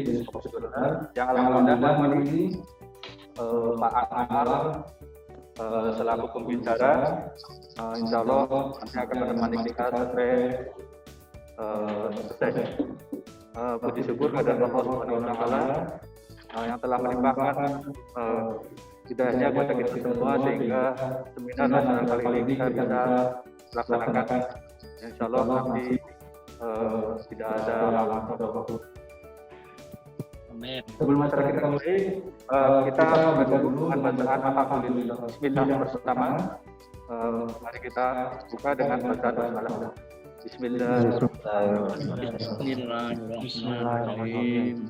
jenis konstitusional yang alhamdulillah malam ini Pak Anwar selaku pembicara, insya Allah nanti akan menemani kita sampai selesai. Puji syukur kepada Allah Subhanahu wa Ta'ala yang telah melimpahkan hidayahnya kepada kita semua sehingga seminar nasional kali ini kita bisa laksanakan. Insya Allah nanti tidak ada waktu. Sebelum acara kita mulai, kita bergabung dengan bacaan Alhamdulillah. Bismillah bersama. Mari kita buka dengan bacaan basmalah. Bismillahirrahmanirrahim.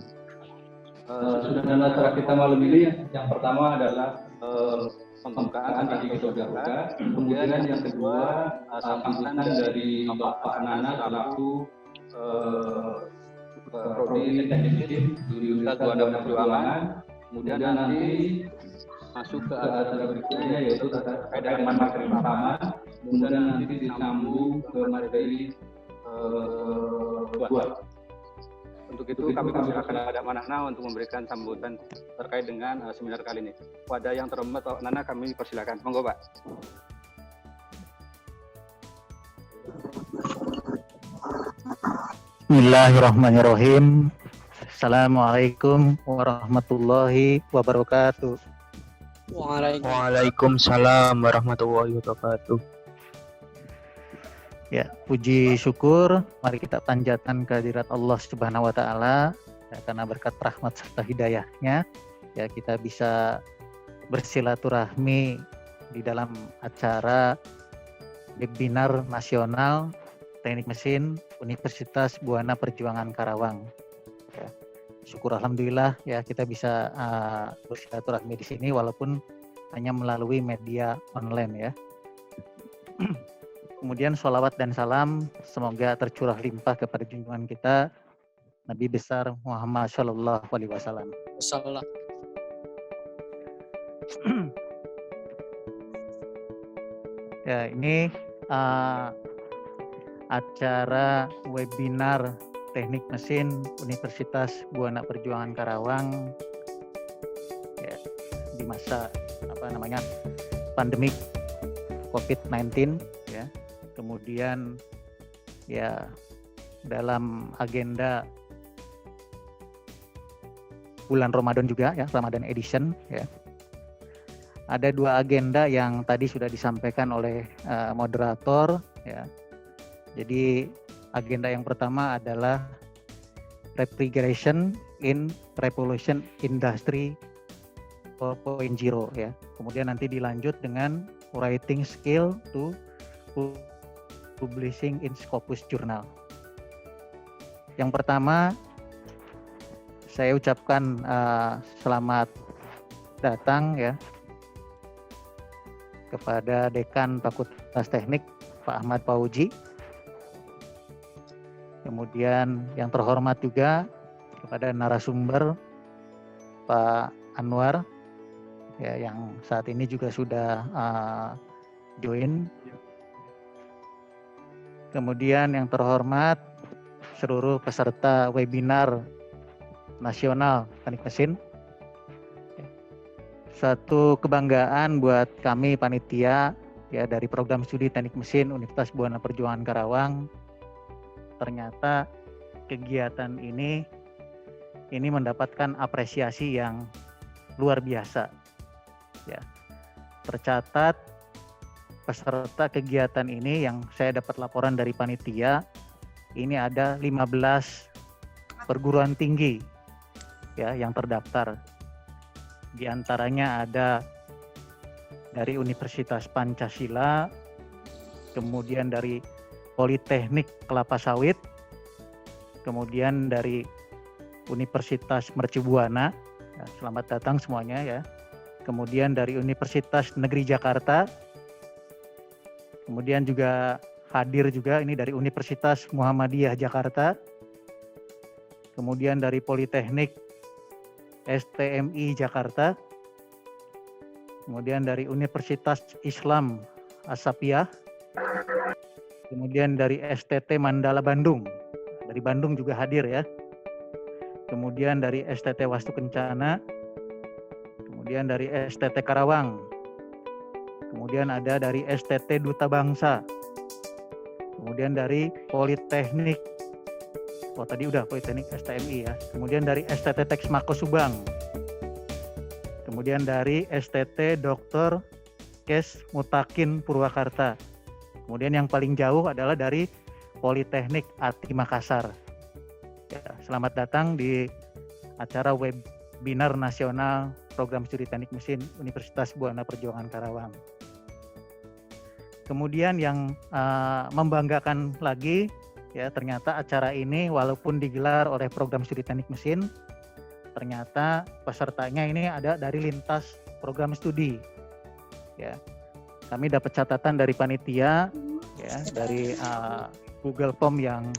Susunan acara kita malam ini yang pertama adalah pembukaan tadi kita sudah buka. Kemudian yang kedua sambutan dari Bapak Nana selaku Prodi Teknik Mesin di Universitas Buana Perjuangan. Kemudian nanti masuk ke acara berikutnya yaitu terkait dengan materi pertama. Kemudian nanti disambung ke materi kedua. Untuk itu kami persilakan kepada Pak Nana untuk memberikan sambutan terkait dengan seminar kali ini. Pada yang terhormat Pak Nana kami persilakan. Monggo Pak. Bismillahirrahmanirrahim. Assalamualaikum warahmatullahi wabarakatuh. Waalaikumsalam warahmatullahi wabarakatuh. Ya, puji syukur mari kita panjatkan kehadirat Allah Subhanahu wa Ta'ala ya, karena berkat rahmat serta hidayahnya ya kita bisa bersilaturahmi di dalam acara webinar nasional Teknik Mesin Universitas Buana Perjuangan Karawang. Ya, syukur alhamdulillah ya kita bisa bersilaturahmi di sini walaupun hanya melalui media online ya. Kemudian sholawat dan salam semoga tercurah limpah kepada junjungan kita Nabi besar Muhammad Shallallahu Alaihi Wasallam. Ya ini acara webinar Teknik Mesin Universitas Buana Perjuangan Karawang ya, di masa pandemik COVID-19 ya. Kemudian ya dalam agenda bulan Ramadan juga ya, Ramadan Edition ya. Ada dua agenda yang tadi sudah disampaikan oleh moderator ya. Jadi agenda yang pertama adalah refrigeration in revolution industry 4.0 ya. Kemudian nanti dilanjut dengan writing skill to publishing in Scopus Journal. Yang pertama saya ucapkan selamat datang ya kepada Dekan Fakultas Teknik Pak Ahmad Fauzi. Kemudian yang terhormat juga kepada narasumber Pak Anwar ya, yang saat ini juga sudah join. Kemudian yang terhormat seluruh peserta webinar nasional Teknik Mesin. Satu kebanggaan buat kami panitia ya dari program studi Teknik Mesin Universitas Buana Perjuangan Karawang. Ternyata kegiatan ini mendapatkan apresiasi yang luar biasa. Ya. Tercatat peserta kegiatan ini yang saya dapat laporan dari panitia, ini ada 15 perguruan tinggi ya yang terdaftar. Di antaranya ada dari Universitas Pancasila, kemudian dari Politeknik Kelapa Sawit, kemudian dari Universitas Mercu Buana, ya, selamat datang semuanya ya. Kemudian dari Universitas Negeri Jakarta, kemudian juga hadir juga ini dari Universitas Muhammadiyah Jakarta, kemudian dari Politeknik STMI Jakarta, kemudian dari Universitas Islam Asapiyah, kemudian dari STT Mandala Bandung, dari Bandung juga hadir ya. kemudian dari STT Wastu Kencana, kemudian dari STT Karawang, kemudian ada dari STT Duta Bangsa, kemudian dari Politeknik, tadi udah Politeknik STMI ya, kemudian dari STT Texmako Subang, kemudian dari STT Dr. Kes Mutakin Purwakarta, kemudian yang paling jauh adalah dari Politeknik Ati Makassar. Ya, selamat datang di acara webinar nasional Program Studi Teknik Mesin Universitas Buana Perjuangan Karawang. Kemudian yang membanggakan lagi, ya ternyata acara ini walaupun digelar oleh Program Studi Teknik Mesin, ternyata pesertanya ini ada dari lintas program studi. Ya, kami dapat catatan dari panitia, ya dari Google Form yang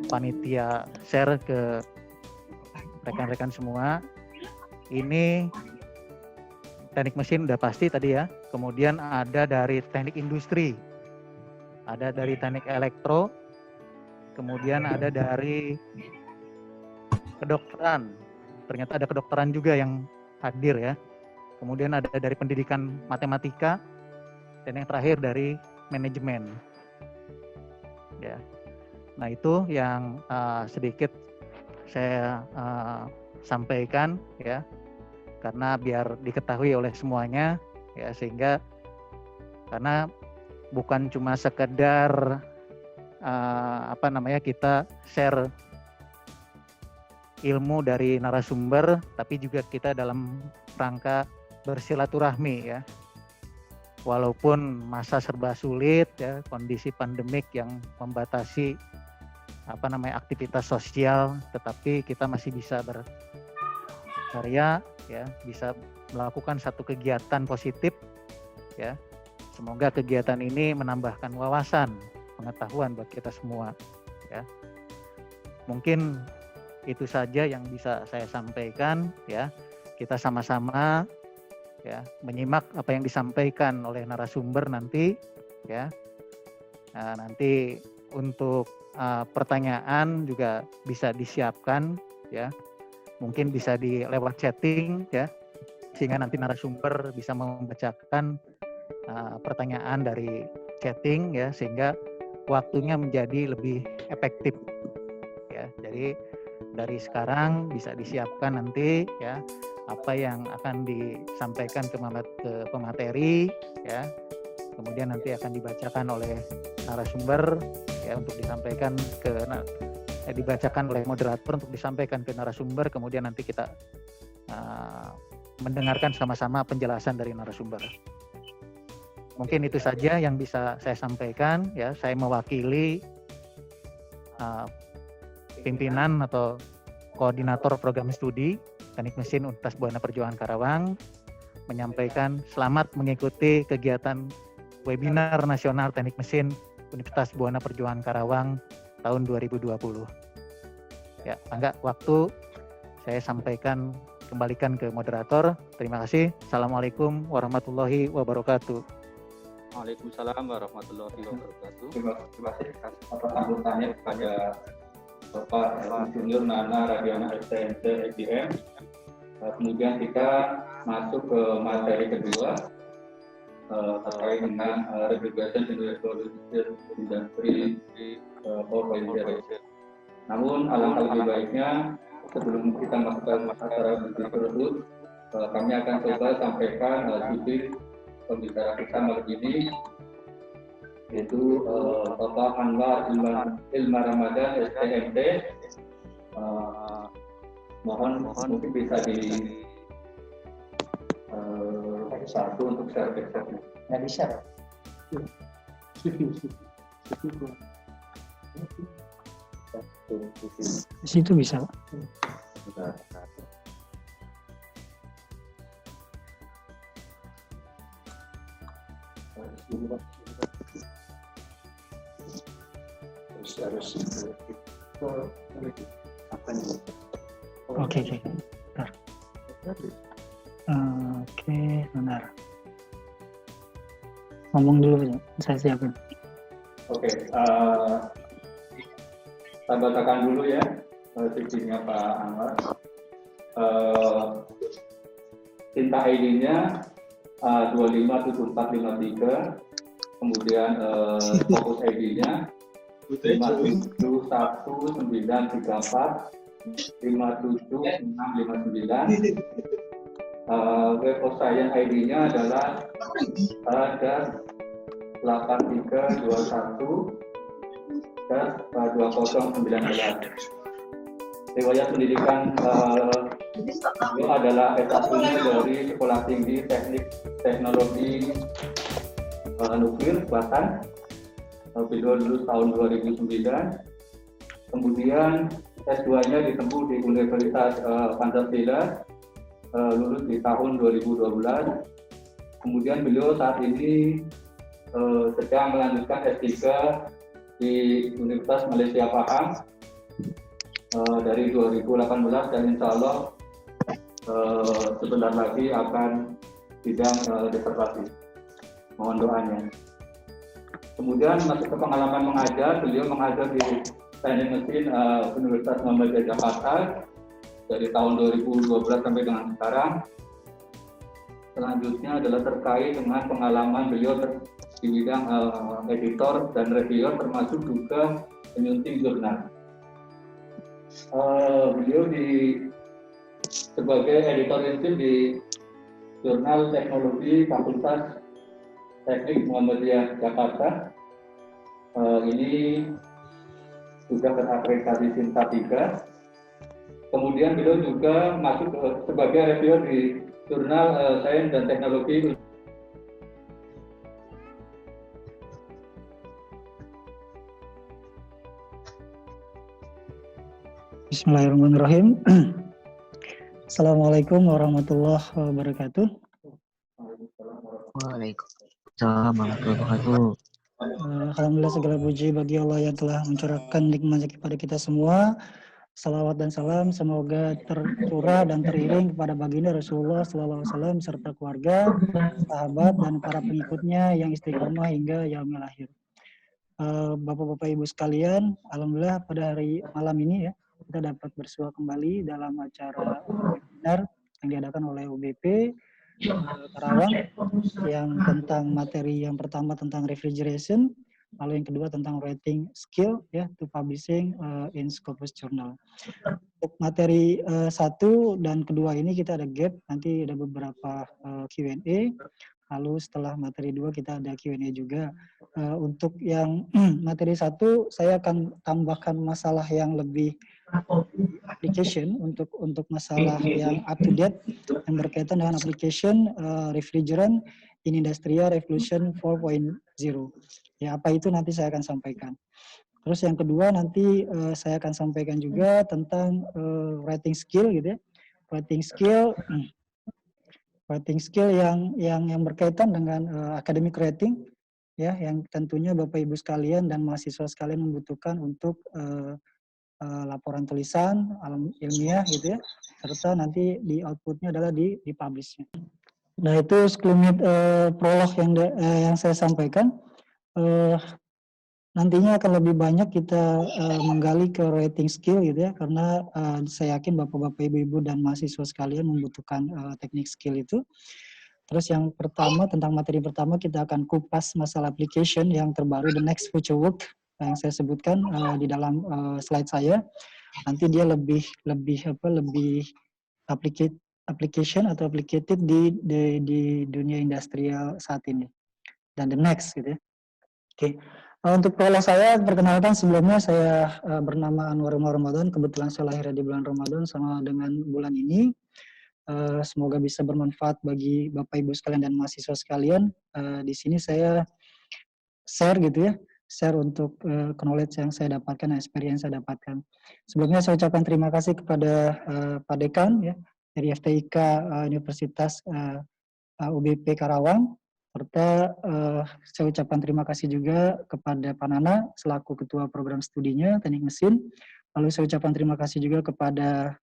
panitia share ke rekan-rekan semua. Ini teknik mesin udah pasti tadi ya. Kemudian ada dari teknik industri, ada dari teknik elektro, kemudian ada dari kedokteran. Ternyata ada kedokteran juga yang hadir ya. Kemudian ada dari pendidikan matematika, dan yang terakhir dari manajemen. Ya. Nah itu yang sedikit saya sampaikan ya, karena biar diketahui oleh semuanya ya, sehingga karena bukan cuma sekedar kita share ilmu dari narasumber, tapi juga kita dalam rangka bersilaturahmi ya. Walaupun masa serba sulit ya, kondisi pandemik yang membatasi aktivitas sosial, tetapi kita masih bisa berkarya ya, bisa melakukan satu kegiatan positif ya. Semoga kegiatan ini menambahkan wawasan, pengetahuan buat kita semua ya. Mungkin itu saja yang bisa saya sampaikan ya. Kita sama-sama ya menyimak apa yang disampaikan oleh narasumber nanti ya. Nah, nanti untuk pertanyaan juga bisa disiapkan ya, mungkin bisa lewat chatting ya, sehingga nanti narasumber bisa membacakan pertanyaan dari chatting ya, sehingga waktunya menjadi lebih efektif ya. Jadi dari sekarang bisa disiapkan nanti ya apa yang akan disampaikan ke pemateri ya, kemudian nanti akan dibacakan oleh narasumber ya, untuk disampaikan dibacakan oleh moderator untuk disampaikan ke narasumber, kemudian nanti kita mendengarkan sama-sama penjelasan dari narasumber. Mungkin itu saja yang bisa saya sampaikan ya. Saya mewakili pimpinan atau koordinator program studi Teknik Mesin Universitas Buana Perjuangan Karawang menyampaikan selamat mengikuti kegiatan webinar nasional Teknik Mesin Universitas Buana Perjuangan Karawang tahun 2020. Ya, Angga, waktu saya sampaikan, kembalikan ke moderator. Terima kasih. Assalamualaikum warahmatullahi wabarakatuh. Waalaikumsalam warahmatullahi wabarakatuh. Terima kasih atas sambutannya kepada Bapak Insinyur Nana Radiana STMT SDM. Kemudian kita masuk ke materi kedua terkait dengan Regulation Industry 4.0. Namun alangkah lebih baiknya sebelum kita masuk ke acara tersebut, kami akan coba sampaikan titik pembicara kita malam ini, yaitu Bapak Anwar Ilma Ramadan STMT. Mohon mungkin bisa di satu untuk share background. Nggak bisa. Di situ bisa. Oke. Benar. Oke, benar. Ngomong dulu ya, saya siapin. Oke, saya bacakan dulu ya. CV-nya Pak Anwar. Tinta ID-nya 257453, kemudian fokus ID-nya 5719934, 57659. Web of Science ID-nya adalah ada 8321 2019. Riwayat pendidikan beliau adalah S1-nya dari Sekolah Tinggi Teknik Teknologi Nuklir Selatan. Beliau lulus tahun 2009. Kemudian S2-nya ditempuh di Universitas Pancasila, lulus di tahun 2012. Kemudian beliau saat ini sedang melanjutkan S3 di Universitas Malaysia Pahang dari 2018, dan insya Allah sebentar lagi akan sidang disertasi. Mohon doanya. Kemudian masuk ke pengalaman mengajar, beliau mengajar di Teknik Mesin Universitas Muhammadiyah Jakarta dari tahun 2012 sampai dengan sekarang. Selanjutnya adalah terkait dengan pengalaman beliau di bidang editor dan reviewer, termasuk juga penyunting jurnal. Beliau sebagai editor intim di Jurnal Teknologi Fakultas Teknik Muhammadiyah Jakarta. Ini sudah terakreditasi Sinta 3. Kemudian beliau juga masuk sebagai reviewer di Jurnal Sains dan Teknologi. Bismillahirrahmanirrahim. Assalamualaikum warahmatullahi wabarakatuh. Waalaikumsalam warahmatullahi wabarakatuh. Alhamdulillah, segala puji bagi Allah yang telah mencurahkan nikmatnya kepada kita semua. Salawat dan salam semoga tercurah dan teriring kepada baginda Rasulullah SAW serta keluarga, sahabat, dan para pengikutnya yang istiqomah hingga yaumil akhir. Bapak-bapak Ibu sekalian, alhamdulillah pada hari malam ini ya kita dapat bersua kembali dalam acara webinar yang diadakan oleh UBP Karawang yang tentang materi yang pertama tentang refrigeration, lalu yang kedua tentang writing skill ya to publishing in Scopus Journal. Untuk materi 1 dan kedua ini kita ada gap, nanti ada beberapa Q&A. Lalu setelah materi 2 kita ada Q&A juga. Untuk yang materi 1 saya akan tambahkan masalah yang lebih application untuk masalah yang up to date yang berkaitan dengan application refrigerant in Industrial Revolution 4.0. Ya, apa itu nanti saya akan sampaikan. Terus yang kedua nanti saya akan sampaikan juga tentang writing skill gitu ya. Writing skill yang berkaitan dengan academic writing ya, yang tentunya Bapak Ibu sekalian dan mahasiswa sekalian membutuhkan untuk laporan tulisan ilmiah gitu ya, serta nanti di outputnya adalah di publishnya. Nah itu sekelumit prolog yang saya sampaikan. Nantinya akan lebih banyak kita menggali ke writing skill gitu ya, karena saya yakin bapak-bapak, ibu-ibu dan mahasiswa sekalian membutuhkan teknik skill itu. Terus yang pertama tentang materi pertama kita akan kupas masalah application yang terbaru, the next future work yang saya sebutkan di dalam slide saya. Nanti dia lebih application atau applicated di dunia industrial saat ini dan the next gitu ya. Oke. Untuk prolog saya, perkenalkan sebelumnya saya bernama Anwar Umar Ramadan. Kebetulan saya lahir di bulan Ramadan sama dengan bulan ini. Semoga bisa bermanfaat bagi Bapak Ibu sekalian dan mahasiswa sekalian. Di sini saya share gitu ya, share untuk knowledge yang saya dapatkan, experience yang saya dapatkan. Sebelumnya saya ucapkan terima kasih kepada Pak Dekan ya dari FTIK Universitas UBP Karawang, serta saya ucapkan terima kasih juga kepada Pak Nana selaku Ketua Program Studinya Teknik Mesin. Lalu saya ucapkan terima kasih juga kepada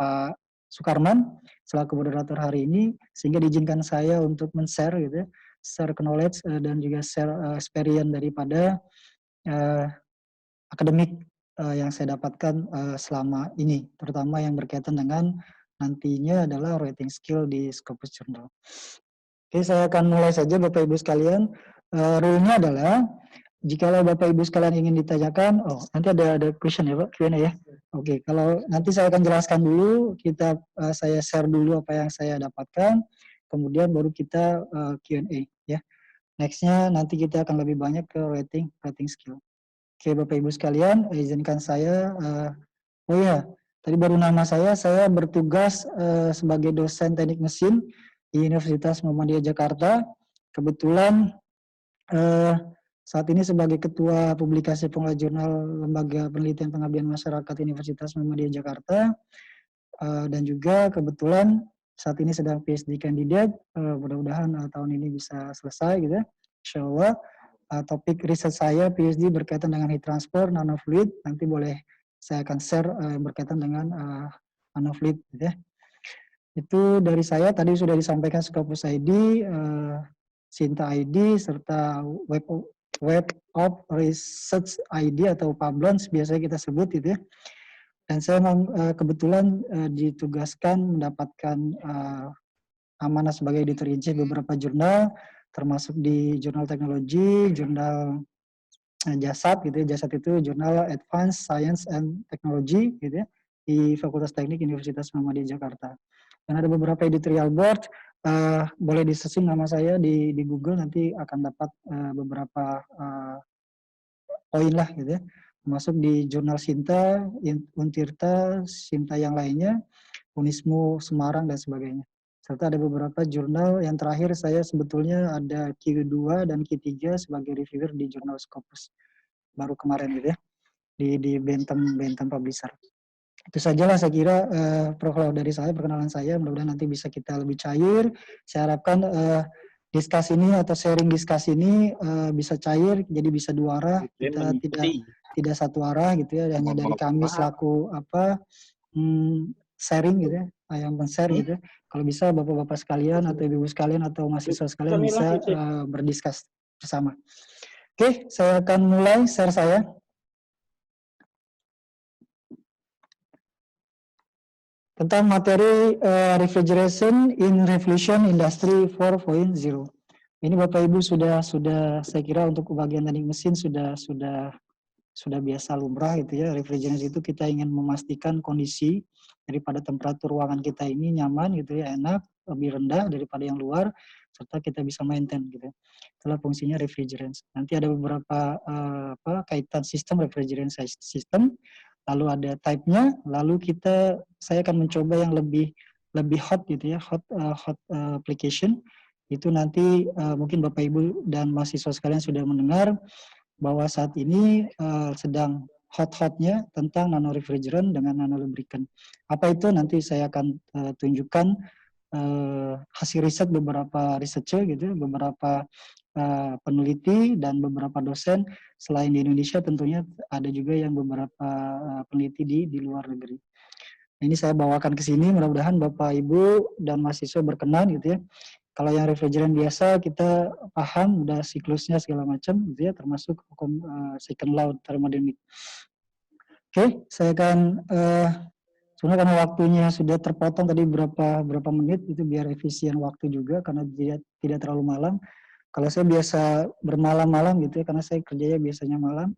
Pak Sukarman selaku moderator hari ini, sehingga diizinkan saya untuk men-share gitu ya, share knowledge dan juga share experience daripada akademik yang saya dapatkan selama ini, terutama yang berkaitan dengan nantinya adalah rating skill di Scopus Journal. Oke, saya akan mulai saja Bapak Ibu sekalian. Rule-nya adalah jikalau Bapak Ibu sekalian ingin ditanyakan, nanti ada question ya Pak, Q&A ya. Oke, kalau nanti saya akan jelaskan dulu, saya share dulu apa yang saya dapatkan, kemudian baru kita Q&A ya. Nextnya nanti kita akan lebih banyak ke rating skill. Oke, Bapak Ibu sekalian, izinkan saya, tadi baru nama saya bertugas sebagai dosen teknik mesin di Universitas Muhammadiyah Jakarta. Kebetulan saat ini sebagai Ketua Publikasi Pengelola Jurnal Lembaga Penelitian Pengabdian Masyarakat Universitas Muhammadiyah Jakarta, dan juga kebetulan saat ini sedang PhD candidate, mudah-mudahan tahun ini bisa selesai gitu ya, insya Allah. Topik riset saya PhD berkaitan dengan heat transfer nanofluid, nanti boleh saya akan share berkaitan dengan nanofluid gitu ya. Itu dari saya, tadi sudah disampaikan Scopus ID, Sinta ID, serta Web of Research ID atau Pablons biasanya kita sebut gitu ya. Dan saya kebetulan ditugaskan mendapatkan amanah sebagai editor in chief beberapa jurnal, termasuk di jurnal teknologi, jurnal JASAT gitu ya. JASAT itu jurnal Advanced Science and Technology gitu ya, di Fakultas Teknik Universitas Muhammadiyah Jakarta. Dan ada beberapa editorial board, boleh di-searching nama saya di Google, nanti akan dapat beberapa poin lah gitu ya, termasuk di jurnal Sinta, Untirta, Sinta yang lainnya, Unismu Semarang dan sebagainya. Serta ada beberapa jurnal yang terakhir saya sebetulnya ada Q2 dan Q3 sebagai reviewer di jurnal Scopus baru kemarin gitu ya, di Bentham Publisher. Itu sajalah saya kira kalau dari saya, perkenalan saya, mudah-mudahan nanti bisa kita lebih cair. Saya harapkan diskusi ini atau sharing diskusi ini bisa cair, jadi bisa dua arah, kita tidak satu arah gitu ya, hanya dari kami selaku sharing gitu ya, yang men-share gitu ya. Kalau bisa bapak-bapak sekalian atau ibu sekalian atau mahasiswa sekalian bisa berdiskus bersama. Oke, saya akan mulai share saya. Tentang materi refrigeration in revolution industry 4.0. Ini Bapak Ibu sudah saya kira untuk bagian teknik mesin sudah biasa lumrah gitu ya. Refrigerasi itu kita ingin memastikan kondisi daripada temperatur ruangan kita ini nyaman gitu ya, enak, lebih rendah daripada yang luar, serta kita bisa maintain gitu. Itulah fungsinya refrigerant. Nanti ada beberapa kaitan sistem refrigerant system, lalu ada type-nya, lalu saya akan mencoba yang lebih hot gitu ya, hot application. Itu nanti mungkin Bapak Ibu dan mahasiswa sekalian sudah mendengar bahwa saat ini sedang hot-hotnya tentang nanorefrigerant dengan nanolubricant. Apa itu? Nanti saya akan tunjukkan hasil riset beberapa researcher gitu, beberapa peneliti dan beberapa dosen selain di Indonesia, tentunya ada juga yang beberapa peneliti di luar negeri. Ini saya bawakan ke sini, mudah-mudahan Bapak Ibu dan mahasiswa berkenan gitu ya. Kalau yang refrigerant biasa kita paham udah siklusnya segala macam gitu ya, termasuk hukum second law thermodynamic. Oke, saya akan sebenarnya karena waktunya sudah terpotong tadi berapa menit, itu biar efisien waktu juga karena tidak terlalu malam. Kalau saya biasa bermalam-malam gitu ya, karena saya kerjanya biasanya malam,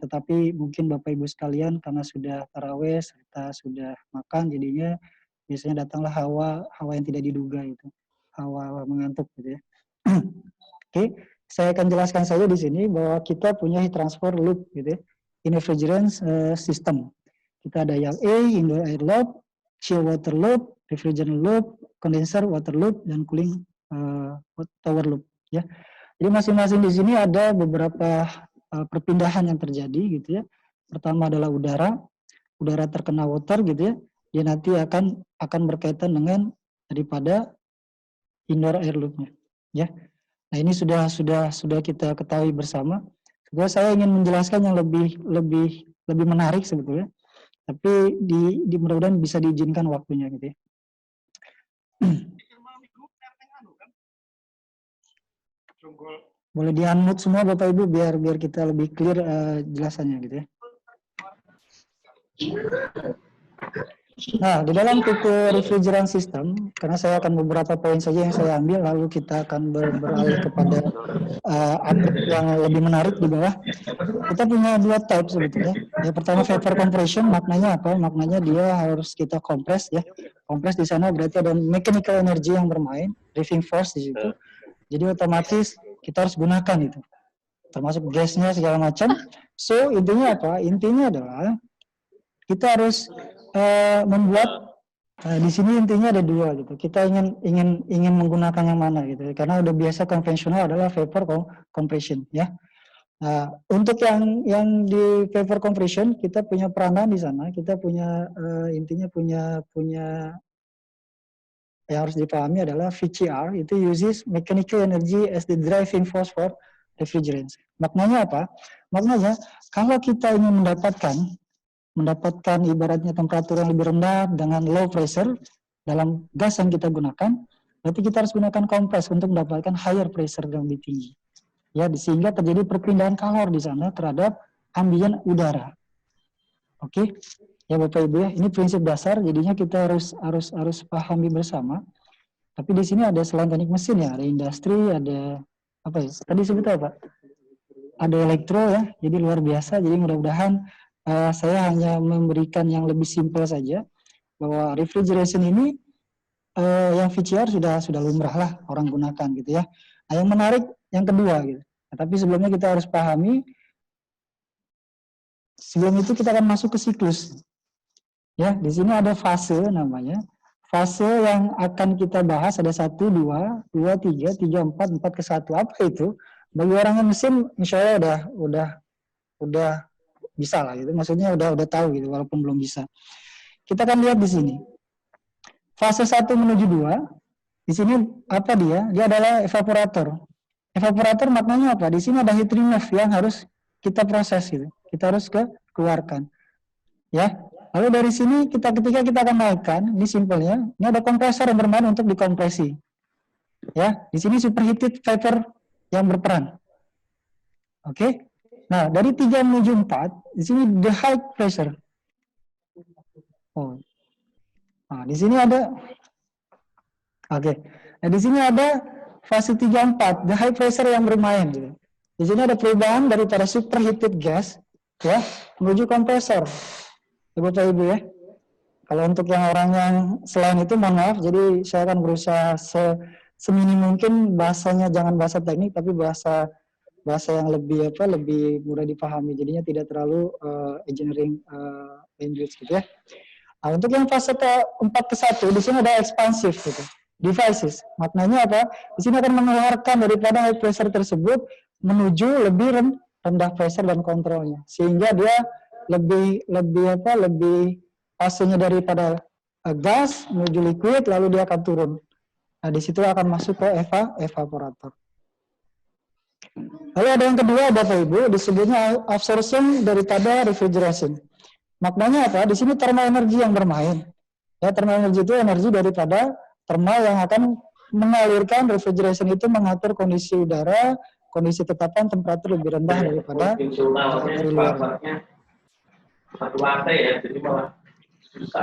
tetapi mungkin Bapak Ibu sekalian karena sudah tarawih serta sudah makan, jadinya biasanya datanglah hawa yang tidak diduga itu. Hawa mengantuk gitu ya. Oke, saya akan jelaskan saja di sini bahwa kita punya heat transfer loop gitu ya, in refrigerant system. Kita ada yang indoor air loop, chill water loop, refrigerant loop, condenser water loop, dan cooling tower loop ya. Jadi masing-masing di sini ada beberapa perpindahan yang terjadi gitu ya. Pertama adalah udara terkena water gitu ya. Dia nanti akan berkaitan dengan daripada indoor air loop-nya ya. Nah, ini sudah kita ketahui bersama. Sebenarnya saya ingin menjelaskan yang lebih menarik sebetulnya. Tapi mudah-mudahan bisa diizinkan waktunya gitu ya. Boleh di-unmute semua Bapak Ibu biar kita lebih clear jelasannya gitu ya. Nah, di dalam tipe refrigerant system, karena saya akan beberapa poin saja yang saya ambil, lalu kita akan beralih kepada update yang lebih menarik di bawah. Kita punya dua type sebetulnya. Yang pertama vapor compression, maknanya apa? Maknanya dia harus kita kompres ya. Kompres di sana berarti ada mechanical energy yang bermain, driving force di situ. Jadi otomatis kita harus gunakan itu. Termasuk gasnya segala macam. So, intinya apa? Intinya adalah kita harus membuat di sini intinya ada dua gitu. Kita ingin menggunakan yang mana gitu. Karena udah biasa konvensional adalah vapor compression ya. Nah, untuk yang di vapor compression kita punya peranan di sana. Kita punya intinya punya yang harus dipahami adalah VCR itu uses mechanical energy as the driving force for refrigerants. Maknanya apa? Maknanya kalau kita ingin mendapatkan ibaratnya temperatur yang lebih rendah dengan low pressure dalam gas yang kita gunakan, berarti kita harus gunakan kompres untuk mendapatkan higher pressure yang lebih tinggi. Ya, sehingga terjadi perpindahan kalor di sana terhadap ambien udara. Oke, ya Bapak Ibu ya, ini prinsip dasar. Jadinya kita harus pahami bersama. Tapi di sini ada selain teknik mesin ya, ada industri, ada apa ya? Tadi sebut apa? Ada elektro ya, jadi luar biasa. Jadi mudah-mudahan saya hanya memberikan yang lebih simpel saja, bahwa refrigeration ini yang VCR sudah lumrah lah orang gunakan gitu ya. Nah, yang menarik yang kedua gitu. Nah, tapi sebelumnya kita harus pahami, sebelum itu kita akan masuk ke siklus. Ya, di sini ada fase namanya. Fase yang akan kita bahas ada 1, 2, 3, 4 ke 1. Apa itu? Bagi orang yang mesin, insya Allah udah bisa lah gitu. Maksudnya udah tahu gitu walaupun belum bisa. Kita akan lihat di sini. Fase 1 menuju 2. Di sini apa dia? Dia adalah evaporator. Evaporator maknanya apa? Di sini ada heat remove yang harus kita proses gitu. Kita harus keluarkan. Ya. Lalu dari sini ketika kita akan naikkan, ini simpelnya, ini ada kompresor yang bermain untuk dikompresi. Ya, di sini superheated vapor yang berperan. Oke. Nah, dari 3 menuju 4, di sini the high pressure. Oh. Nah, di sini ada oke. Nah, di sini ada fase 3 4, the high pressure yang bermain gitu. Di sini ada perubahan daripada superheated gas ya menuju kompresor. Bapak Ibu ya. Kalau untuk yang orang yang selain itu mohon maaf, jadi saya akan berusaha seminim mungkin bahasanya jangan bahasa teknik tapi bahasa yang lebih mudah dipahami, jadinya tidak terlalu engineering language gitu ya. Nah, untuk yang fase 4 ke 1 di sini ada expansive gitu. Devices. Maknanya apa? Di sini akan mengeluarkan daripada high pressure tersebut menuju lebih rendah pressure dan kontrolnya. Sehingga dia lebih fasenya daripada gas menuju liquid lalu dia akan turun. Nah, di situ akan masuk ke evaporator. Lalu ada yang kedua Bapak Ibu, disebutnya absorption daripada refrigeration. Maknanya apa? Di sini thermal energy yang bermain. Ya, thermal energy itu energi daripada thermal yang akan mengalirkan refrigeration itu mengatur kondisi udara, kondisi tetapan temperatur lebih rendah daripada dari luar.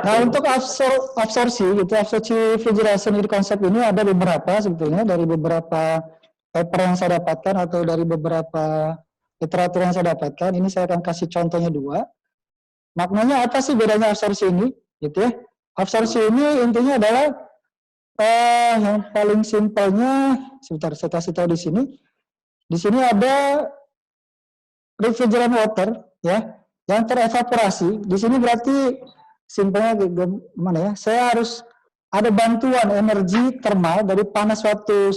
Nah, untuk absorpsi refrigeration di konsep ini ada beberapa sebetulnya dari beberapa paper yang saya dapatkan atau dari beberapa literatur yang saya dapatkan. Ini saya akan kasih contohnya 2. Maknanya apa sih bedanya absorpsi ini? Gitu ya. Absorpsi ini intinya adalah yang paling simpelnya, sebentar saya kasih tahu di sini. Di sini ada refrigerant water ya yang terevaporasi. Di sini berarti simpelnya gimana ya? Saya harus ada bantuan energi termal dari panas suatu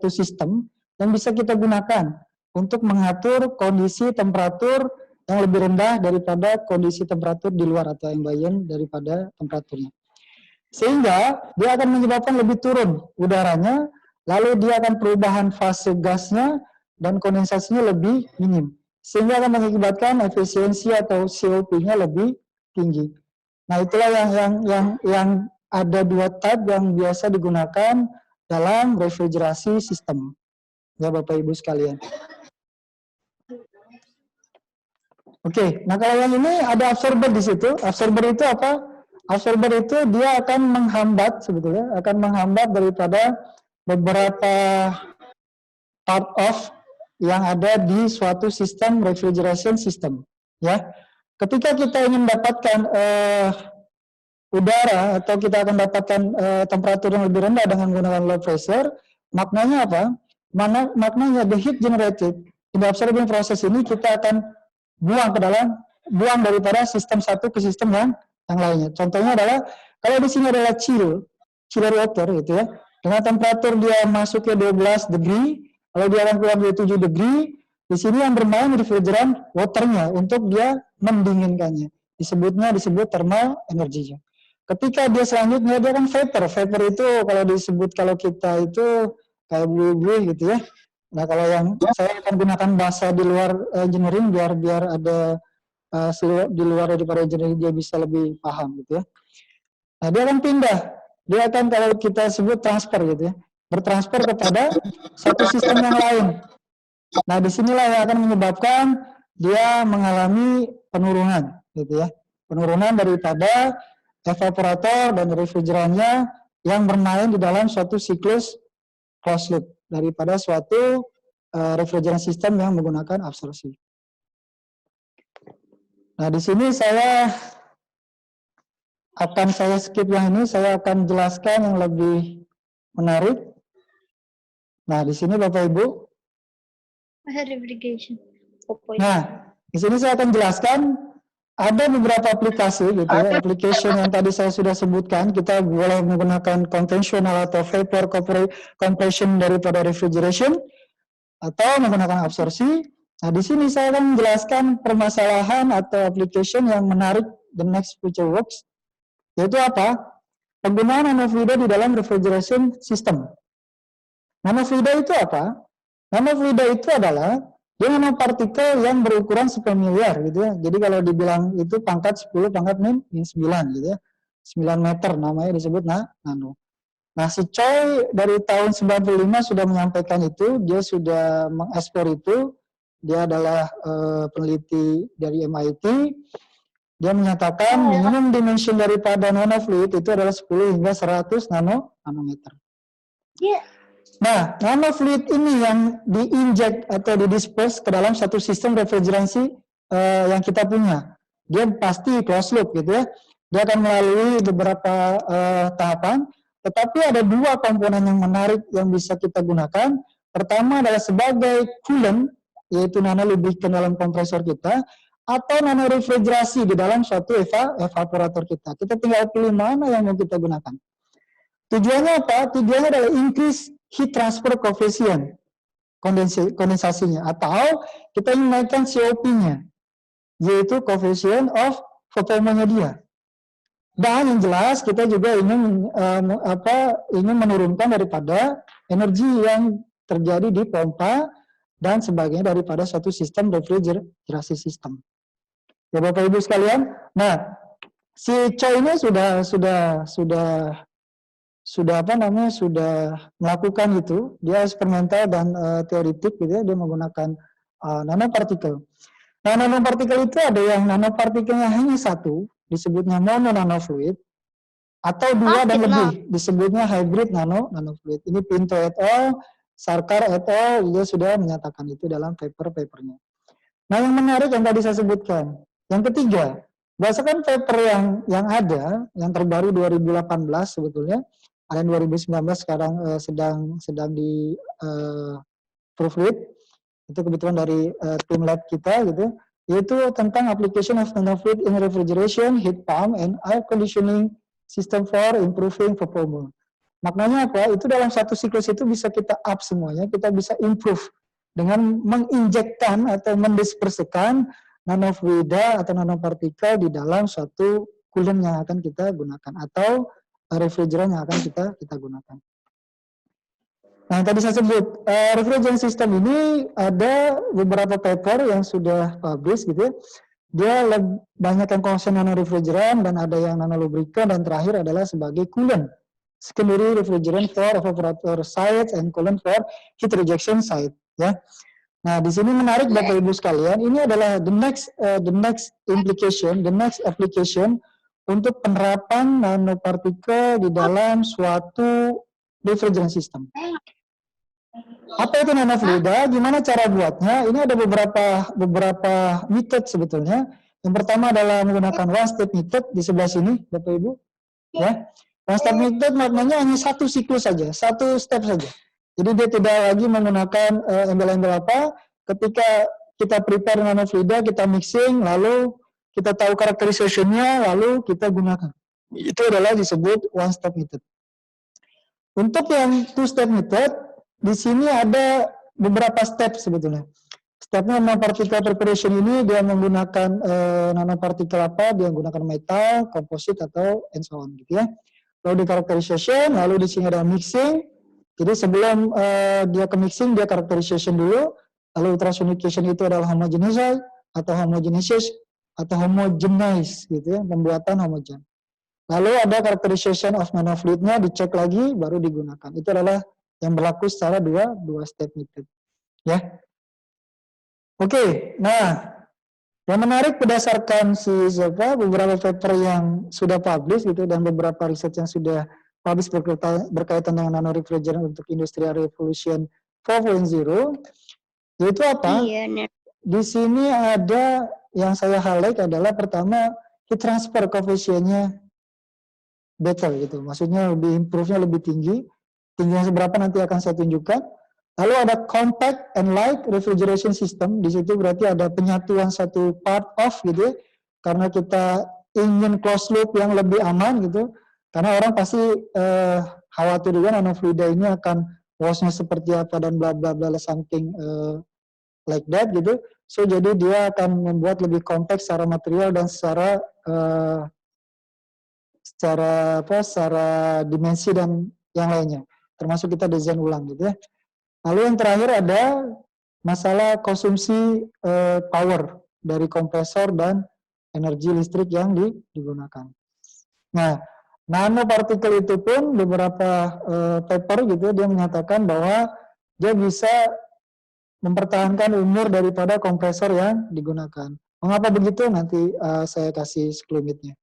sistem yang bisa kita gunakan untuk mengatur kondisi temperatur yang lebih rendah daripada kondisi temperatur di luar atau ambient daripada temperaturnya. Sehingga dia akan menyebabkan lebih turun udaranya, lalu dia akan perubahan fase gasnya dan kondensasinya lebih minim. Sehingga akan mengakibatkan efisiensi atau COP-nya lebih tinggi. Nah, itulah yang ada 2 type yang biasa digunakan dalam refrigerasi sistem. Ya Bapak Ibu sekalian. Oke, nah kalau yang ini ada absorber di situ. Absorber itu apa? Absorber itu dia akan menghambat sebetulnya, akan menghambat daripada beberapa part of yang ada di suatu sistem refrigeration system. Ya, ketika kita ingin mendapatkan udara atau kita akan dapatkan temperatur yang lebih rendah dengan menggunakan low pressure, maknanya apa? Maknanya the heat generated in the absorbing process ini kita akan buang daripada sistem satu ke sistem yang lainnya. Contohnya adalah kalau di sini adalah chiller water gitu ya. Dengan temperatur dia masuk ke 12 degree, kalau dia akan keluar 27 degree, di sini yang bermain refrigeran waternya untuk dia mendinginkannya. Disebut thermal energinya. Ketika dia selanjutnya dia kan vapor. Vapor itu kalau kita itu kayak buih-buih gitu ya. Nah kalau yang saya akan gunakan bahasa di luar engineering biar ada di luar daripada engineering dia bisa lebih paham gitu ya. Nah dia akan pindah. Dia akan kalau kita sebut transfer gitu ya. Bertransfer kepada satu sistem yang lain. Nah disinilah yang akan menyebabkan dia mengalami penurunan gitu ya. Penurunan daripada evaporator dan refrigerannya yang bermain di dalam suatu siklus closed loop daripada suatu refrigeran sistem yang menggunakan absorpsi. Nah, di sini saya skip yang ini, saya akan jelaskan yang lebih menarik. Nah, di sini Bapak Ibu. Nah, di sini saya akan jelaskan ada beberapa aplikasi gitu ya, application yang tadi saya sudah sebutkan. Kita boleh menggunakan konvensional atau vapor compression daripada refrigeration atau menggunakan absorpsi. Nah, di sini saya akan menjelaskan permasalahan atau application yang menarik the next future works, yaitu apa? Penggunaan nanofluida di dalam refrigeration system. Nanofluida itu apa? Nanofluida itu adalah dia nanopartikel yang berukuran 10 miliar gitu ya. Jadi kalau dibilang itu pangkat 10 pangkat min 9 gitu ya. 9 meter namanya disebut nano. Nah, si Choi dari tahun 95 sudah menyampaikan itu, dia sudah mengeksplor itu. Dia adalah peneliti dari MIT. Dia menyatakan minimum dimension daripada nanofluid itu adalah 10 hingga 100 nanometer. Nah, nanofluid ini yang diinjek atau didisperse ke dalam satu sistem refrigeransi yang kita punya. Dia pasti closed loop gitu ya. Dia akan melalui beberapa tahapan, tetapi ada dua komponen yang menarik yang bisa kita gunakan. Pertama adalah sebagai coolant, yaitu nanolubricant dalam kompresor kita, atau nanorefrigerasi di dalam suatu evaporator kita. Kita tinggal pilih mana yang mau kita gunakan. Tujuannya apa? Tujuannya adalah increase heat transfer coefficient kondensasinya, atau kita ingin menaikkan COP-nya, yaitu coefficient of performanya dia. Dan yang jelas kita juga ingin menurunkan daripada energi yang terjadi di pompa dan sebagainya daripada suatu sistem refrigerasi sistem. Ya Bapak Ibu sekalian, nah si Choi ini sudah melakukan itu, dia eksperimental dan teoritik gitu ya, dia menggunakan nanopartikel. Nah, nanopartikel itu ada yang nanopartikelnya hanya satu, disebutnya mono nanofluid, atau dua dan lebih, disebutnya hybrid nanofluid. Ini Pinto et al., Sarkar et al., dia sudah menyatakan itu dalam paper-papernya. Nah, yang menarik yang tadi saya sebutkan, yang ketiga, berdasarkan paper yang ada, yang terbaru 2018 sebetulnya, ada 2019 sekarang sedang di proofread, itu kebetulan dari tim lab kita gitu, yaitu tentang application of nanofluid in refrigeration, heat pump, and air conditioning system for improving performance. Maknanya apa? Itu dalam satu siklus itu bisa kita up semuanya, kita bisa improve dengan menginjekkan atau mendispersikan nanofluida atau nanopartikel di dalam suatu coolant yang akan kita gunakan atau refrigeran yang akan kita gunakan. Nah, yang tadi saya sebut, refrigeration system ini ada beberapa paper yang sudah publish gitu ya. Dia banyak yang concern nanorefrigeran dan ada yang nanolubricant, dan terakhir adalah sebagai coolant. Secondary refrigerant for evaporator sites and coolant for heat rejection site. Ya. Nah, di sini menarik Bapak Ibu sekalian, ini adalah the next application untuk penerapan nanopartikel di dalam suatu refrigerant system. Apa itu nanofluida? Gimana cara buatnya? Ini ada beberapa method sebetulnya. Yang pertama adalah menggunakan one step method di sebelah sini, Bapak Ibu. Ya, one step method maknanya hanya satu siklus saja, satu step saja. Jadi dia tidak lagi menggunakan embel-embel apa. Ketika kita prepare nanofluida, kita mixing, lalu kita tahu karakterisasinya, lalu kita gunakan. Itu adalah disebut one step method. Untuk yang two step method, di sini ada beberapa step sebetulnya. Stepnya nanopartikel preparation ini dia menggunakan nanopartikel apa? Dia menggunakan metal, komposit atau and so on gitu ya. Lalu di characterization, lalu di sini ada mixing. Jadi sebelum dia ke mixing, dia characterization dulu. Lalu ultrasonication itu adalah homogenize atau homogenesis atau homogenize gitu ya, pembuatan homogen. Lalu ada characterization of nanofluidnya, dicek lagi baru digunakan. Itu adalah yang berlaku secara dua step method. Ya. Oke, nah yang menarik berdasarkan beberapa paper yang sudah publish gitu dan beberapa riset yang sudah publish berkaitan dengan nanorefrigerant untuk Industrial Revolution 4.0, yaitu apa? Di sini ada yang saya highlight adalah pertama heat transfer coefficient-nya better gitu, maksudnya lebih improve-nya lebih tinggi. Tingginya seberapa nanti akan saya tunjukkan. Lalu ada compact and light refrigeration system. Di situ berarti ada penyatuan satu part off gitu ya. Karena kita ingin closed loop yang lebih aman gitu. Karena orang pasti khawatir juga nanofluida ini akan loss-nya seperti apa dan bla bla bla something like that gitu. So jadi dia akan membuat lebih compact secara material dan secara dimensi dan yang lainnya. Termasuk kita desain ulang gitu ya. Lalu yang terakhir ada masalah konsumsi power dari kompresor dan energi listrik yang digunakan. Nah, nanopartikel itu pun beberapa paper gitu dia menyatakan bahwa dia bisa mempertahankan umur daripada kompresor yang digunakan. Mengapa begitu? Nanti saya kasih sekelumitnya.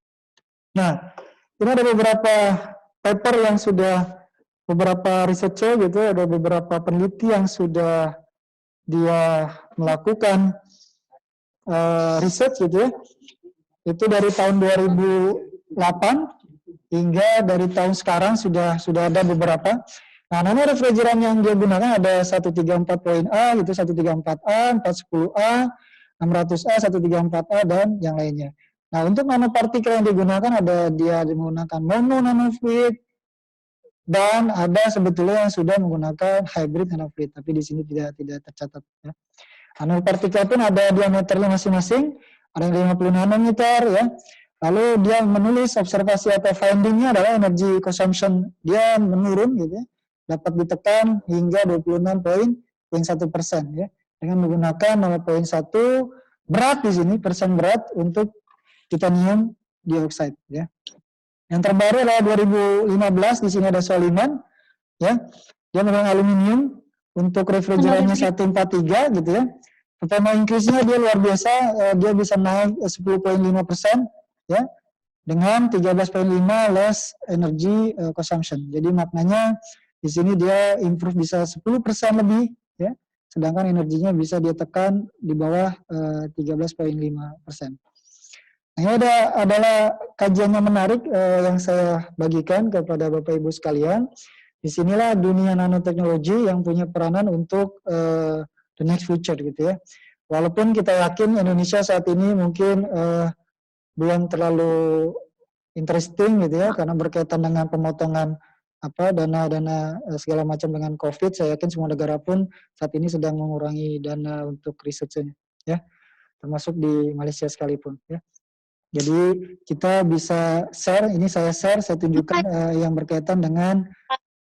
Nah, ini ada beberapa paper yang sudah beberapa researcher gitu, ada beberapa peneliti yang sudah dia melakukan research gitu ya. Itu dari tahun 2008 hingga dari tahun sekarang sudah ada beberapa. Nah, nano refrigerant yang dia gunakan ada 134.A gitu, 134A, 410A, 600A, 134A dan yang lainnya. Nah, untuk nanopartikel yang digunakan ada dia menggunakan mono nanofluid, dan ada sebetulnya yang sudah menggunakan hybrid nanofluid, tapi di sini tidak tercatat. Ya. Nanopartikel pun ada diameternya masing-masing, ada yang 50 nanometer, ya. Lalu dia menulis observasi atau findingnya adalah energy consumption dia menurun, gitu, ya, dapat ditekan hingga 26.1% ya, dengan menggunakan 0.1 berat di sini persen berat untuk titanium dioxide, ya. Yang terbaru adalah 2015, di sini ada Soliman, ya, dia menggunakan aluminium untuk refrigerannya 143 gitu ya. Performa increase-nya dia luar biasa, dia bisa naik 10.5% ya, dengan 13.5 less energy consumption. Jadi maknanya di sini dia improve bisa 10% lebih ya, sedangkan energinya bisa dia tekan di bawah 13.5%. Nah, ini adalah kajian yang menarik yang saya bagikan kepada Bapak Ibu sekalian. Disinilah dunia nanoteknologi yang punya peranan untuk the next future gitu ya. Walaupun kita yakin Indonesia saat ini mungkin belum terlalu interesting gitu ya, karena berkaitan dengan pemotongan dana segala macam dengan COVID. Saya yakin semua negara pun saat ini sedang mengurangi dana untuk risetnya ya, termasuk di Malaysia sekalipun ya. Jadi kita bisa share, ini saya tunjukkan yang berkaitan dengan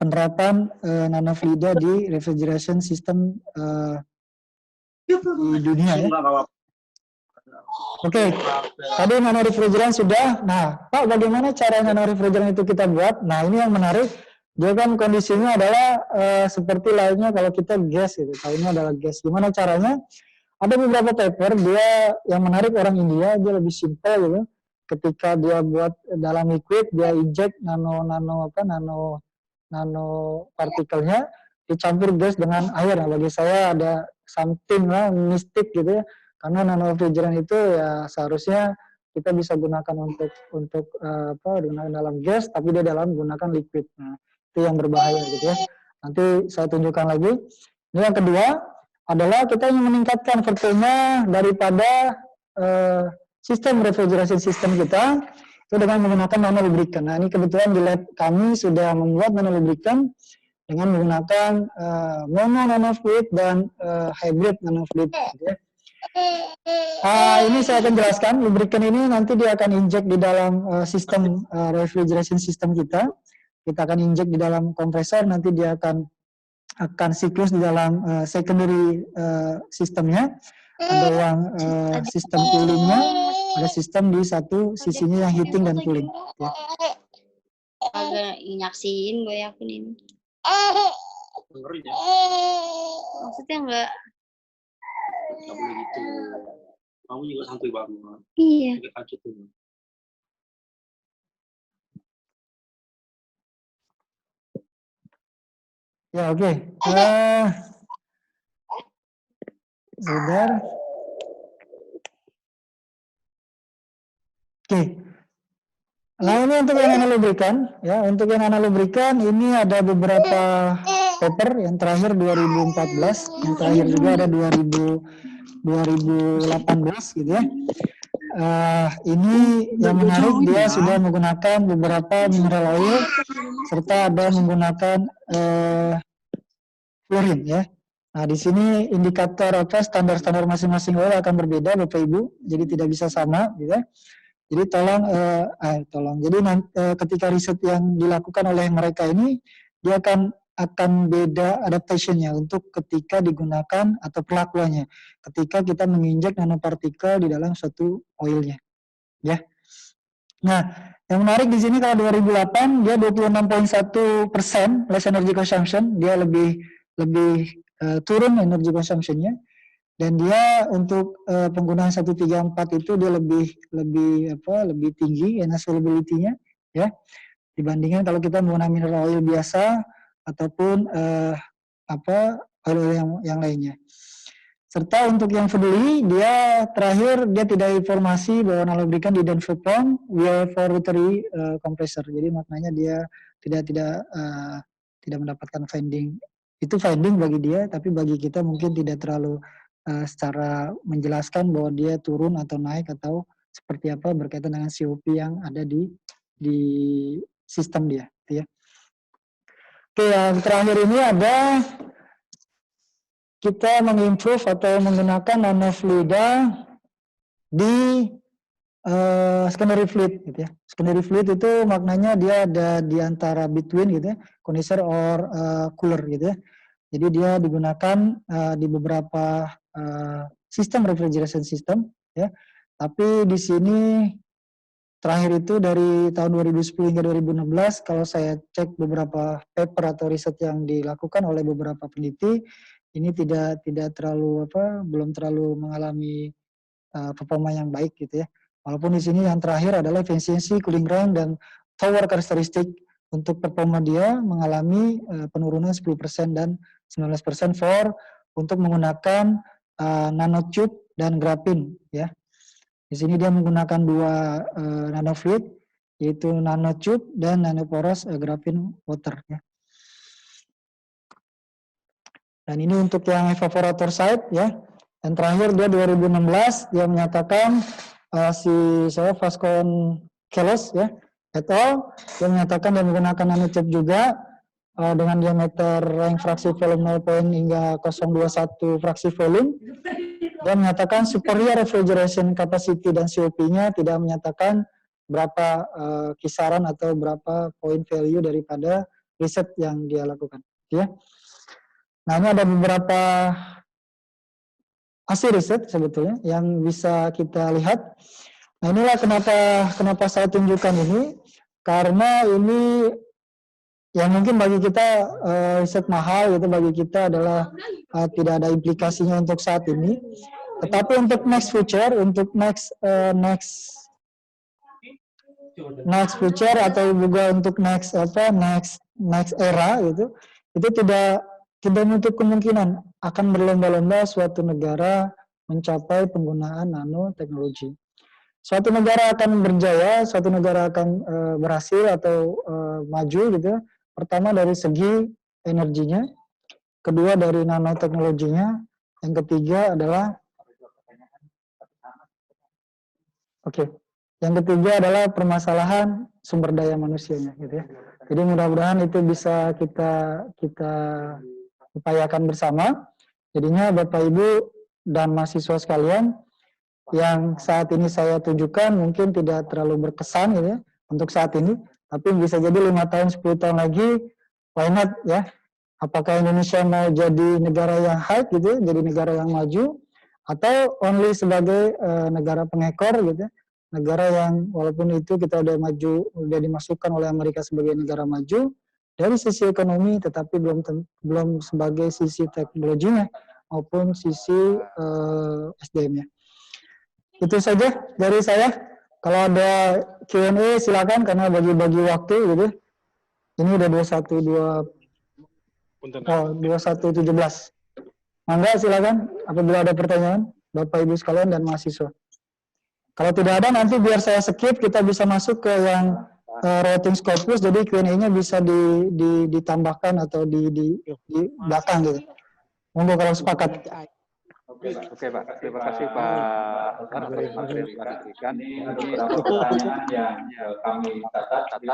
penerapan nanofluida di refrigeration system di dunia ya. Oke, tadi nanorefrigerant sudah. Nah, Pak, bagaimana cara nanorefrigerant itu kita buat? Nah, ini yang menarik. dia kan kondisinya adalah seperti lainnya kalau kita gas gitu. Tahunya adalah gas. Gimana caranya? Ada beberapa paper dia yang menarik orang India, dia lebih simpel gitu. Ketika dia buat dalam liquid, dia inject nano partikelnya, dicampur gas dengan air. Nah, bagi saya ada something lah mistik gitu ya. Karena nano refrigerant itu ya seharusnya kita bisa gunakan untuk gunakan dalam gas, tapi dia dalam gunakan liquid. Nah, itu yang berbahaya gitu ya. Nanti saya tunjukkan lagi. Ini yang kedua adalah kita ingin meningkatkan performa daripada sistem refrigeration system kita itu dengan menggunakan nanolubricant. Nah, ini kebetulan di lab kami sudah membuat nanolubricant dengan menggunakan mono nanofluid dan hybrid nanofluid. Gitu ya. Ini saya akan jelaskan. Lubricant ini nanti dia akan inject di dalam sistem refrigeration system kita. Kita akan inject di dalam kompresor. Nanti dia akan siklus di dalam secondary sistemnya. Ada yang sistem coolingnya, ada sistem di satu sisinya yang heating dan cooling. Ya. Agak nyaksiin gue yakin ini. Ngeri ya. Maksudnya enggak. Nggak boleh gitu. Kamu juga santuy banget. Iya. Agak kacut tuh. Ya, oke. Sebentar. Oke. Nah, ini untuk yang nanolubricant, ya. Untuk yang nanolubricant ini ada beberapa paper, yang terakhir 2014, yang terakhir juga ada 2018 gitu ya. Ini yang menarik, dia sudah menggunakan beberapa mineral oil serta ada menggunakan fluorine ya. Nah, di sini indikator standar-standar masing-masing oil akan berbeda Bapak Ibu, jadi tidak bisa sama gitu ya. Jadi tolong. Jadi ketika riset yang dilakukan oleh mereka ini, dia akan beda adaptationnya untuk ketika digunakan atau perlakuannya. Ketika kita menginjak nanopartikel di dalam suatu oilnya, ya. Nah, yang menarik di sini kalau 2008 dia 26,1% less energy consumption, dia lebih turun energy consumption-nya. Dan dia untuk penggunaan 134 itu dia lebih tinggi NS availability-nya ya dibandingkan kalau kita menggunakan mineral oil biasa ataupun oil yang lainnya. Serta untuk yang peduli dia terakhir dia tidak informasi bahwa nanolubricant didn't perform well for rotary compressor. Jadi maknanya dia tidak mendapatkan finding. Itu finding bagi dia, tapi bagi kita mungkin tidak terlalu secara menjelaskan bahwa dia turun atau naik atau seperti apa berkaitan dengan COP yang ada di sistem dia. Ya. Oke, yang terakhir ini ada kita mengimprove atau menggunakan nanofluida di secondary fluid gitu ya. Secondary fluid itu maknanya dia ada di antara between gitu ya, condenser or cooler gitu ya. Jadi dia digunakan di beberapa sistem refrigeration system ya. Tapi di sini terakhir itu dari tahun 2010 hingga 2016 kalau saya cek beberapa paper atau riset yang dilakukan oleh beberapa peneliti ini tidak terlalu belum terlalu mengalami performa yang baik gitu ya. Walaupun di sini yang terakhir adalah efisiensi, cooling range dan power karakteristik untuk performa dia mengalami penurunan 10% dan 19% untuk menggunakan nanotube dan grafin ya. Di sini dia menggunakan dua nanofluid yaitu nanotube dan nanoporous grafin water ya. Dan ini untuk yang evaporator side ya. Dan terakhir dia 2016 dia menyatakan Vasconcelos ya et al. Dia menyatakan dia menggunakan nanotube juga dengan diameter ring fraksi volume 0 hingga 021 fraksi volume. Dia menyatakan superior refrigeration capacity dan COP-nya tidak menyatakan berapa kisaran atau berapa point value daripada riset yang dia lakukan ya. Nah, ini ada beberapa hasil riset sebetulnya yang bisa kita lihat. Nah, inilah kenapa saya tunjukkan ini, karena ini yang mungkin bagi kita riset mahal gitu, bagi kita adalah tidak ada implikasinya untuk saat ini. Tetapi untuk next future, untuk next future atau juga untuk next era gitu, itu tidak menutup kemungkinan akan berlomba-lomba suatu negara mencapai penggunaan nanoteknologi. Suatu negara akan berjaya, suatu negara akan berhasil atau maju gitu. Pertama dari segi energinya, kedua dari nanoteknologinya, yang ketiga adalah yang ketiga adalah permasalahan sumber daya manusianya gitu ya. Jadi mudah-mudahan itu bisa kita upayakan bersama. Jadinya Bapak Ibu dan mahasiswa sekalian, yang saat ini saya tunjukkan mungkin tidak terlalu berkesan gitu ya untuk saat ini, tapi bisa jadi 5 tahun 10 tahun lagi, why not ya? Apakah Indonesia mau jadi negara yang hype gitu ya, jadi negara yang maju, atau only sebagai negara pengekor gitu ya, negara yang walaupun itu kita udah maju, udah dimasukkan oleh Amerika sebagai negara maju dari sisi ekonomi, tetapi belum sebagai sisi teknologinya maupun sisi SDM-nya. Itu saja dari saya. Kalau ada Q&A silakan, karena bagi-bagi waktu gitu. Ini udah 21.17. Mangga silakan apabila ada pertanyaan Bapak Ibu sekalian dan mahasiswa. Kalau tidak ada nanti biar saya skip, kita bisa masuk ke yang routing Scopus, jadi Q&A-nya bisa ditambahkan atau di belakang gitu. Monggo kalau sepakat. Oke Pak, terima kasih Pak atas materi yang diberikan. Ini ada beberapa pertanyaan yang kami catat dari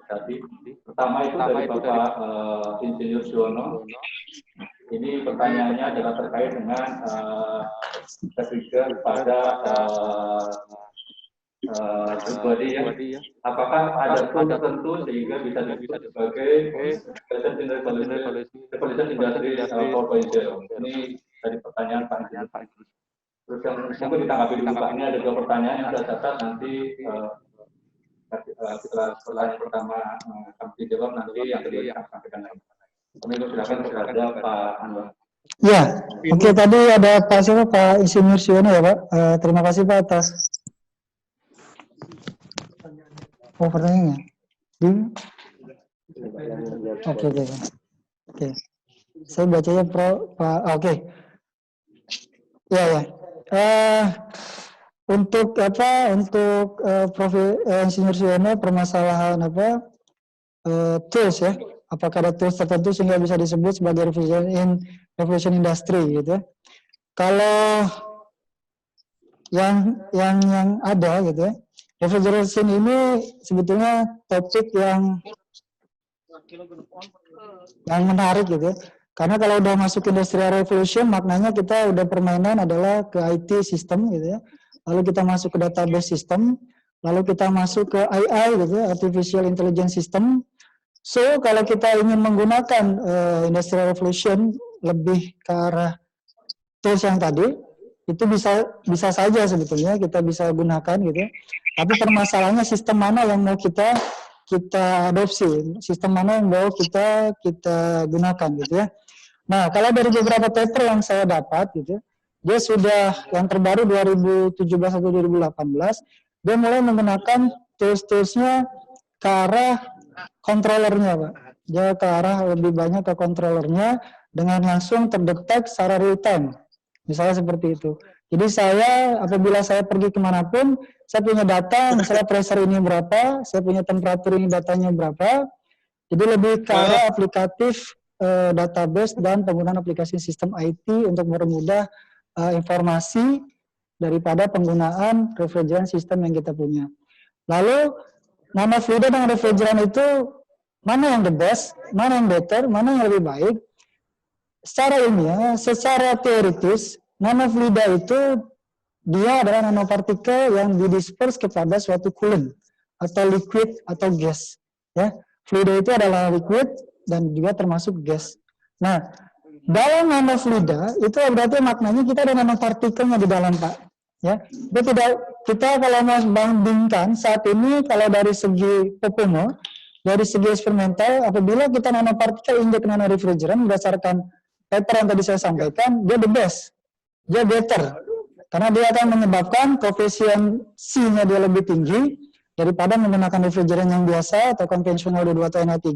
tadi. Pertama itu dari Bapak Insinyur Suwono. Ini pertanyaannya adalah terkait dengan trigger pada pribadi ya. Apakah ada tool tertentu sehingga bisa disebut sebagai revolution industry 4.0? Ini dari pertanyaan Pak Insinyur. Terus yang mungkin ditanggapi dulu Pak, ini ada 2 pertanyaan yang saya catat, nanti setelah pertanyaan pertama kami dijawab, nanti yang kedua akan sampaikan lagi. Kami silakan kepada Pak Anwar. Ya, oke, tadi ada Pak Insinyur Suwono ya Pak. Terima kasih Pak atas pertanyaannya. Oke. Saya bacanya Pak. Oke. Ya. Untuk Prof. Insinyur Suwono, permasalahan tools ya. Apakah ada tools tertentu sehingga bisa disebut sebagai revolution industry gitu. Kalau yang ada gitu ya, refrigeration ini sebetulnya topik yang menarik gitu ya. Karena kalau udah masuk industrial revolution, maknanya kita udah permainan adalah ke IT system gitu ya. Lalu kita masuk ke database system, lalu kita masuk ke AI gitu ya, artificial intelligence system. So kalau kita ingin menggunakan industrial revolution lebih ke arah tools yang tadi, itu bisa saja sebetulnya kita bisa gunakan gitu ya. Tapi permasalahannya sistem mana yang mau kita adopsi, sistem mana yang mau kita gunakan gitu ya. Nah, kalau dari beberapa paper yang saya dapat gitu, dia sudah yang terbaru 2017 atau 2018, dia mulai menggunakan tools-toolsnya ke arah controllernya Pak. Dia ke arah lebih banyak ke controllernya dengan langsung terdetek secara real time. Misalnya seperti itu. Jadi saya apabila saya pergi kemanapun, saya punya data, misalnya pressure ini berapa, saya punya temperatur ini datanya berapa. Jadi lebih ke arah aplikatif database dan penggunaan aplikasi sistem IT untuk mempermudah informasi daripada penggunaan refrigerant sistem yang kita punya. Lalu nanofluida dan refrigerant itu mana yang the best, mana yang better, mana yang lebih baik? Secara ilmiah, secara teoritis, nanofluida itu dia adalah nanopartikel yang didisperse kepada suatu coolant atau liquid atau gas. Ya, fluida itu adalah liquid dan juga termasuk gas. Nah, dalam nanofluida itu berarti maknanya kita ada nanopartikelnya di dalam Pak. Ya, kita kalau mau bandingkan saat ini kalau dari segi volume dari segi eksperimental, apabila kita nanopartikel injek nano refrigerant berdasarkan paper yang tadi saya sampaikan, dia the best, dia better, karena dia akan menyebabkan koefisien-C-nya dia lebih tinggi daripada menggunakan refrigerant yang biasa atau konvensional D2 atau NO3.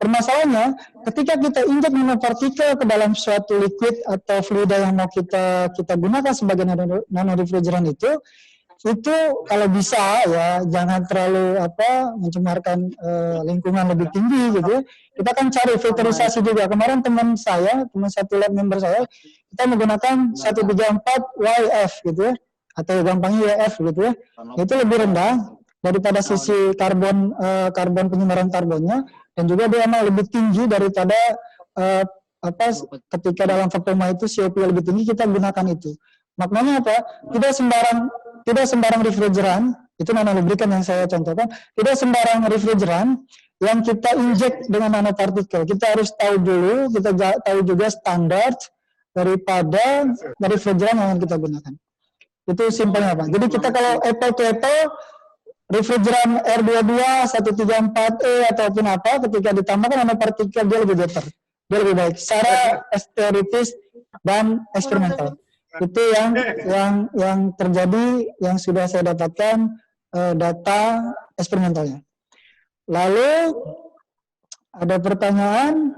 Permasalahannya, ketika kita injek nanopartikel ke dalam suatu liquid atau fluida yang mau kita gunakan sebagai nano refrigerant itu kalau bisa ya jangan terlalu mencemarkan lingkungan lebih tinggi gitu. Kita kan cari filterisasi juga. Kemarin teman satu lab member saya, kita menggunakan 134 YF gitu ya, atau gampangnya YF gitu ya. Itu lebih rendah daripada sisi karbon penyebaran karbonnya, dan juga dia emang lebih tinggi daripada ketika dalam pertama itu COP lebih tinggi, kita gunakan itu. Maknanya apa? Tidak sembarang refrigeran, itu nanolubrikan yang saya contohkan, tidak sembarang refrigeran yang kita injek dengan nanopartikel. Kita harus tahu dulu, kita tahu juga standar daripada refrigeran yang kita gunakan. Itu simpelnya Pak. Jadi kita kalau apple to apple, refrigeran R22, 134E ataupun apa, ketika ditambahkan nanopartikel dia lebih better, dia lebih baik secara teoritis dan eksperimental. Itu yang terjadi, yang sudah saya dapatkan data eksperimentalnya. Lalu ada pertanyaan.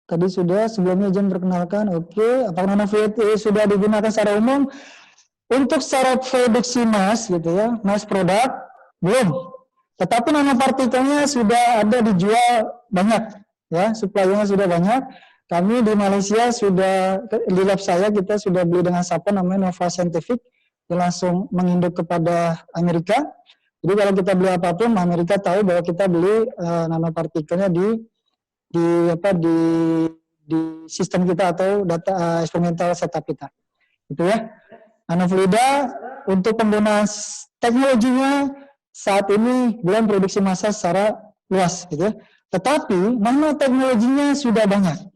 Tadi sudah, sebelumnya izin perkenalkan. Oke, apakah nanofluid sudah digunakan secara umum? Untuk secara produksi mass gitu ya, mass produk belum. Tetapi nanopartikelnya sudah ada dijual banyak ya, supply-nya sudah banyak. Kami di Malaysia sudah, di lab saya kita sudah beli dengan SAPON namanya Nova Scientific, dia langsung menginduk kepada Amerika. Jadi kalau kita beli apapun, Amerika tahu bahwa kita beli nanopartikelnya di sistem kita atau data eksperimental setup kita. Itu ya. Nanofluida untuk penggunaan teknologinya saat ini belum produksi massa secara luas gitu ya. Tetapi nanoteknologinya sudah banyak.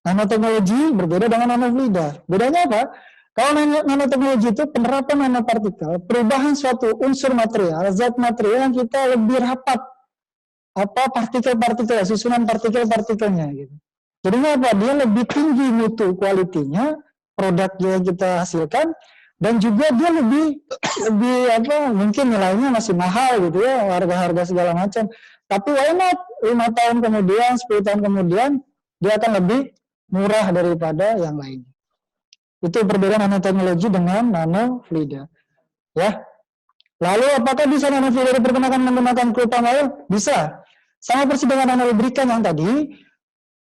Nanoteknologi berbeda dengan nanofluida. Bedanya apa? Kalau nanoteknologi itu penerapan nanopartikel, perubahan suatu unsur material, zat material yang kita lebih rapat partikel-partikel, susunan partikel-partikelnya gitu. Jadinya apa? Dia lebih tinggi mutu kualitinya, produk yang kita hasilkan, dan juga dia lebih mungkin nilainya masih mahal gitu ya, harga-harga segala macam. Tapi why not 5 tahun kemudian, 10 tahun kemudian dia akan lebih murah daripada yang lainnya. Itu perbedaan nanoteknologi dengan nanofluida. Ya. Lalu apakah bisa nanofluida dipergunakan menggunakan crude palm oil? Bisa. Sama persis dengan nanolubrikan yang tadi,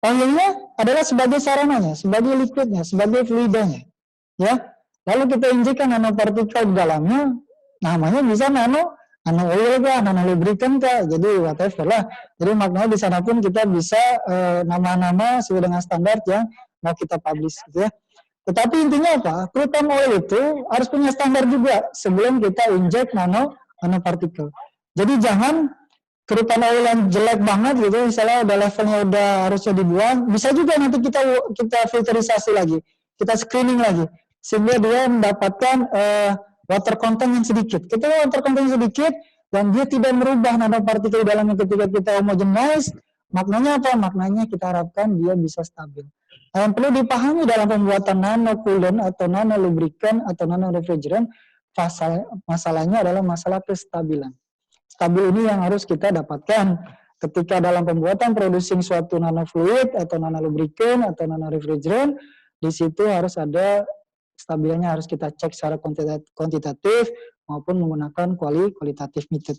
oilnya adalah sebagai sarananya, sebagai liquidnya, sebagai fluidanya. Ya. Lalu kita injekkan nanopartikel di dalamnya, namanya bisa nano oil kah, nanolubrikan kah, jadi whatever lah. Jadi maknanya di sana pun kita bisa nama-nama sesuai dengan standar yang mau kita publish gitu ya. Tetapi intinya apa? Crude palm oil itu harus punya standar juga sebelum kita injek nanopartikel. Jadi jangan crude palm oil yang jelek banget gitu, misalnya udah levelnya udah harusnya dibuang, bisa juga nanti kita filterisasi lagi, kita screening lagi, sehingga dia mendapatkan water content yang sedikit. Ketika water content yang sedikit dan dia tidak merubah nanopartikel di dalamnya ketika kita homogenize, maknanya apa? Maknanya kita harapkan dia bisa stabil. Yang perlu dipahami dalam pembuatan nanocoolant atau nanolubrikan atau nanorefrigerant, masalahnya adalah masalah kestabilan. Stabil ini yang harus kita dapatkan ketika dalam pembuatan producing suatu nanofluid atau nanolubrikan atau nanorefrigerant. Di situ harus ada stabilnya, harus kita cek secara kuantitatif maupun menggunakan kualitatif method.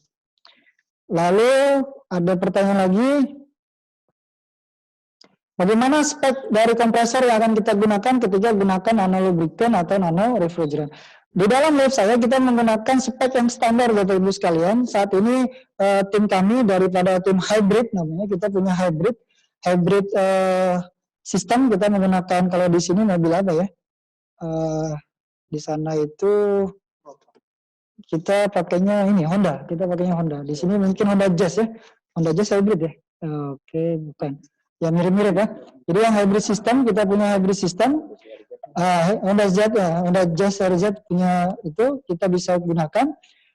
Lalu ada pertanyaan lagi, bagaimana spek dari kompresor yang akan kita gunakan ketika gunakan nanolubrikan atau nanorefrigerant? Di dalam lab saya kita menggunakan spek yang standar Bapak Ibu sekalian. Saat ini tim kami daripada tim hybrid namanya, kita punya hybrid sistem. Kita menggunakan, kalau di sini mobil apa ya? Di sana itu kita pakainya ini Honda, kita pakainya Honda. Di sini mungkin Honda Jazz ya, Honda Jazz hybrid ya. Oke, bukan. Ya mirip-mirip ya. Jadi yang hybrid system, kita punya hybrid system. Honda Jazz RZ punya itu, kita bisa gunakan.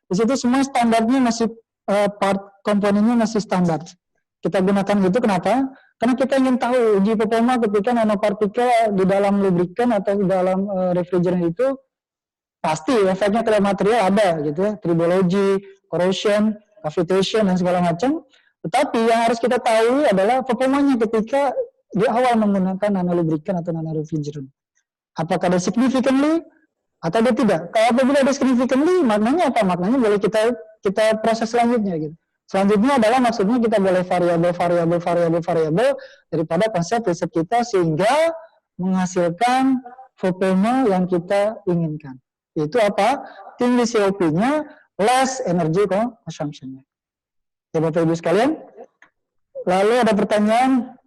Di situ semua standarnya masih part komponennya masih standar. Kita gunakan gitu, kenapa? Karena kita ingin tahu uji performa ketika nanopartikel di dalam lubrikan atau di dalam refrigerant itu pasti efeknya ke material ada gitu ya, tribology, corrosion, cavitation dan segala macam. Tetapi yang harus kita tahu adalah performanya ketika di awal menggunakan nanolubrikan atau nanorefrigerant. Apakah ada significantly atau dia tidak? Kalau apabila ada significantly, maknanya apa? Maknanya boleh kita proses selanjutnya gitu. Selanjutnya adalah maksudnya kita boleh variabel daripada konsep riset kita sehingga menghasilkan performa yang kita inginkan. Yaitu apa? Tinggi COP-nya, less energy consumption-nya. Ya Bapak Ibu sekalian. Lalu ada pertanyaan,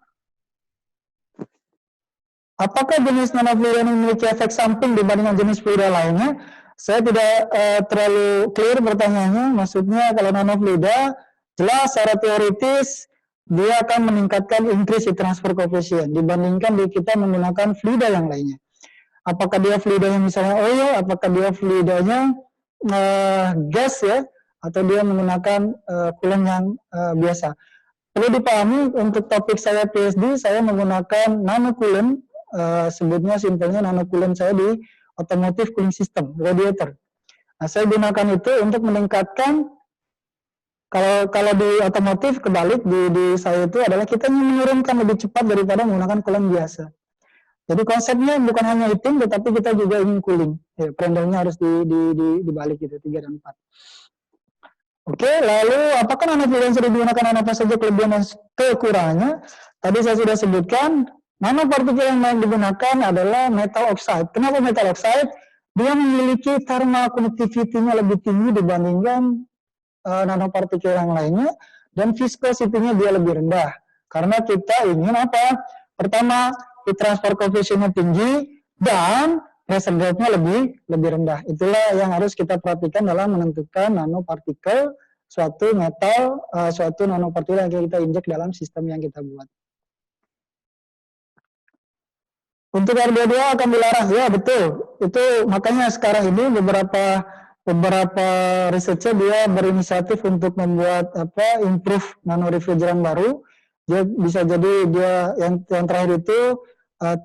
apakah jenis nanofluida memiliki efek samping dibandingkan jenis fluida lainnya? Saya tidak terlalu clear pertanyaannya. Maksudnya kalau nanofluida, jelas secara teoritis dia akan meningkatkan increase di transfer coefficient dibandingkan kita menggunakan fluida yang lainnya. Apakah dia fluidanya misalnya oil, apakah dia fluidanya gas ya, atau dia menggunakan coolant yang biasa. Perlu dipahami untuk topik saya PhD, saya menggunakan nano coolant, sebutnya simpelnya nano coolant saya di automotive cooling system, radiator. Nah, saya gunakan itu untuk meningkatkan, kalau di otomotif kebalik di saya itu adalah kita menurunkan lebih cepat daripada menggunakan coolant biasa. Jadi konsepnya bukan hanya heating, tetapi kita juga ingin cooling. Ya, pendelnya harus dibalik gitu, 3 dan 4. Oke, lalu apakah nanofluida yang sudah digunakan apa saja kelebihan dan kekurangannya? Tadi saya sudah sebutkan, nanopartikel yang digunakan adalah metal oxide. Kenapa metal oxide? Dia memiliki thermal conductivity-nya lebih tinggi dibandingkan nanopartikel yang lainnya, dan viscosity-nya dia lebih rendah. Karena kita ingin apa? Pertama, heat transfer coefficient-nya tinggi, dan pressure drop-nya lebih rendah. Itulah yang harus kita perhatikan dalam menentukan nanopartikel, suatu metal, suatu nanopartikel yang kita injek dalam sistem yang kita buat. Untuk R22 akan dilarang, ya betul. Itu makanya sekarang ini beberapa researcher dia berinisiatif untuk membuat improve nanorefrigerant baru. Dia bisa jadi dia yang terakhir itu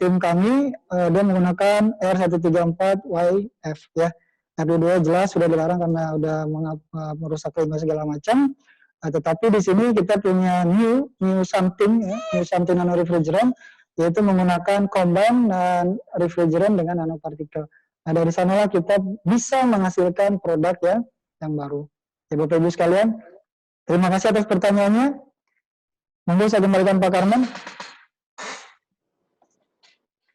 tim kami dia menggunakan R134YF ya. R22 jelas sudah dilarang karena sudah merusak limbah segala macam. Tetapi di sini kita punya new something ya, new something nanorefrigerant, yaitu menggunakan combine dan refrigerant dengan nanopartikel. Nah, dari sanalah kita bisa menghasilkan produk yang baru. Ya Bapak Ibu sekalian, terima kasih atas pertanyaannya. Monggo saya kembalikan Pak Karman.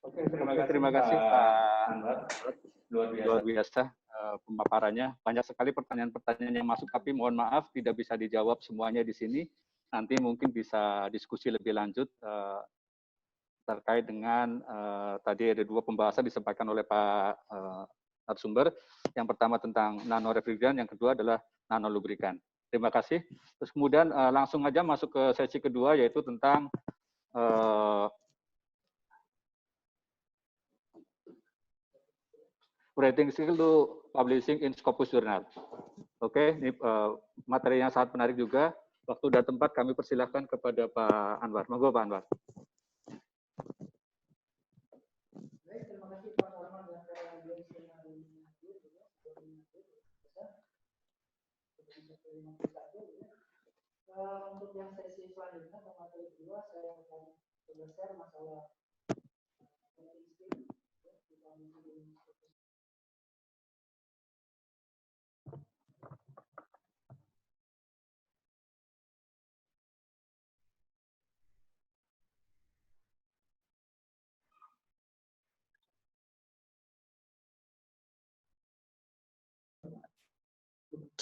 Oke, terima kasih Pak Anwar. Luar biasa pemaparannya. Banyak sekali pertanyaan-pertanyaan yang masuk, tapi mohon maaf tidak bisa dijawab semuanya di sini. Nanti mungkin bisa diskusi lebih lanjut terkait dengan tadi ada 2 pembahasan disampaikan oleh Pak narasumber. Yang pertama tentang nanorefrigerant, yang kedua adalah nanolubrikan. Terima kasih. Terus kemudian langsung aja masuk ke sesi kedua, yaitu tentang writing skill to publishing in Scopus Journal. Oke, ini materi yang sangat menarik juga. Waktu dan tempat kami persilahkan kepada Pak Anwar. Monggo Pak Anwar. Terima kasih Pak Karman dan untuk yang sesi selanjutnya, materi kedua, saya akan share masalah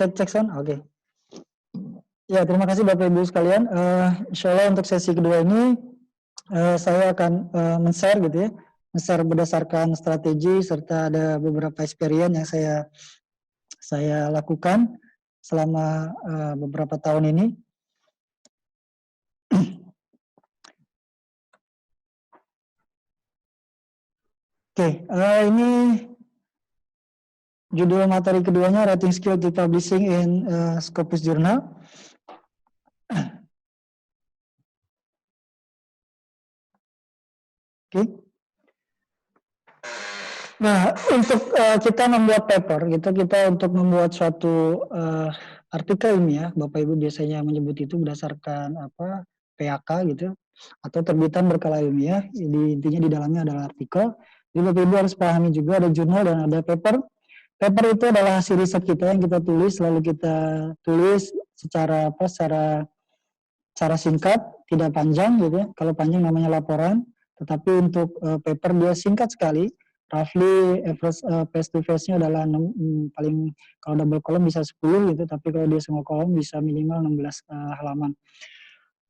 cek sound, oke. Ya, terima kasih Bapak Ibu sekalian. Insya Allah untuk sesi kedua ini saya akan men-share gitu ya, men-share berdasarkan strategi serta ada beberapa experience yang saya lakukan selama beberapa tahun ini. Oke, ini judul materi keduanya Writing Skill to Publishing in Scopus Journal. Oke. Nah, untuk kita membuat paper, kita untuk membuat suatu artikel ilmiah, Bapak Ibu biasanya menyebut itu berdasarkan apa PhK gitu, atau terbitan berkala ilmiah. Jadi intinya di dalamnya adalah artikel. Jadi Bapak Ibu harus pahami juga ada jurnal dan ada paper. Paper itu adalah hasil riset kita yang kita tulis, lalu kita tulis secara apa? Secara singkat, tidak panjang gitu ya. Kalau panjang namanya laporan, tetapi untuk paper dia singkat sekali. Roughly average face to face-nya adalah paling kalau double column bisa 10 gitu, tapi kalau dia single column bisa minimal 16 halaman.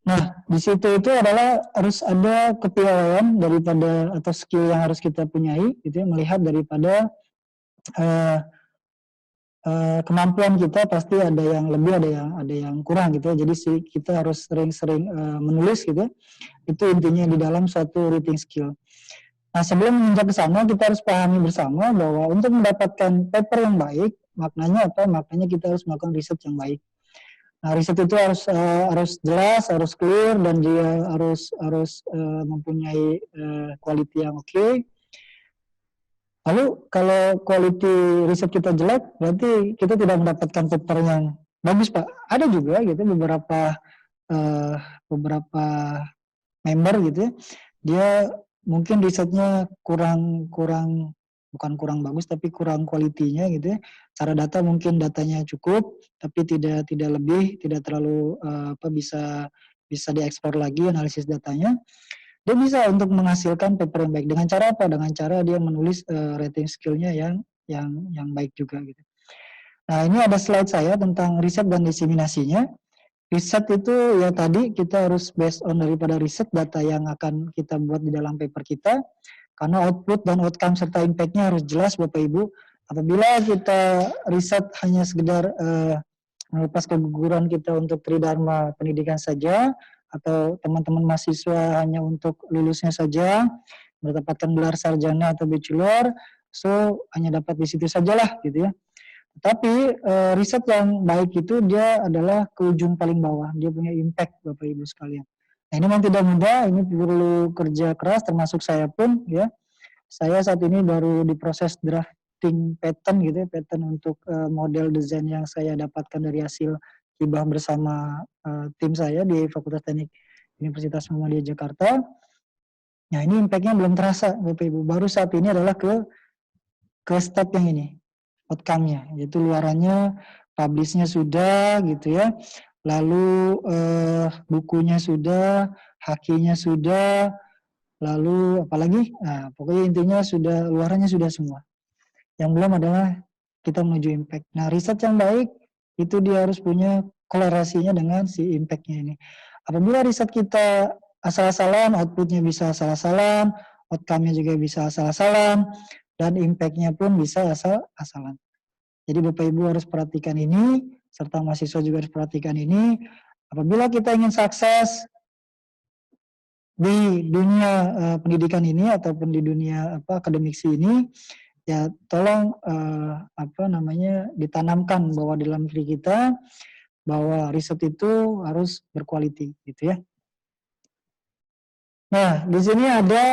Nah, di situ itu adalah harus ada kepiawaian daripada atau skill yang harus kita punyai gitu ya, melihat daripada kemampuan kita pasti ada yang lebih, ada yang kurang gitu ya. Jadi kita harus sering-sering menulis gitu ya. Itu intinya di dalam suatu writing skill. Nah, sebelum menginjak ke sana, kita harus pahami bersama bahwa untuk mendapatkan paper yang baik, maknanya apa? Maknanya kita harus melakukan riset yang baik. Nah, riset itu harus jelas, harus clear, dan dia harus mempunyai quality yang oke. Lalu kalau quality riset kita jelek, berarti kita tidak mendapatkan paper yang bagus, Pak. Ada juga gitu beberapa member gitu ya, dia mungkin risetnya bukan kurang bagus, tapi kurang kualitinya gitu ya. Cara data mungkin datanya cukup, tapi tidak lebih, tidak terlalu bisa diekspor lagi analisis datanya. Dia bisa untuk menghasilkan paper yang baik. Dengan cara apa? Dengan cara dia menulis writing skill-nya yang baik juga gitu. Nah, ini ada slide saya tentang riset dan diseminasinya. Riset itu ya tadi kita harus based on daripada riset data yang akan kita buat di dalam paper kita, karena output dan outcome serta impact-nya harus jelas Bapak Ibu. Apabila kita riset hanya sekedar melepas keguguran kita untuk tridharma pendidikan saja, atau teman-teman mahasiswa hanya untuk lulusnya saja, mendapatkan gelar sarjana atau bachelor, so hanya dapat di situ sajalah gitu ya. Tapi riset yang baik itu dia adalah ke ujung paling bawah, dia punya impact Bapak Ibu sekalian. Nah, ini memang tidak mudah, ini perlu kerja keras termasuk saya pun ya. Saya saat ini baru di proses drafting pattern gitu ya, pattern untuk model desain yang saya dapatkan dari hasil hibah bersama tim saya di Fakultas Teknik Universitas Muhammadiyah Jakarta. Nah, ini impact-nya belum terasa Bapak Ibu, baru saat ini adalah ke step yang ini. Outcome-nya, yaitu luarannya, publish-nya sudah gitu ya, lalu bukunya sudah, hakinya sudah, lalu apalagi, nah pokoknya intinya sudah, luarannya sudah semua. Yang belum adalah kita menuju impact. Nah, riset yang baik itu dia harus punya kolerasinya dengan si impact-nya ini. Apabila riset kita asal-asalan, output-nya bisa asal-asalan, outcome-nya juga bisa asal-asalan, dan impact-nya pun bisa asal-asalan. Jadi Bapak Ibu harus perhatikan ini, serta mahasiswa juga harus perhatikan ini. Apabila kita ingin sukses di dunia pendidikan ini ataupun di dunia akademiksi ini, ya tolong ditanamkan bahwa dalam diri kita bahwa riset itu harus berkualiti, gitu ya. Nah, di sini ada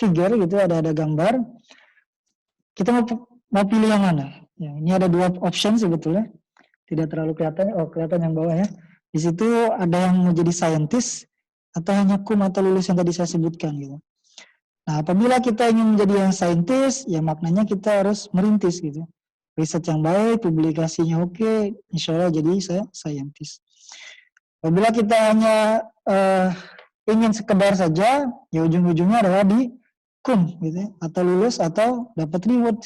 figure gitu, ada gambar. Kita mau pilih yang mana? Ya, ini ada dua option sebetulnya. Tidak terlalu kelihatan. Oh, kelihatan yang bawah ya. Di situ ada yang mau jadi scientist atau hanya kum atau lulus yang tadi saya sebutkan gitu. Nah, apabila kita ingin menjadi yang scientist, ya maknanya kita harus merintis gitu. Riset yang baik, publikasinya oke, insya Allah jadi saya scientist. Apabila kita hanya ingin sekedar saja, ya ujung-ujungnya adalah di kum gitu ya, atau lulus atau dapat reward.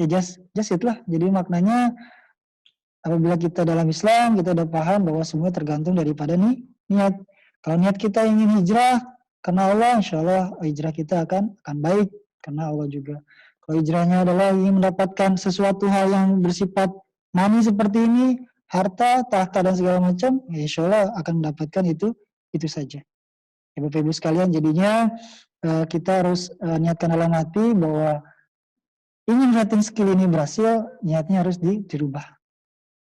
Ya just itulah. Jadi maknanya apabila kita dalam Islam kita udah paham bahwa semua tergantung daripada niat. Kalau niat kita ingin hijrah karena Allah, insya Allah hijrah kita akan baik karena Allah juga. Kalau hijrahnya adalah ingin mendapatkan sesuatu hal yang bersifat money seperti ini, harta, tahta dan segala macam, ya insya Allah akan mendapatkan itu saja. Ya, Bapak Ibu sekalian, jadinya kita harus niatkan dalam hati bahwa ingin writing skill ini berhasil, niatnya harus dirubah.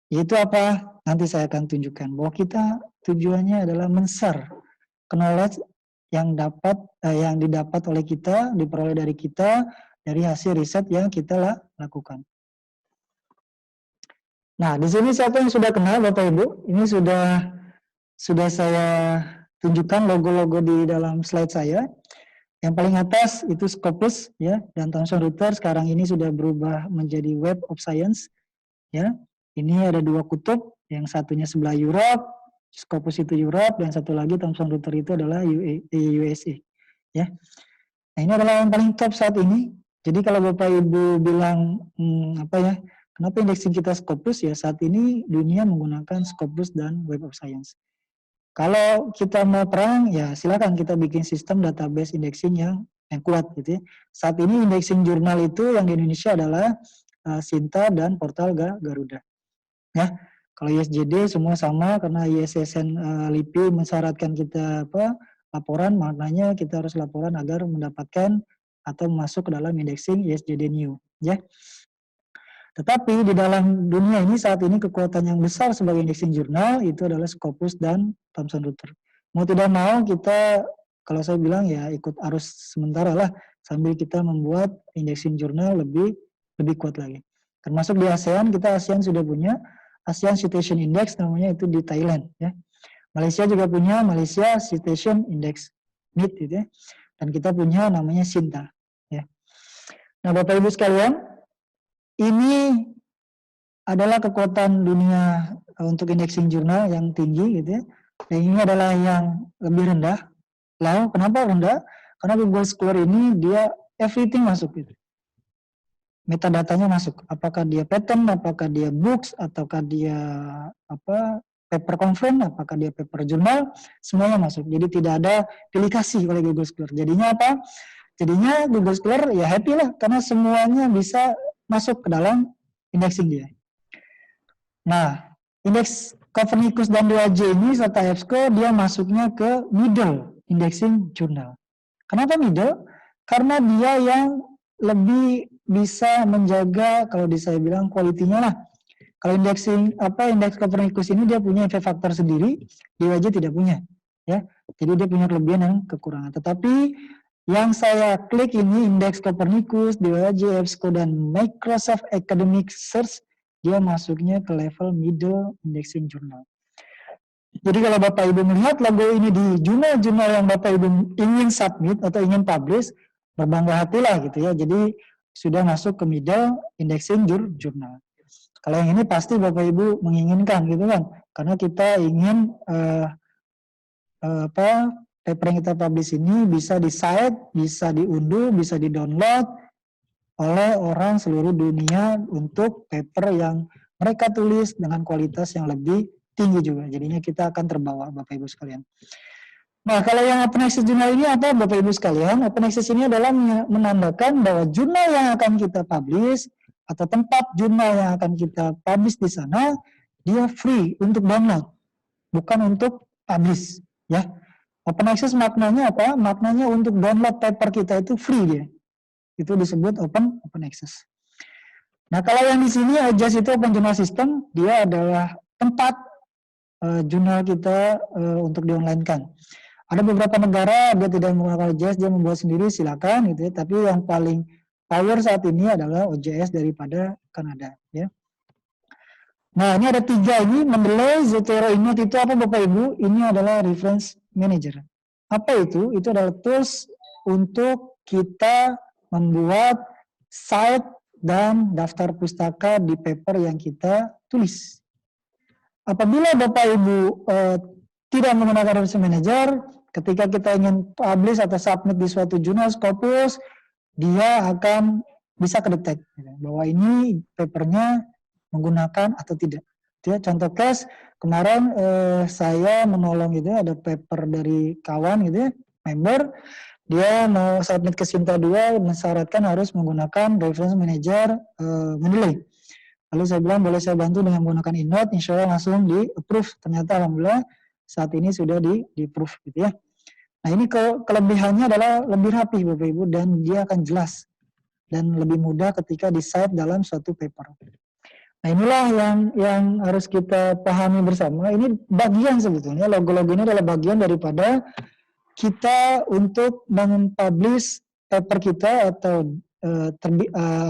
Yaitu apa? Nanti saya akan tunjukkan bahwa kita tujuannya adalah men-share knowledge yang didapat oleh kita, diperoleh dari kita, dari hasil riset yang kita lakukan. Nah, di sini siapa yang sudah kenal Bapak Ibu? Ini sudah saya tunjukkan logo-logo di dalam slide saya. Yang paling atas itu Scopus ya, dan Thomson Reuters sekarang ini sudah berubah menjadi Web of Science ya. Ini ada 2 kutub, yang satunya sebelah Europe, Scopus itu Europe, dan satu lagi Thomson Reuters itu adalah USA ya. Nah, ini adalah yang paling top saat ini. Jadi kalau Bapak Ibu bilang kenapa indexing kita Scopus ya, saat ini dunia menggunakan Scopus dan Web of Science. Kalau kita mau perang ya silakan kita bikin sistem database indexing yang kuat gitu ya. Saat ini indexing jurnal itu yang di Indonesia adalah Sinta dan portal Garuda. Ya, kalau ISJD semua sama karena ISSN LIPI mensyaratkan kita laporan, maknanya kita harus laporan agar mendapatkan atau masuk ke dalam indexing ISJD New ya. Tetapi di dalam dunia ini saat ini kekuatan yang besar sebagai indexing jurnal itu adalah Scopus dan Thomson Reuters. Mau tidak mau kita, kalau saya bilang ya ikut arus sementara lah sambil kita membuat indexing jurnal lebih kuat lagi. Termasuk di ASEAN, ASEAN sudah punya ASEAN Citation Index namanya itu di Thailand ya. Malaysia juga punya Malaysia Citation Index MIT gitu ya. Dan kita punya namanya Sinta ya. Nah, Bapak Ibu sekalian, ini adalah kekuatan dunia untuk indexing jurnal yang tinggi gitu ya. Dan ini adalah yang lebih rendah. Lalu kenapa rendah? Karena Google Scholar ini dia everything masuk gitu. Metadatanya masuk. Apakah dia patent, apakah dia books, ataukah dia paper conference, apakah dia paper jurnal, semuanya masuk. Jadi tidak ada pilih kasih oleh Google Scholar. Jadinya apa? Jadinya Google Scholar ya happy lah karena semuanya bisa masuk ke dalam indexing dia. Nah, indeks Copernicus dan 2J ini serta EBSCO dia masuknya ke middle indexing jurnal. Kenapa middle? Karena dia yang lebih bisa menjaga, kalau saya bilang kualitinya lah. Kalau indeks Copernicus ini dia punya efek faktor sendiri, 2J tidak punya, ya. Jadi dia punya kelebihan dan kekurangan. Tetapi yang saya klik ini indeks Copernicus, 2J, EBSCO dan Microsoft Academic Search, dia masuknya ke level middle indexing journal. Jadi kalau Bapak Ibu melihat logo ini di jurnal-jurnal yang Bapak Ibu ingin submit atau ingin publish, berbangga hatilah gitu ya. Jadi sudah masuk ke middle indexing jurnal. Kalau yang ini pasti Bapak Ibu menginginkan gitu kan, karena kita ingin paper yang kita publish ini bisa di-cite, bisa diunduh, bisa di-download oleh orang seluruh dunia untuk paper yang mereka tulis dengan kualitas yang lebih tinggi juga. Jadinya kita akan terbawa Bapak Ibu sekalian. Nah, kalau yang open access jurnal ini apa Bapak Ibu sekalian? Open access ini adalah menandakan bahwa jurnal yang akan kita publish atau tempat jurnal yang akan kita publish di sana, dia free untuk download, bukan untuk publish, ya. Open access maknanya apa? Maknanya untuk download paper kita itu free dia. Itu disebut open access. Nah, kalau yang di sini OJS itu Open Journal System, dia adalah tempat jurnal kita untuk di-online-kan. Ada beberapa negara dia tidak menggunakan OJS, dia membuat sendiri, silakan gitu ya. Tapi yang paling power saat ini adalah OJS daripada Kanada ya. Nah, ini ada 3 ini, Mendeley, Zotero, Inode itu apa Bapak Ibu? Ini adalah reference manager. Apa itu? Itu adalah tools untuk kita membuat site dan daftar pustaka di paper yang kita tulis. Apabila Bapak Ibu tidak menggunakan reference manager, ketika kita ingin publish atau submit di suatu jurnal Scopus, dia akan bisa kedetek bahwa ini papernya menggunakan atau tidak. Ya, contoh case kemarin saya menolong gitu, ada paper dari kawan gitu ya, member, dia mau submit ke Sinta 2 mensyaratkan harus menggunakan reference manager Mendeley. Lalu saya bilang boleh saya bantu dengan menggunakan Inode, insya Allah langsung di approve. Ternyata alhamdulillah saat ini sudah di approve gitu ya. Nah, ini kelebihannya adalah lebih rapi Bapak Ibu dan dia akan jelas. dan lebih mudah ketika di-cite dalam suatu paper. Nah, inilah yang harus kita pahami bersama. Ini bagian sebetulnya, logo-logo ini adalah bagian daripada kita untuk mempublish paper kita atau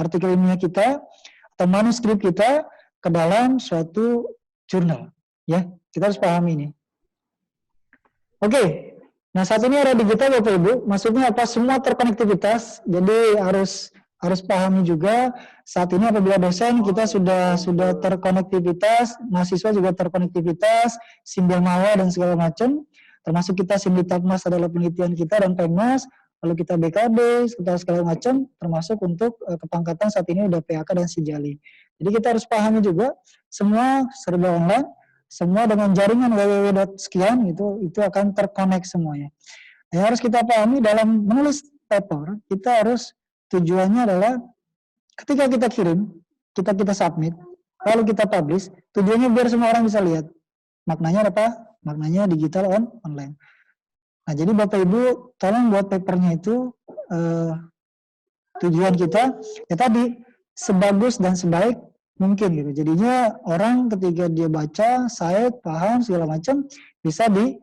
artikel ilmiah kita atau manuskrip kita ke dalam suatu jurnal. Ya, kita harus pahami ini. Oke. Nah, saat ini era digital Bapak Ibu, maksudnya apa? Semua terkonektivitas. Jadi harus pahami juga saat ini apabila dosen kita sudah terkonektivitas, mahasiswa juga terkonektivitas, Simbel Mawa dan segala macam, termasuk kita Simditapmas adalah penelitian kita dan Pemnas, lalu kita BKD, kita segala macam, termasuk untuk kepangkatan saat ini udah PAK dan Sijali. Jadi kita harus pahami juga semua serba online, semua dengan jaringan www.sekian itu akan terkonek semuanya. Yang harus kita pahami dalam menulis paper, kita harus tujuannya adalah ketika kita kirim, kita submit, lalu kita publish, tujuannya biar semua orang bisa lihat. Maknanya apa? Maknanya digital online. Nah, jadi Bapak Ibu tolong buat papernya itu tujuan kita ya tadi sebagus dan sebaik mungkin gitu. Jadinya orang ketika dia baca, saya paham segala macam bisa di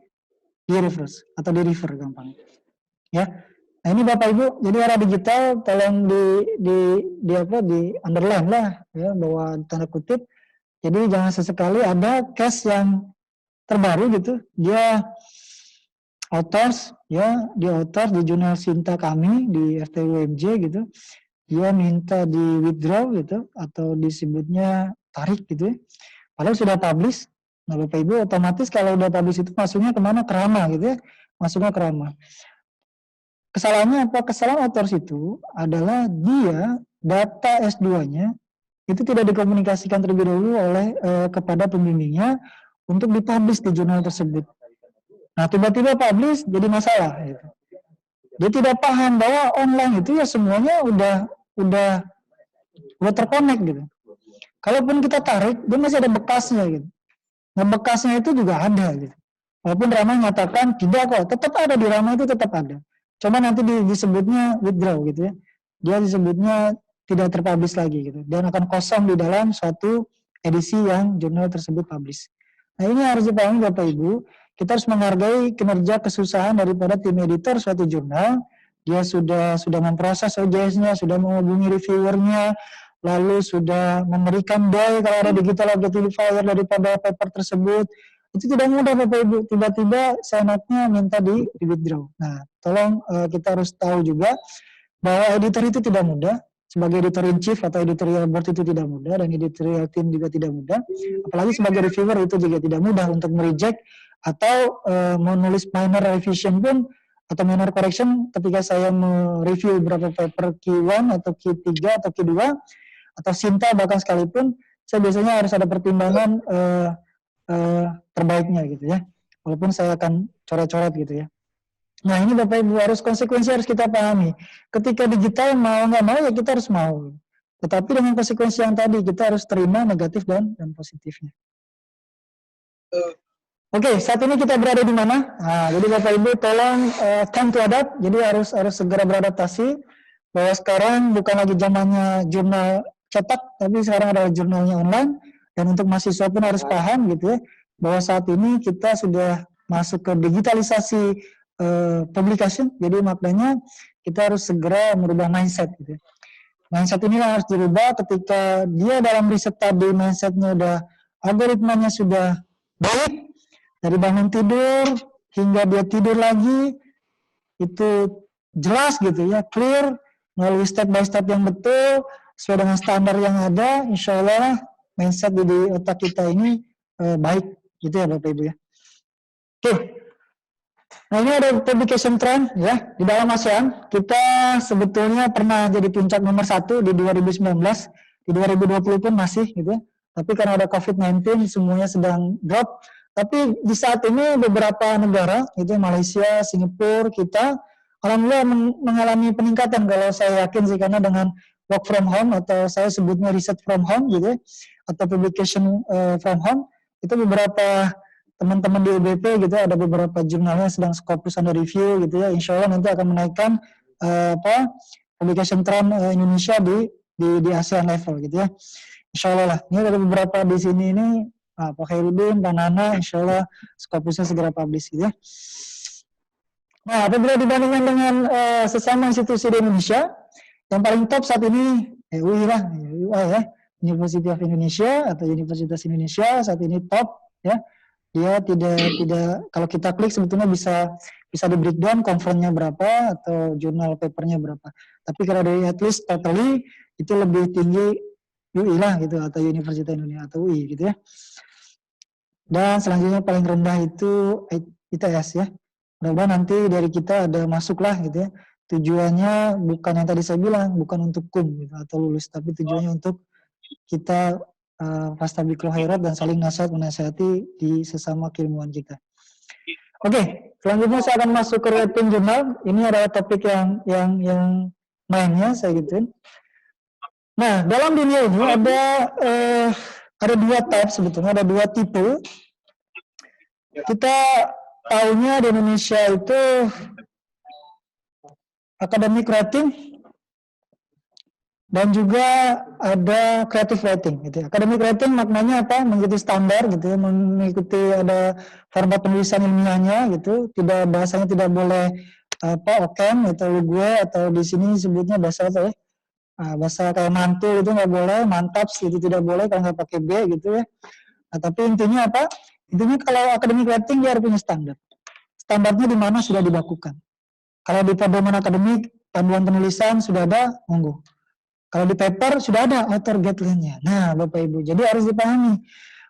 reverse atau di refer gampang. Ya. Nah, ini Bapak Ibu, jadi era digital tolong di underline lah ya bahwa tanda kutip. Jadi jangan sesekali ada case yang terbaru gitu. Dia authors ya, dia author di jurnal Sinta kami di FTUMJ gitu. Dia minta di withdraw gitu atau disebutnya tarik gitu ya. Padahal sudah publish. Nah, Bapak Ibu otomatis kalau udah publish itu masuknya kemana? Ke RAMA gitu ya. Masuknya ke RAMA. Kesalahannya apa? Kesalahan authors itu adalah dia data S2-nya itu tidak dikomunikasikan terlebih dahulu oleh kepada pembimbingnya untuk dipublish di jurnal tersebut. Nah, tiba-tiba publish jadi masalah gitu. Dia tidak paham bahwa online itu ya semuanya udah terkonek gitu. Kalaupun kita tarik, dia masih ada bekasnya gitu. Nah, bekasnya itu juga ada gitu. Walaupun RAMA mengatakan tidak kok, tetap ada di RAMA itu tetap ada. Cuma nanti disebutnya withdraw gitu ya. Dia disebutnya tidak terpublish lagi gitu. Dan akan kosong di dalam suatu edisi yang jurnal tersebut publish. Nah, ini harus dipahami Bapak Ibu. Kita harus menghargai kinerja kesusahan daripada tim editor suatu jurnal. Dia sudah memproses OJS-nya, sudah menghubungi reviewernya, lalu sudah memberikan DOI kalau ada digital objectifier daripada paper tersebut. Itu tidak mudah Bapak Ibu. Tiba-tiba seenaknya minta di withdraw. Nah, tolong kita harus tahu juga bahwa editor itu tidak mudah. Sebagai editor in chief atau editorial board itu tidak mudah, dan editorial team juga tidak mudah. Apalagi sebagai reviewer itu juga tidak mudah untuk mereject atau menulis minor revision pun atau minor correction ketika saya mereview beberapa paper Q1 atau Q3 atau Q2 atau Sinta bahkan sekalipun, saya biasanya harus ada pertimbangan terbaiknya gitu ya. Walaupun saya akan coret-coret gitu ya. Nah, ini Bapak Ibu konsekuensi harus kita pahami. Ketika digital mau nggak mau ya kita harus mau. Tetapi dengan konsekuensi yang tadi kita harus terima negatif dan positifnya. Oke, saat ini kita berada di mana? Nah, jadi Bapak Ibu tolong time to adapt. Jadi harus segera beradaptasi bahwa sekarang bukan lagi zamannya jurnal cetak, tapi sekarang adalah jurnalnya online. Dan untuk mahasiswa pun harus paham gitu ya, bahwa saat ini kita sudah masuk ke digitalisasi publication. Jadi maknanya kita harus segera merubah mindset gitu. Mindset ini harus dirubah ketika dia dalam riset tadi mindsetnya udah, algoritmanya sudah baik, dari bangun tidur hingga dia tidur lagi itu jelas gitu ya, clear, melalui step by step yang betul sesuai dengan standar yang ada. Insya Allah mindset di otak kita ini baik gitu ya Bapak Ibu ya. Oke. Nah, ini ada publication trend ya di dalam ASEAN. Kita sebetulnya pernah jadi puncak nomor 1 di 2019, di 2020 pun masih gitu ya. Tapi karena ada COVID-19 semuanya sedang drop. Tapi di saat ini beberapa negara itu Malaysia, Singapura, kita alhamdulillah mengalami peningkatan. Kalau saya yakin sih karena dengan work from home atau saya sebutnya research from home gitu ya, atau publication from home, itu beberapa teman-teman di UBP gitu, ada beberapa jurnalnya sedang fokus under review gitu ya. Insya Allah nanti akan menaikkan publication trend Indonesia di ASEAN level gitu ya. Insya Allah lah. Ini ada beberapa di sini ini Pak Khairuddin, Pak Nana, insya Allah Scopusnya segera publish gitu ya. Nah, apabila dibandingkan dengan sesama institusi di Indonesia, yang paling top saat ini UI lah, UI ya, University of Indonesia atau Universitas Indonesia saat ini top ya. Dia tidak kalau kita klik sebetulnya bisa di breakdown conference-nya berapa atau jurnal paper-nya berapa. Tapi kalau dari at least totally itu lebih tinggi UI lah gitu atau Universitas Indonesia atau UI gitu ya. Dan selanjutnya paling rendah itu ITS ya. Mudah-mudahan nanti dari kita ada masuk lah gitu ya. Tujuannya bukan yang tadi saya bilang, bukan untuk gitu, atau lulus, tapi tujuannya untuk kita fastabiqul khairat dan saling menasihati di sesama keilmuan kita. Oke, selanjutnya saya akan masuk ke rating jurnal. Ini adalah topik yang mainnya saya gituin. Nah, dalam dunia ini ada dua type sebetulnya, ada dua tipe. Kita tahunya di Indonesia itu academic rating dan juga ada creative rating gitu ya. Academic rating maknanya apa? Mengikuti standar gitu ya, mengikuti ada format penulisan ilmiahnya gitu. Tidak bahasanya tidak boleh okem atau gue atau di sini sebutnya bahasa apa ya? Bahasa kayak mantul itu nggak boleh, mantap itu tidak boleh kalau nggak pakai B gitu ya. Nah, tapi intinya apa? Intinya kalau academic rating dia harus punya standar. Standarnya di mana sudah dibakukan. Kalau di pedoman akademik, panduan penulisan sudah ada, monggo. Kalau di paper sudah ada author guideline-nya. Nah, Bapak Ibu, jadi harus dipahami.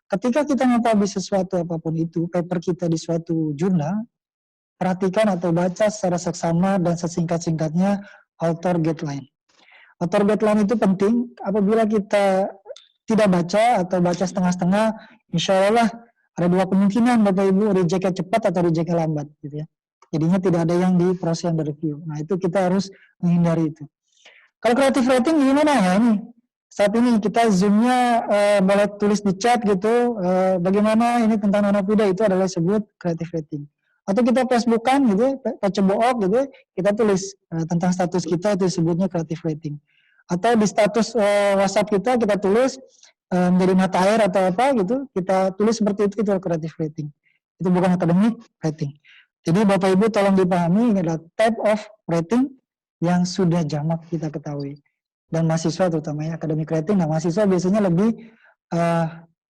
Ketika kita mempublish sesuatu apapun itu, paper kita di suatu jurnal, perhatikan atau baca secara seksama dan sesingkat-singkatnya author guideline. Author guideline itu penting. Apabila kita tidak baca atau baca setengah-setengah, insya Allah ada dua kemungkinan Bapak Ibu, reject cepat atau reject lambat gitu ya. Jadinya tidak ada yang di proses yang review. Nah, itu kita harus menghindari itu. Kalau creative rating gimana ya ini? Saat ini kita zoom-nya boleh tulis di chat gitu, bagaimana ini tentang Nanofida itu adalah sebut creative rating. Atau kita Facebookan gitu, pecebook gitu, kita tulis tentang status kita itu sebutnya creative rating. Atau di status WhatsApp kita tulis menjadi mata air atau apa gitu, kita tulis seperti itu creative rating. Itu bukan academic rating. Jadi Bapak Ibu tolong dipahami ini adalah type of rating yang sudah jamak kita ketahui. Dan mahasiswa terutamanya academic rating, nah mahasiswa biasanya lebih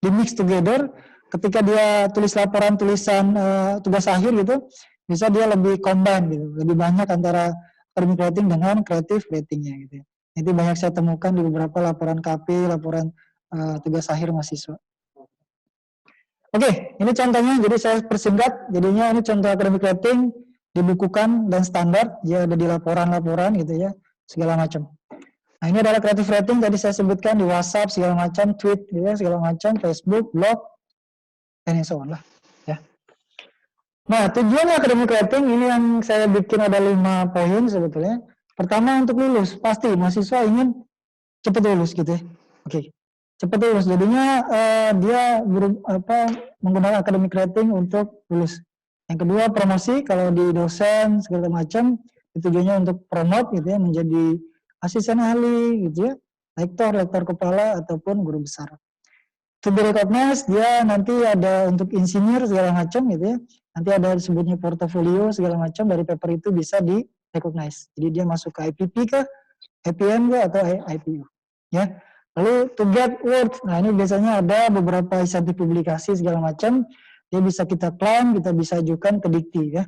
di mix together ketika dia tulis laporan tulisan tugas akhir gitu, bisa dia lebih combine gitu, lebih banyak antara academic rating dengan creative ratingnya gitu. Itu banyak saya temukan di beberapa laporan KP, laporan tugas akhir mahasiswa. Oke, ini contohnya, jadi saya persingkat, jadinya ini contoh academic rating, dibukukan dan standar, dia ada di laporan-laporan gitu ya, segala macam. Nah ini adalah creative rating, tadi saya sebutkan di WhatsApp, segala macam, tweet, gitu ya, segala macam, Facebook, blog, dan so on lah. Ya. Nah tujuan academic rating, ini yang saya bikin ada 5 poin sebetulnya. Pertama untuk lulus, pasti mahasiswa ingin cepat lulus gitu ya. Oke. Cepat lulus, jadinya dia menggunakan academic rating untuk lulus. Yang kedua promosi, kalau di dosen segala macam, tujuannya untuk promote gitu ya, menjadi asisten ahli gitu ya, lektor kepala ataupun guru besar. To be recognized, dia nanti ada untuk insinyur segala macam gitu ya, nanti ada disebutnya portofolio segala macam dari paper itu bisa di recognize. Jadi dia masuk ke IPP kah, IPM kah, atau IPU ya. Lalu to get award, nah ini biasanya ada beberapa insentif publikasi segala macam, dia bisa kita klaim, kita bisa ajukan ke Dikti ya.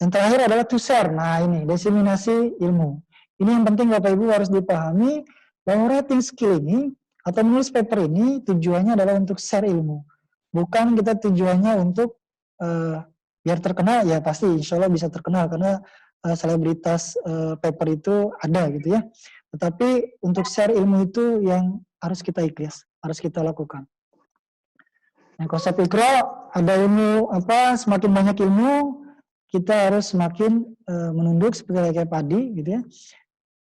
Dan terakhir adalah to share, nah ini diseminasi ilmu. Ini yang penting Bapak Ibu harus dipahami bahwa rating skill ini atau menulis paper ini tujuannya adalah untuk share ilmu. Bukan kita tujuannya untuk biar terkenal, ya pasti insya Allah bisa terkenal karena selebritas paper itu ada gitu ya. Tetapi untuk share ilmu itu yang harus kita ikhlas, harus kita lakukan. Nah, konsep Iqra ada ilmu semakin banyak ilmu, kita harus semakin menunduk seperti kayak padi gitu ya.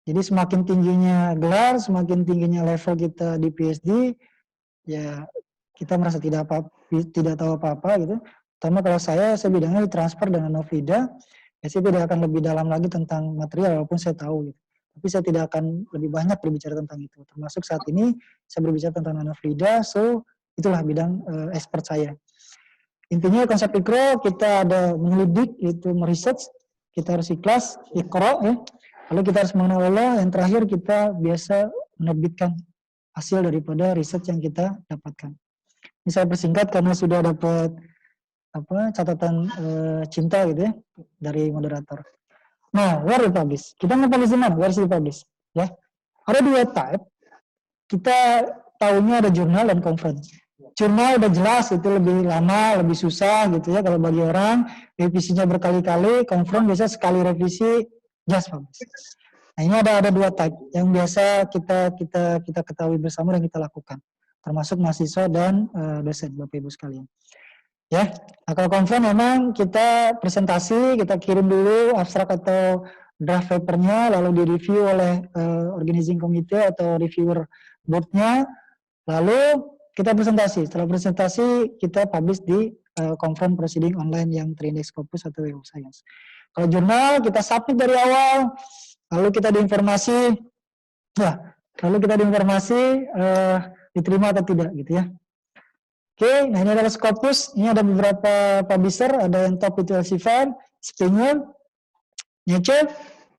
Jadi semakin tingginya gelar, semakin tingginya level kita di PhD, ya kita merasa tidak tahu apa-apa gitu. Terutama kalau saya bidangnya di transfer dengan Novida, ya saya tidak akan lebih dalam lagi tentang material walaupun saya tahu gitu. Tapi saya tidak akan lebih banyak berbicara tentang itu. Termasuk saat ini saya berbicara tentang anafrida, so itulah bidang expert saya. Intinya konsep Iqra, kita ada menyelidik, itu meresearch, kita harus ikhlas, Iqra ya. Lalu kita harus mengenal Allah, yang terakhir kita biasa menerbitkan hasil daripada riset yang kita dapatkan. Ini saya persingkat karena sudah dapat catatan cinta gitu ya dari moderator. Nah, where we publish? Kita nge-publish di mana? Where we publish? Ya, ada dua type. Kita tahunya ada jurnal dan conference. Jurnal udah jelas, itu lebih lama, lebih susah gitu ya kalau bagi orang, revisinya berkali-kali. Conference biasa sekali revisi, just publish. Nah, ini ada dua type yang biasa kita ketahui bersama dan kita lakukan, termasuk mahasiswa dan dosen, Bapak Ibu sekalian. Ya, nah kalau conference memang kita presentasi, kita kirim dulu abstrak atau draft papernya, lalu direview oleh organizing committee atau reviewer boardnya, lalu kita presentasi. Setelah presentasi kita publish di conference proceeding online yang terindeks Scopus atau Web of Science. Kalau jurnal kita submit dari awal, lalu kita diinformasi, diterima atau tidak gitu ya. Oke, nah ini adalah Scopus. Ini ada beberapa publisher, ada yang top itu Elsevier, Springer, Nature,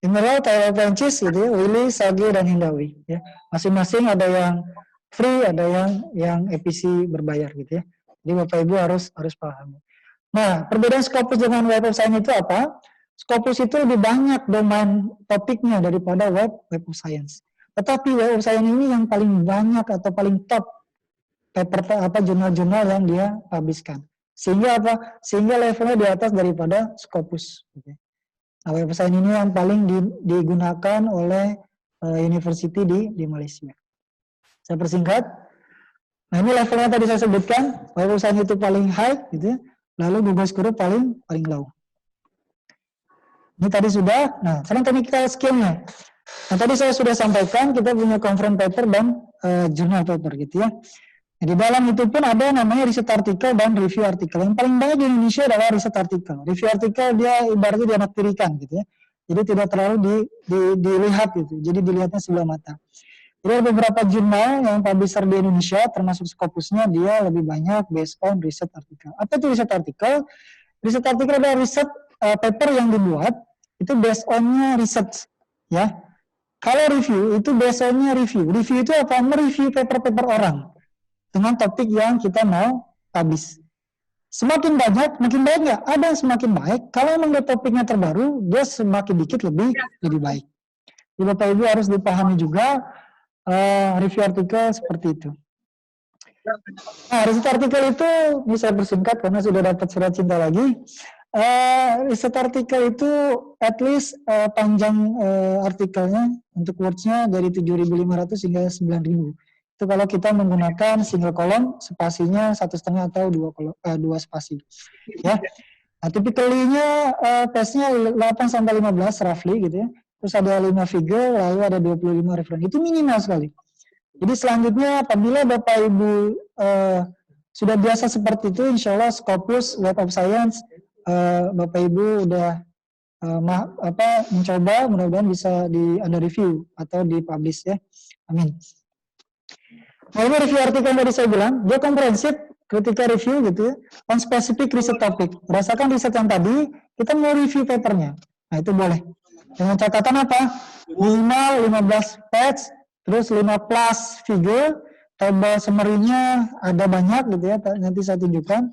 Emerald, Taylor Francis gitu ya, Willy, Sage, dan Hindawi. Ya. Masing-masing ada yang free, ada yang EPC berbayar gitu ya. Jadi Bapak Ibu harus pahami. Nah, perbedaan Scopus dengan Web of Science itu apa? Scopus itu lebih banyak domain topiknya daripada Web of Science. Tetapi Web of Science ini yang paling banyak atau paling top paper jurnal-jurnal yang dia publishkan. Sehingga apa? Sehingga levelnya di atas daripada Scopus. Okay. Nah, Web of Science ini yang paling digunakan oleh university di Malaysia. Saya persingkat. Nah, ini levelnya tadi saya sebutkan. Web of Science itu paling high, gitu ya. Lalu Google Scholar paling low. Ini tadi sudah. Nah, sekarang technical skill-nya. Nah, tadi saya sudah sampaikan kita punya conference paper dan journal paper, gitu ya. Nah, di dalam itu pun ada namanya riset artikel dan review artikel. Yang paling banyak di Indonesia adalah riset artikel. Review artikel dia ibaratnya dianaktirikan, gitu ya. Jadi tidak terlalu dilihat gitu. Jadi dilihatnya sebelah mata. Jadi ada beberapa jurnal yang publisher di Indonesia, termasuk Scopusnya, dia lebih banyak based on riset artikel. Apa itu riset artikel? Riset artikel adalah riset paper yang dibuat, itu based on-nya research. Ya. Kalau review, itu based on-nya review. Review itu apa? Mereview paper-paper orang dengan topik yang kita mau publish. Semakin banyak, makin baik nggak? Ada yang semakin baik. Kalau memang topiknya terbaru, dia semakin dikit lebih baik. Jadi Bapak Ibu harus dipahami juga review artikel seperti itu. Nah, riset artikel itu, ini saya persingkat karena sudah dapat surat cinta lagi. Riset artikel itu at least panjang artikelnya untuk words-nya dari 7.500 hingga 9.000. Itu kalau kita menggunakan single column, spasinya 1,5 atau 2 spasi. Ya. Nah, typically-nya pace-nya 8 sampai 15 roughly gitu ya. Terus ada 5 figure, lalu ada 25 referen. Itu minimal sekali. Jadi selanjutnya apabila Bapak Ibu sudah biasa seperti itu, insya Allah Scopus, Web of Science, Bapak Ibu udah mencoba, mudah-mudahan bisa under review atau dipublish ya. Amin. Nah, ini review artikel yang tadi saya bilang, dia komprehensif ketika review gitu ya, on specific research topic. Berdasarkan riset yang tadi, kita mau review papernya. Nah, itu boleh. Dengan catatan apa? Minimal 15 page, terus 5 plus figure, table summary-nya ada banyak gitu ya, nanti saya tunjukkan.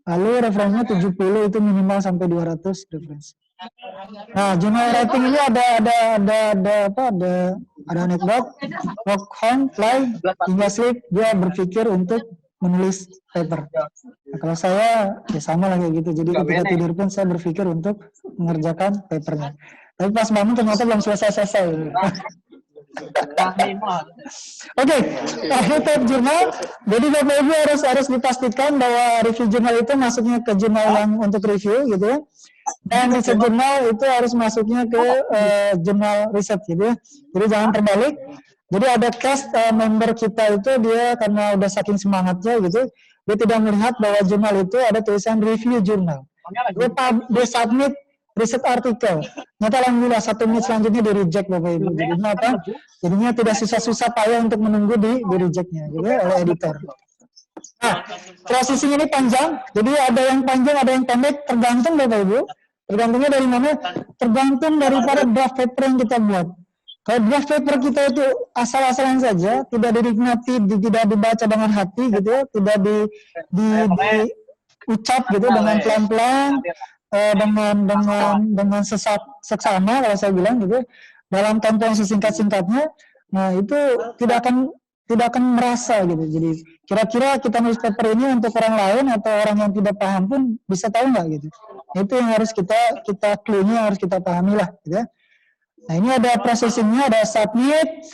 Lalu referensinya 70 itu minimal sampai 200 referensi. Nah, jurnal writing ini ada anekdot, walk home, fly, hingga sleep, dia berpikir untuk menulis paper. Nah, kalau saya ya sama lah kayak gitu. Jadi ketika tidur pun saya berpikir untuk mengerjakan papernya. Tapi pas bangun ternyata belum selesai. Oke, type jurnal. Jadi Bapak Ibu harus dipastikan bahwa review jurnal itu masuknya ke jurnal yang untuk review gitu ya. Dan riset jurnal itu harus masuknya ke jurnal riset gitu ya. Jadi jangan terbalik. Jadi ada cast member kita itu dia karena udah saking semangatnya gitu, dia tidak melihat bahwa jurnal itu ada tulisan review jurnal. Dia submit riset artikel. Nyata alhamdulillah 1 menit selanjutnya di reject Bapak Ibu. Jadinya apa? Jadinya tidak susah-susah payah untuk menunggu di rejectnya gitu ya, oleh editor. Nah, prosesing ini panjang. Jadi ada yang panjang, ada yang pendek, tergantung Bapak Ibu. Tergantungnya dari mana? Tergantung daripada draft paper yang kita buat. Kalau draft paper kita itu asal-asalan saja, tidak dinikmati, tidak dibaca dengan hati gitu ya, tidak diucap gitu dengan pelan-pelan, dengan seksama kalau saya bilang gitu, dalam tempo yang sesingkat-singkatnya. Nah itu tidak akan merasa gitu. Jadi kira-kira kita nulis paper ini untuk orang lain atau orang yang tidak paham pun bisa tahu nggak gitu. Itu yang harus kita clue-nya harus kita pahami lah gitu ya. Nah ini ada processingnya, ada submit,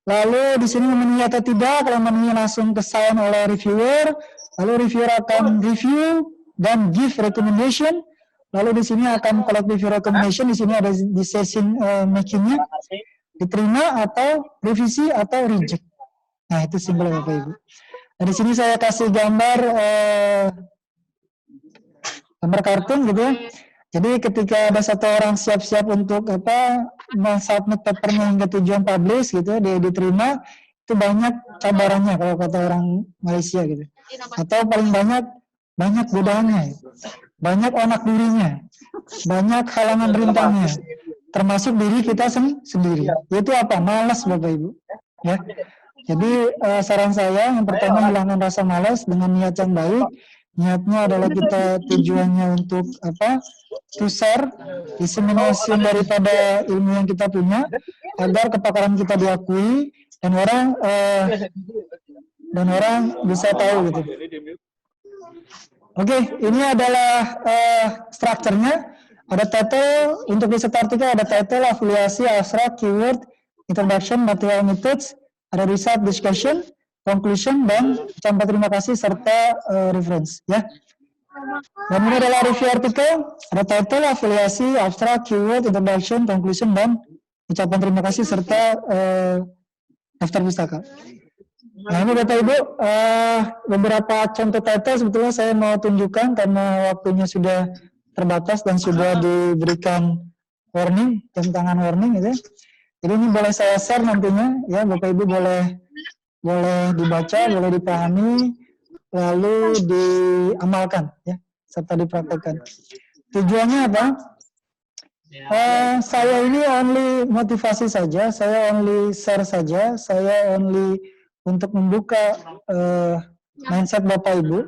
lalu di sini memenuhi atau tidak. Kalau memenuhi langsung ke sign oleh reviewer, lalu reviewer akan review dan give recommendation. Lalu di sini akan collect review recommendation. Di sini ada decision making-nya, diterima atau revisi atau reject. Nah itu simpel Bapak Ibu. Nah di sini saya kasih gambar kartun gitu ya. Jadi ketika ada satu orang siap-siap untuk men-submit papernya hingga tujuan publish gitu, dia diterima, itu banyak cabarannya kalau kata orang Malaysia gitu. Atau paling banyak godaannya, banyak onak durinya, banyak halangan rintangnya, termasuk diri kita sendiri. Itu apa? Malas Bapak Ibu. Ya. Jadi saran saya yang pertama hilangkan rasa malas dengan niat yang baik. Niatnya adalah kita tujuannya untuk to share, disseminasi daripada ilmu yang kita punya agar kepakaran kita diakui dan orang bisa tahu gitu. Oke, ini adalah strukturnya. Ada title untuk riset artikel, ada title, afiliasi, abstract, keyword, introduction, material methods, ada result discussion, conclusion, dan ucapan terima kasih serta reference ya. Dan ini adalah review artikel, ada title, afiliasi, abstract, keyword, introduction, conclusion, dan ucapan terima kasih serta daftar pustaka. Nah ini Bapak Ibu beberapa contoh title sebetulnya saya mau tunjukkan karena waktunya sudah terbatas dan sudah diberikan warning, jam tangan warning gitu ya. Jadi ini boleh saya share nantinya ya, Bapak Ibu boleh dibaca, boleh dipahami, lalu diamalkan ya, serta dipraktekkan. Tujuannya apa? Saya ini only motivasi saja, saya only share saja, saya only untuk membuka mindset Bapak Ibu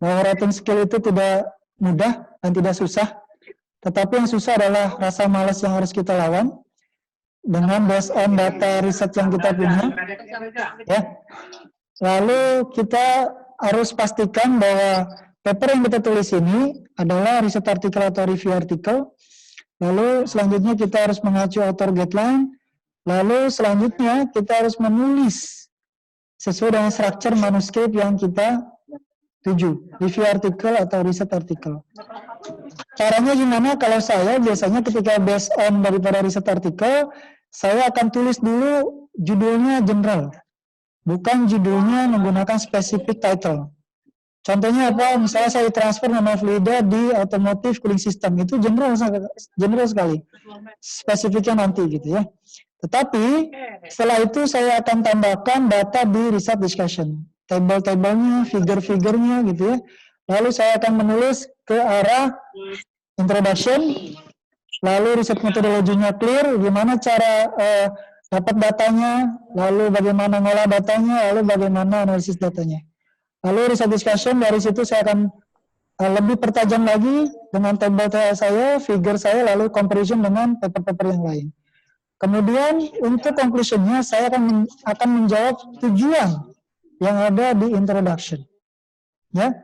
bahwa writing skill itu tidak mudah dan tidak susah, tetapi yang susah adalah rasa malas yang harus kita lawan dengan based on data riset yang kita punya ya. Lalu kita harus pastikan bahwa paper yang kita tulis ini adalah riset artikel atau review artikel. Lalu selanjutnya kita harus mengacu author guideline. Lalu selanjutnya kita harus menulis sesuai dengan struktur manuskrip yang kita tuju, review artikel atau riset artikel. Caranya gimana? Kalau saya biasanya ketika based on daripada riset artikel, saya akan tulis dulu judulnya general, bukan judulnya menggunakan spesifik title. Contohnya apa? Misalnya saya transfer nama Fluida di automotive cooling system, itu general sekali, spesifiknya nanti gitu ya. Tetapi setelah itu saya akan tambahkan data di result discussion, table-tablenya, figure-figurenya gitu ya. Lalu saya akan menulis ke arah introduction, lalu riset metodologinya clear, gimana cara dapat datanya, lalu bagaimana ngolah datanya, lalu bagaimana analisis datanya. Lalu riset discussion, dari situ saya akan lebih pertajam lagi dengan table saya, figure saya, lalu comparison dengan paper-paper yang lain. Kemudian untuk conclusionnya saya akan menjawab tujuan yang ada di introduction. Ya.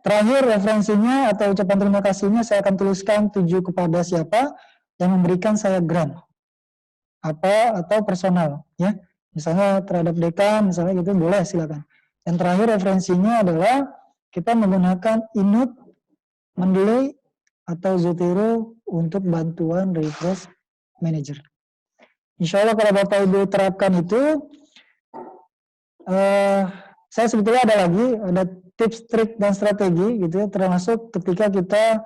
Terakhir referensinya atau ucapan terima kasihnya saya akan tuliskan tuju kepada siapa yang memberikan saya grant atau personal ya. Misalnya terhadap dekan misalnya gitu boleh silakan. Dan terakhir referensinya adalah kita menggunakan Inut, Mendeley atau Zotero untuk bantuan refresh manager. Insya Allah kalau Bapak Ibu terapkan itu, saya sebetulnya ada tips, trik, dan strategi gitu ya, termasuk ketika kita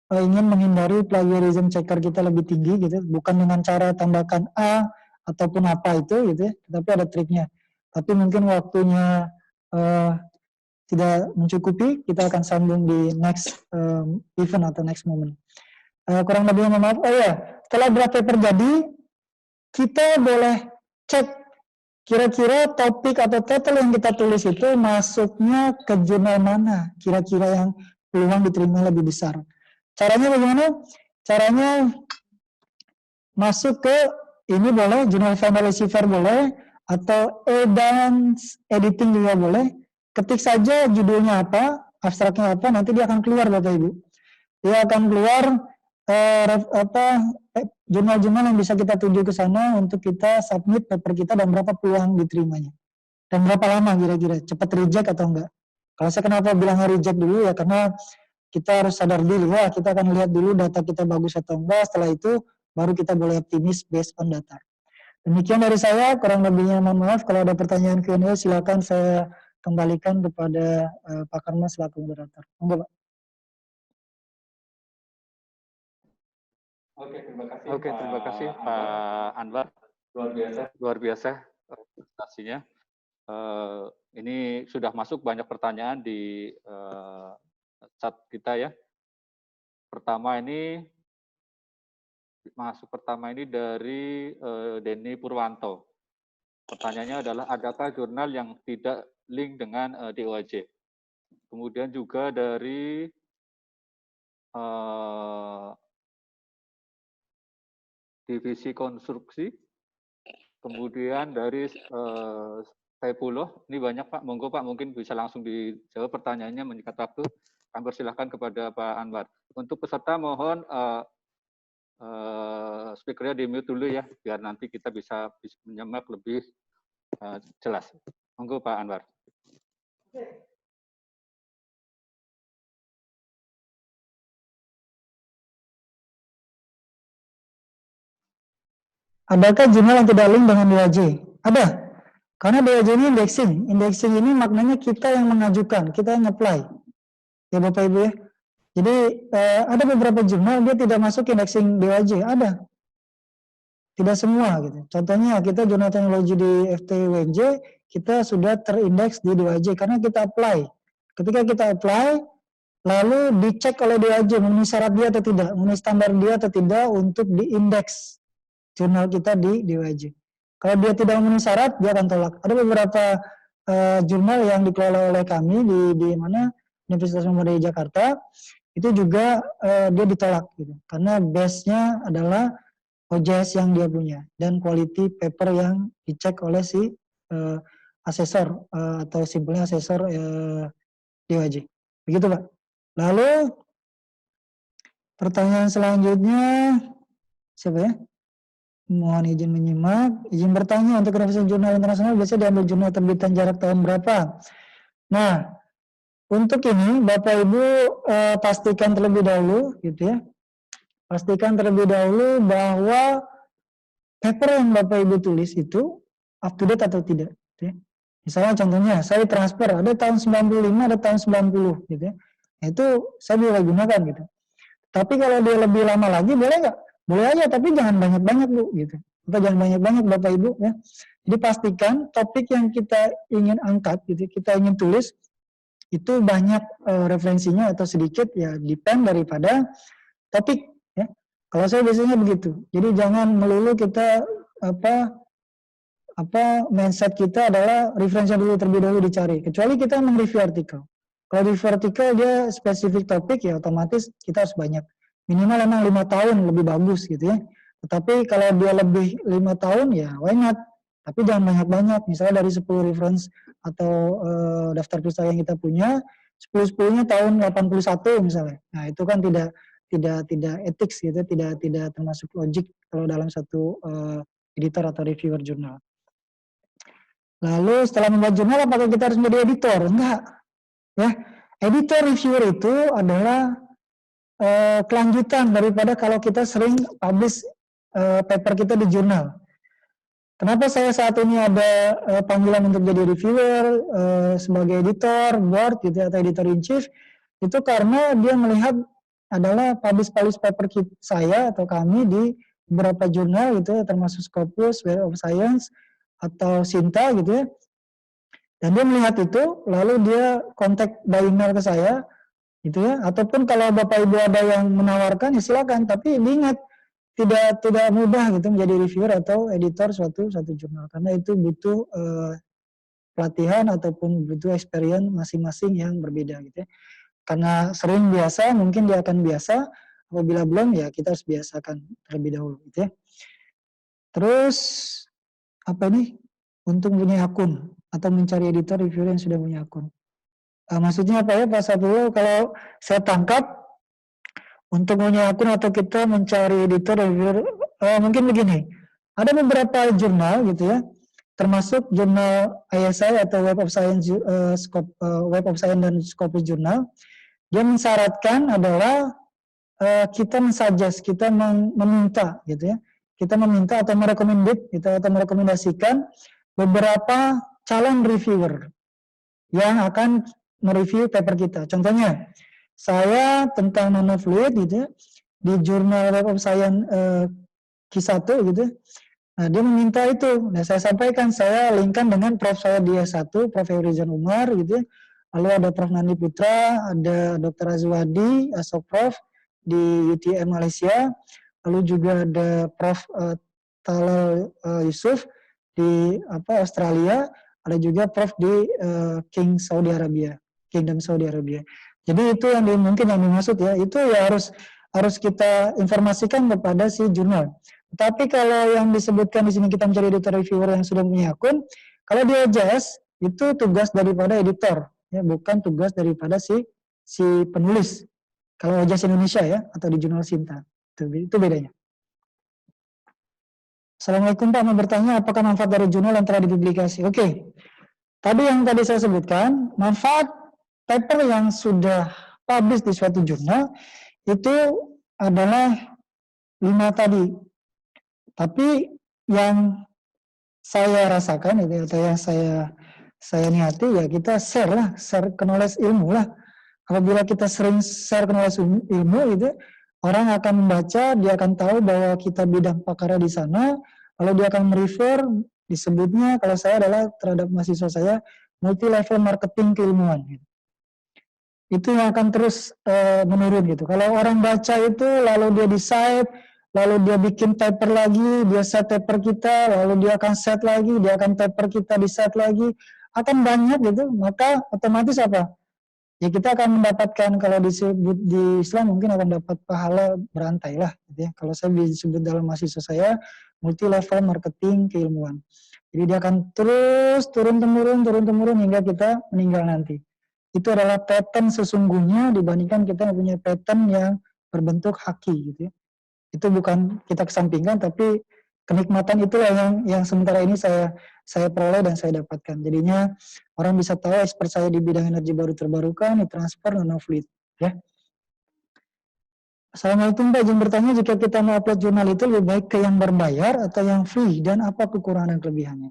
ingin menghindari plagiarism checker kita lebih tinggi gitu, bukan dengan cara tambahkan A ataupun apa itu gitu ya, tapi ada triknya. Tapi mungkin waktunya tidak mencukupi, kita akan sambung di next event atau next moment. Kurang lebihnya mohon maaf. Oh ya, setelah draft paper jadi, kita boleh cek kira-kira topik atau title yang kita tulis itu masuknya ke jurnal mana, kira-kira yang peluang diterima lebih besar. Caranya bagaimana? Caranya masuk ke ini boleh, jurnal final receiver boleh, atau advanced editing juga boleh. Ketik saja judulnya apa, abstraknya apa, nanti dia akan keluar Bapak Ibu. Dia akan keluar jurnal-jurnal yang bisa kita tuju ke sana untuk kita submit paper kita dan berapa peluang diterimanya. Dan berapa lama kira-kira, cepat reject atau enggak. Kalau saya kenapa bilangnya reject dulu ya, karena kita harus sadar diri ya, kita akan lihat dulu data kita bagus atau enggak, setelah itu baru kita boleh optimis based on data. Demikian dari saya, kurang lebihnya mohon maaf. Kalau ada pertanyaan Q&A silakan saya kembalikan kepada Pak Karma selaku moderator. Monggo Pak. Oke, terima kasih Pak Anwar. Luar biasa presentasinya. Ini sudah masuk banyak pertanyaan di chat kita ya. Pertama ini dari Denny Purwanto. Pertanyaannya adalah, adakah jurnal yang tidak link dengan DOAJ? Kemudian juga dari divisi konstruksi, kemudian dari Saifullah, ini banyak Pak, monggo Pak mungkin bisa langsung dijawab pertanyaannya menyikat waktu. Kami persilahkan kepada Pak Anwar. Untuk peserta mohon speakernya di mute dulu ya, biar nanti kita bisa menyimak lebih jelas. Monggo Pak Anwar. Adakah jurnal yang tidak link dengan DOAJ? Ada. Karena DOAJ ini indexing. Indexing ini maknanya kita yang mengajukan, kita yang apply. Ya Bapak Ibu ya. Jadi ada beberapa jurnal dia tidak masuk indexing DOAJ, ada. Tidak semua gitu. Contohnya kita jurnal teknologi di FTWJ, kita sudah terindeks di DOAJ karena kita apply. Ketika kita apply, lalu dicek oleh DOAJ memenuhi syarat dia atau tidak, memenuhi standar dia atau tidak untuk diindeks jurnal kita di DOAJ. Kalau dia tidak memenuhi syarat, dia akan tolak. Ada beberapa jurnal yang dikelola oleh kami di mana Universitas Muhammadiyah Jakarta, itu juga dia ditolak gitu. Karena base-nya adalah OJS yang dia punya dan quality paper yang dicek oleh si asesor atau simpelnya asesor DOAJ. Begitu Pak. Lalu pertanyaan selanjutnya siapa ya? Mohon izin menyimak, izin bertanya, untuk revisi jurnal internasional biasanya diambil jurnal terbitan jarak tahun berapa? Nah, untuk ini Bapak Ibu pastikan terlebih dahulu gitu ya. Pastikan terlebih dahulu bahwa paper yang Bapak Ibu tulis itu up to date atau tidak gitu ya. Misalnya contohnya saya transfer ada tahun 95, ada tahun 90 gitu ya. Nah, itu saya boleh gunakan gitu. Tapi kalau dia lebih lama lagi boleh nggak? Boleh aja, tapi jangan banyak-banyak Bu, gitu. Atau jangan banyak-banyak Bapak Ibu ya. Jadi pastikan topik yang kita ingin angkat, gitu, kita ingin tulis itu banyak referensinya atau sedikit ya, depend daripada topik ya. Kalau saya biasanya begitu. Jadi jangan melulu kita mindset kita adalah referensi dulu terlebih dahulu dicari. Kecuali kita mereview artikel. Kalau review artikel dia spesifik topik ya otomatis kita harus banyak. Minimal emang 5 tahun lebih bagus gitu ya. Tetapi kalau dia lebih 5 tahun ya why not? Tapi jangan banyak-banyak. Misalnya dari 10 reference atau daftar pustaka yang kita punya, 10-10-nya tahun 81 misalnya. Nah, itu kan tidak etik gitu, tidak termasuk logik kalau dalam satu editor atau reviewer jurnal. Lalu setelah membuat jurnal apakah kita harus menjadi editor? Enggak. Ya. Editor reviewer itu adalah kelanjutan daripada kalau kita sering publish paper kita di jurnal. Kenapa saya saat ini ada panggilan untuk jadi reviewer sebagai editor, board gitu atau editor in chief? Itu karena dia melihat adalah publish paper saya atau kami di beberapa jurnal gitu ya, termasuk Scopus, Web of Science, atau Sinta gitu ya. Dan dia melihat itu, lalu dia kontak by email ke saya, gitu ya. Ataupun kalau Bapak Ibu ada yang menawarkan, ya silakan. Tapi diingat, tidak mudah gitu menjadi reviewer atau editor suatu jurnal, karena itu butuh pelatihan ataupun butuh experience masing-masing yang berbeda gitu ya. Karena sering biasa, mungkin dia akan biasa. Apabila belum, ya kita harus biasakan terlebih dahulu gitu ya. Terus apa ini? Untuk punya akun atau mencari editor reviewer yang sudah punya akun. Maksudnya apa ya Pak Saifullah? Kalau saya tangkap, untuk punya akun atau kita mencari editor reviewer, mungkin begini. Ada beberapa jurnal gitu ya, termasuk jurnal ISI atau Web of Science, Web of Science dan Scopus Journal. Dia mensyaratkan adalah kita mensuggest, kita meminta gitu ya. Kita meminta atau merekomendasikan beberapa calon reviewer yang akan mereview paper kita. Contohnya, saya tentang nanofluid gitu ya, di jurnal Web of Science Q1 gitu. Nah, dia meminta itu. Nah, saya sampaikan, saya linkkan dengan prof saya di S1, Prof. Eurizan Umar gitu ya. Lalu ada Prof. Nandi Putra, ada Dr. Azwadi, Prof. di UTM Malaysia. Lalu juga ada Prof. Talal Yusuf di Australia, ada juga Prof di Kingdom Saudi Arabia. Jadi itu yang mungkin yang dimaksud ya, itu ya harus kita informasikan kepada si jurnal. Tapi kalau yang disebutkan di sini kita mencari editor reviewer yang sudah punya akun, kalau dia JS itu tugas daripada editor, ya bukan tugas daripada si penulis. Kalau JS Indonesia ya atau di jurnal Sinta, itu bedanya. Assalamualaikum Pak, mau bertanya apakah manfaat dari jurnal yang telah dipublikasi? Oke. Tadi saya sebutkan, manfaat paper yang sudah publish di suatu jurnal itu adalah 5 tadi. Tapi yang saya rasakan itu atau yang saya niati ya kita share knowledge ilmu lah. Apabila kita sering share knowledge ilmu itu, orang akan membaca, dia akan tahu bahwa kita bidang pakarnya di sana, lalu dia akan merefer, disebutnya kalau saya adalah terhadap mahasiswa saya multi level marketing keilmuan. Itu yang akan terus menurun gitu. Kalau orang baca itu lalu dia decide, lalu dia bikin paper lagi, dia set paper kita, lalu dia akan set lagi, dia akan paper kita di set lagi, akan banyak gitu, maka otomatis apa? Ya kita akan mendapatkan, kalau disebut di Islam mungkin akan dapat pahala berantai lah gitu ya. Kalau saya disebut dalam mahasiswa saya multi level marketing keilmuan. Jadi dia akan terus turun-temurun hingga kita meninggal nanti. Itu adalah pattern sesungguhnya dibandingkan kita punya pattern yang berbentuk haki gitu ya. Itu bukan kita kesampingkan, tapi kenikmatan itulah yang sementara ini saya peroleh dan saya dapatkan. Jadinya orang bisa tahu expert saya di bidang energi baru terbarukan, di transfer, nanofluid. Ya. Assalamualaikum Pak, izin bertanya, jika kita mau upload jurnal itu lebih baik ke yang berbayar atau yang free, dan apa kekurangan dan kelebihannya?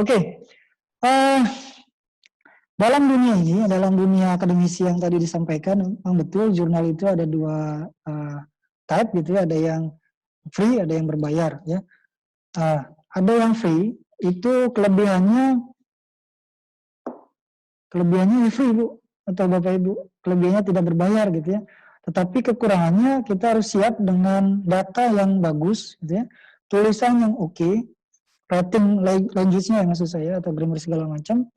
Oke. Dalam dunia ini, dalam dunia akademisi yang tadi disampaikan, memang betul jurnal itu ada 2 type gitu ya, ada yang free, ada yang berbayar ya. Ada yang free, itu kelebihannya free Bu, atau Bapak Ibu, kelebihannya tidak berbayar gitu ya. Tetapi kekurangannya kita harus siap dengan data yang bagus gitu ya, tulisan yang oke, rating language-nya ya maksud saya, atau grammar segala macam,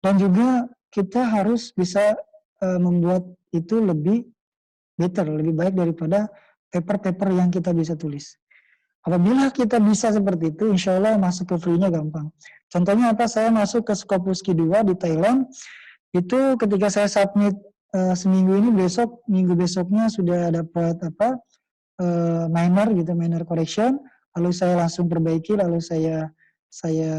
dan juga kita harus bisa membuat itu lebih better, lebih baik daripada paper-paper yang kita bisa tulis. Apabila kita bisa seperti itu, insya Allah masuk ke free-nya gampang. Contohnya apa? Saya masuk ke Scopus Q2 di Thailand, itu ketika saya submit seminggu ini, minggu besoknya sudah dapat minor gitu, minor correction, lalu saya langsung perbaiki, lalu saya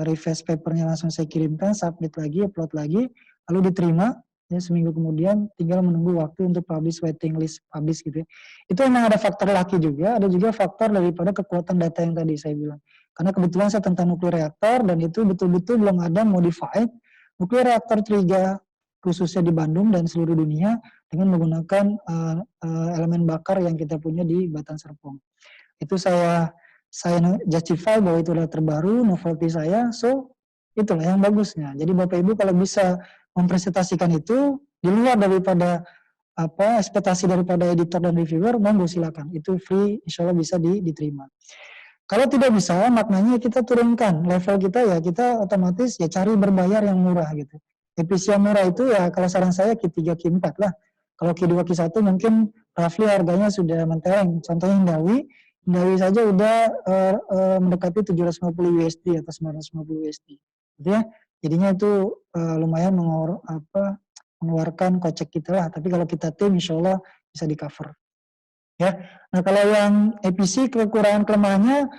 refresh papernya, langsung saya kirimkan, submit lagi, upload lagi, lalu diterima. Ya, seminggu kemudian tinggal menunggu waktu untuk publish, waiting list publish gitu ya. Itu memang ada faktor laki juga, ada juga faktor daripada kekuatan data yang tadi saya bilang. Karena kebetulan saya tentang nuklir reaktor, dan itu betul-betul belum ada modified nuklir reaktor 3 khususnya di Bandung dan seluruh dunia, dengan menggunakan elemen bakar yang kita punya di Batan Serpong. Itu saya justify bahwa itu adalah terbaru, novelty saya, so itulah yang bagusnya. Jadi Bapak Ibu kalau bisa mempresentasikan itu di luar daripada ekspektasi daripada editor dan reviewer, monggo silakan. Itu free, insya Allah bisa diterima. Kalau tidak bisa, maknanya kita turunkan level kita ya, kita otomatis ya cari berbayar yang murah gitu. EPC yang murah itu ya kalau saran saya Q3, Q4 lah. Kalau Q2, Q1 mungkin roughly harganya sudah mentereng. Contohnya Hindawi saja udah mendekati 750 USD atau 950 USD. Gitu ya. Jadinya itu lumayan mengeluarkan kocek kita lah. Tapi kalau kita tim, insya Allah bisa di cover. Ya, nah kalau yang EPC kekurangan kelemahannya,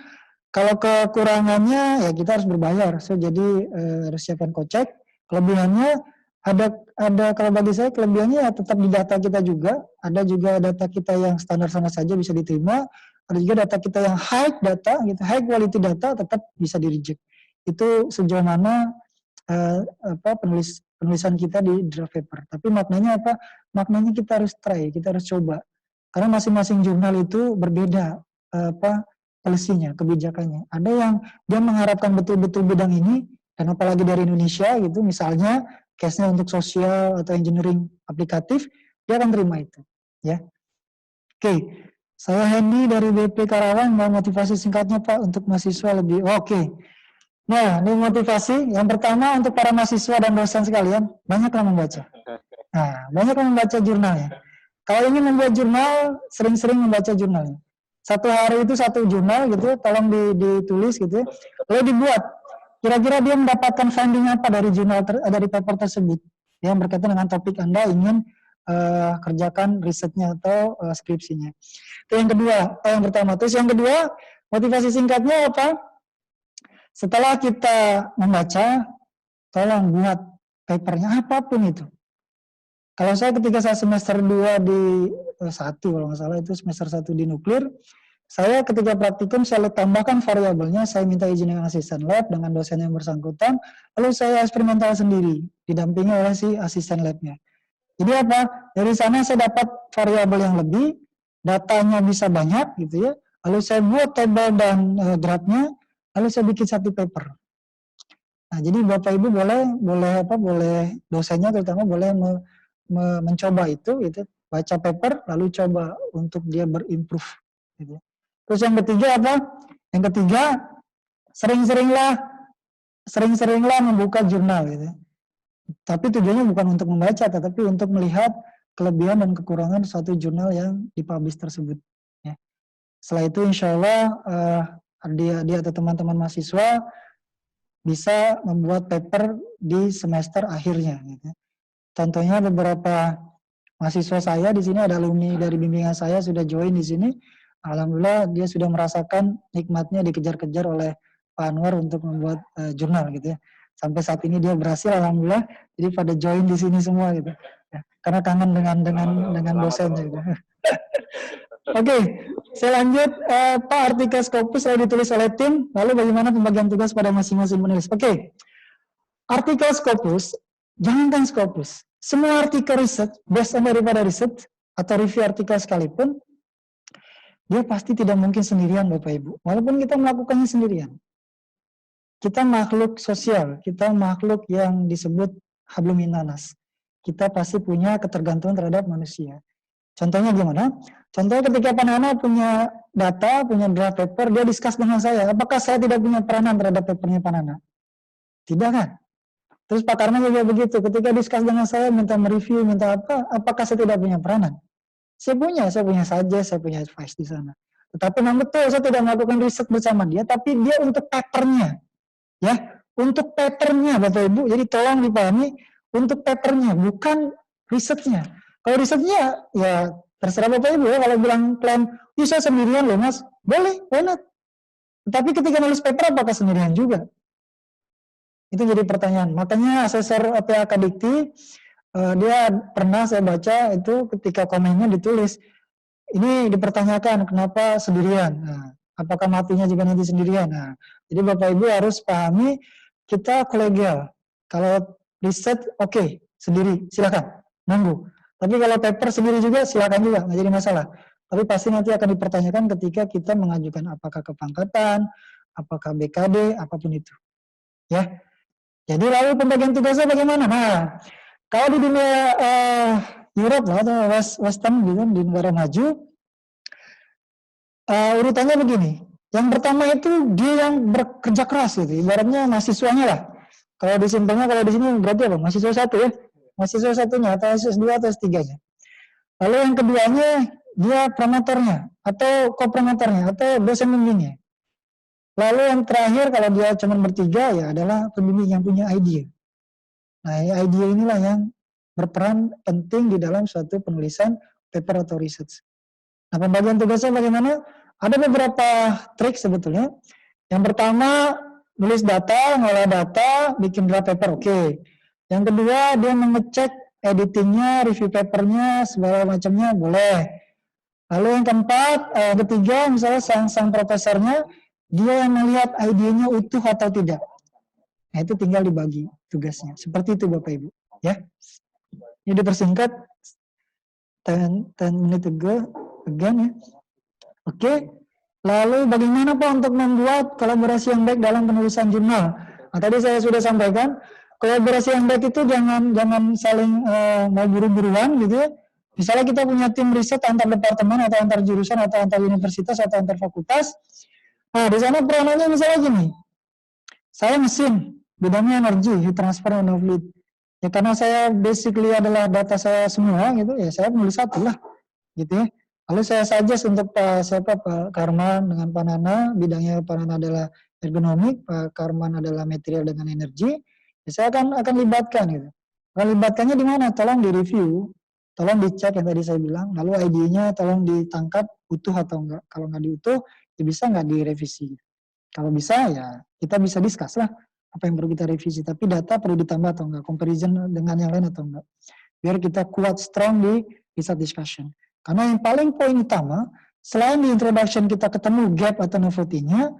kalau kekurangannya ya kita harus berbayar. So jadi harus siapkan kocek. Kelebihannya ada kalau bagi saya kelebihannya ya tetap di data kita juga. Ada juga data kita yang standar-standar saja bisa diterima. Ada juga data kita yang high data, gitu, high quality data tetap bisa di reject. Itu sejauh mana penulisan kita di draft paper. Tapi maknanya apa? Maknanya kita harus try, kita harus coba. Karena masing-masing jurnal itu berbeda polisinya, kebijakannya. Ada yang dia mengharapkan betul-betul bidang ini, dan apalagi dari Indonesia gitu, misalnya case-nya untuk sosial atau engineering aplikatif, dia akan terima itu. Ya, oke. Saya Hendy dari BP Karawang, mau motivasi singkatnya Pak untuk mahasiswa lebih. Oke. Nah, ini motivasi. Yang pertama untuk para mahasiswa dan dosen sekalian, banyaklah membaca. Nah, banyaklah membaca jurnalnya. Kalau ingin membuat jurnal, sering-sering membaca jurnalnya. Satu hari itu satu jurnal gitu, tolong ditulis gitu. Lalu dibuat. Kira-kira dia mendapatkan finding apa dari jurnal dari paper tersebut yang berkaitan dengan topik Anda ingin kerjakan risetnya atau skripsinya. Itu yang kedua, yang pertama. Terus yang kedua, motivasi singkatnya apa? Setelah kita membaca, tolong buat papernya apapun itu. Kalau saya ketika saya semester 2 di 1 kalau nggak salah itu semester 1 di nuklir, saya ketika praktikum saya tambahkan variabelnya, saya minta izin dengan asisten lab dengan dosen yang bersangkutan, lalu saya eksperimental sendiri, didampingi oleh si asisten labnya. Jadi apa? Dari sana saya dapat variabel yang lebih, datanya bisa banyak gitu ya, lalu saya buat tabel dan grafnya, lalu saya bikin satu paper. Nah, jadi Bapak Ibu boleh dosennya terutama boleh mencoba itu gitu, baca paper lalu coba untuk dia berimprove gitu. Terus yang ketiga apa? Yang ketiga sering-seringlah membuka jurnal gitu. Tapi tujuannya bukan untuk membaca tetapi untuk melihat kelebihan dan kekurangan suatu jurnal yang dipublish tersebut ya. Setelah itu insya Allah dia atau teman-teman mahasiswa bisa membuat paper di semester akhirnya gitu. Contohnya beberapa mahasiswa saya di sini ada alumni dari bimbingan saya sudah join di sini. Alhamdulillah dia sudah merasakan nikmatnya dikejar-kejar oleh Pak Anwar untuk membuat jurnal gitu ya. Sampai saat ini dia berhasil alhamdulillah. Jadi pada join di sini semua gitu. Ya, karena kangen dengan dosennya gitu. Oke, saya lanjut Pak artikel Scopus selalu ditulis oleh tim. Lalu bagaimana pembagian tugas pada masing-masing penulis? Oke. Artikel Scopus, jangankan Scopus. Semua artikel riset, based daripada riset atau review artikel sekalipun, dia pasti tidak mungkin sendirian Bapak Ibu. Walaupun kita melakukannya sendirian. Kita makhluk sosial, kita makhluk yang disebut hablum minannas. Kita pasti punya ketergantungan terhadap manusia. Contohnya gimana? Contohnya ketika Panana punya data, punya draft paper, dia discuss dengan saya. Apakah saya tidak punya peranan terhadap papernya Panana? Tidak kan? Terus Pak Karna juga begitu. Ketika discuss dengan saya, minta mereview, minta apa, apakah saya tidak punya peranan? Saya punya saja, saya punya advice di sana. Tetapi memang betul, saya tidak melakukan riset bersama dia, tapi dia untuk papernya. Ya, untuk papernya Bapak Ibu. Jadi tolong dipahami, untuk papernya, bukan risetnya. Kalau risetnya, ya terserah Bapak Ibu ya. Kalau bilang klaim, saya sendirian loh mas, boleh, why not? Tapi ketika nulis paper, apakah sendirian juga? Itu jadi pertanyaan. Makanya asesor PAK Dikti, dia pernah saya baca itu ketika komennya ditulis, ini dipertanyakan kenapa sendirian. Nah, apakah matinya juga nanti sendirian? Nah, jadi Bapak Ibu harus pahami kita kolegial. Kalau riset, oke, sendiri, silakan, monggo. Tapi kalau paper sendiri juga silakan juga, nggak jadi masalah. Tapi pasti nanti akan dipertanyakan ketika kita mengajukan apakah kepangkatan, apakah BKD, apapun itu. Ya. Jadi lalu pembagian tugasnya bagaimana? Nah, kalau di dunia Europe lah atau Western gitu, di negara maju, urutannya begini. Yang pertama itu dia yang bekerja keras gitu, ibaratnya mahasiswanya lah. Kalau di simpelnya, kalau di sini berarti apa? Mahasiswa satu ya, mahasiswa satunya atau S2 atau S3-nya. Lalu yang keduanya dia promotornya atau kopromotornya atau dosen pembimbingnya. Lalu yang terakhir kalau dia cuma bertiga ya adalah pembimbing yang punya idea. Nah, idea inilah yang berperan penting di dalam suatu penulisan paper atau research. Nah, pembagian tugasnya bagaimana? Ada beberapa trik sebetulnya. Yang pertama, nulis data, ngolah data, bikin draft paper, oke. Yang kedua, dia mengecek editingnya, review papernya, segala macamnya, boleh. Lalu yang keempat, ketiga, misalnya sang profesornya, dia yang melihat idenya utuh atau tidak. Nah, itu tinggal dibagi tugasnya. Seperti itu Bapak Ibu. Ya. Ini dipersingkat 10 menit ago, again ya. Oke. Lalu bagaimana Pak untuk membuat kolaborasi yang baik dalam penulisan jurnal? Nah, tadi saya sudah sampaikan, kolaborasi yang baik itu jangan saling mau buru-buruan gitu ya. Misalnya kita punya tim riset antar departemen atau antar jurusan atau antar universitas atau antar fakultas. Nah, di sana peranannya misalnya gini. Saya mesin, bidangnya energi, heat transfer and fluid. Ya karena saya basically adalah data saya semua gitu, ya saya menulis satu lah gitu ya. Lalu saya suggest untuk Pak Karman dengan Pak Nana, bidangnya Pak Nana adalah ergonomik, Pak Karman adalah material dengan energi. Ya, saya akan libatkan gitu. Akan libatkannya di mana? Tolong di review, tolong dicek yang tadi saya bilang. Lalu ID-nya tolong ditangkap utuh atau enggak. Kalau enggak diutuh, ya bisa enggak direvisi. Kalau bisa ya kita bisa discuss lah apa yang perlu kita revisi. Tapi data perlu ditambah atau enggak, comparison dengan yang lain atau enggak. Biar kita kuat strong di research discussion. Karena yang paling poin utama, selain di introduction kita ketemu gap atau novelty-nya,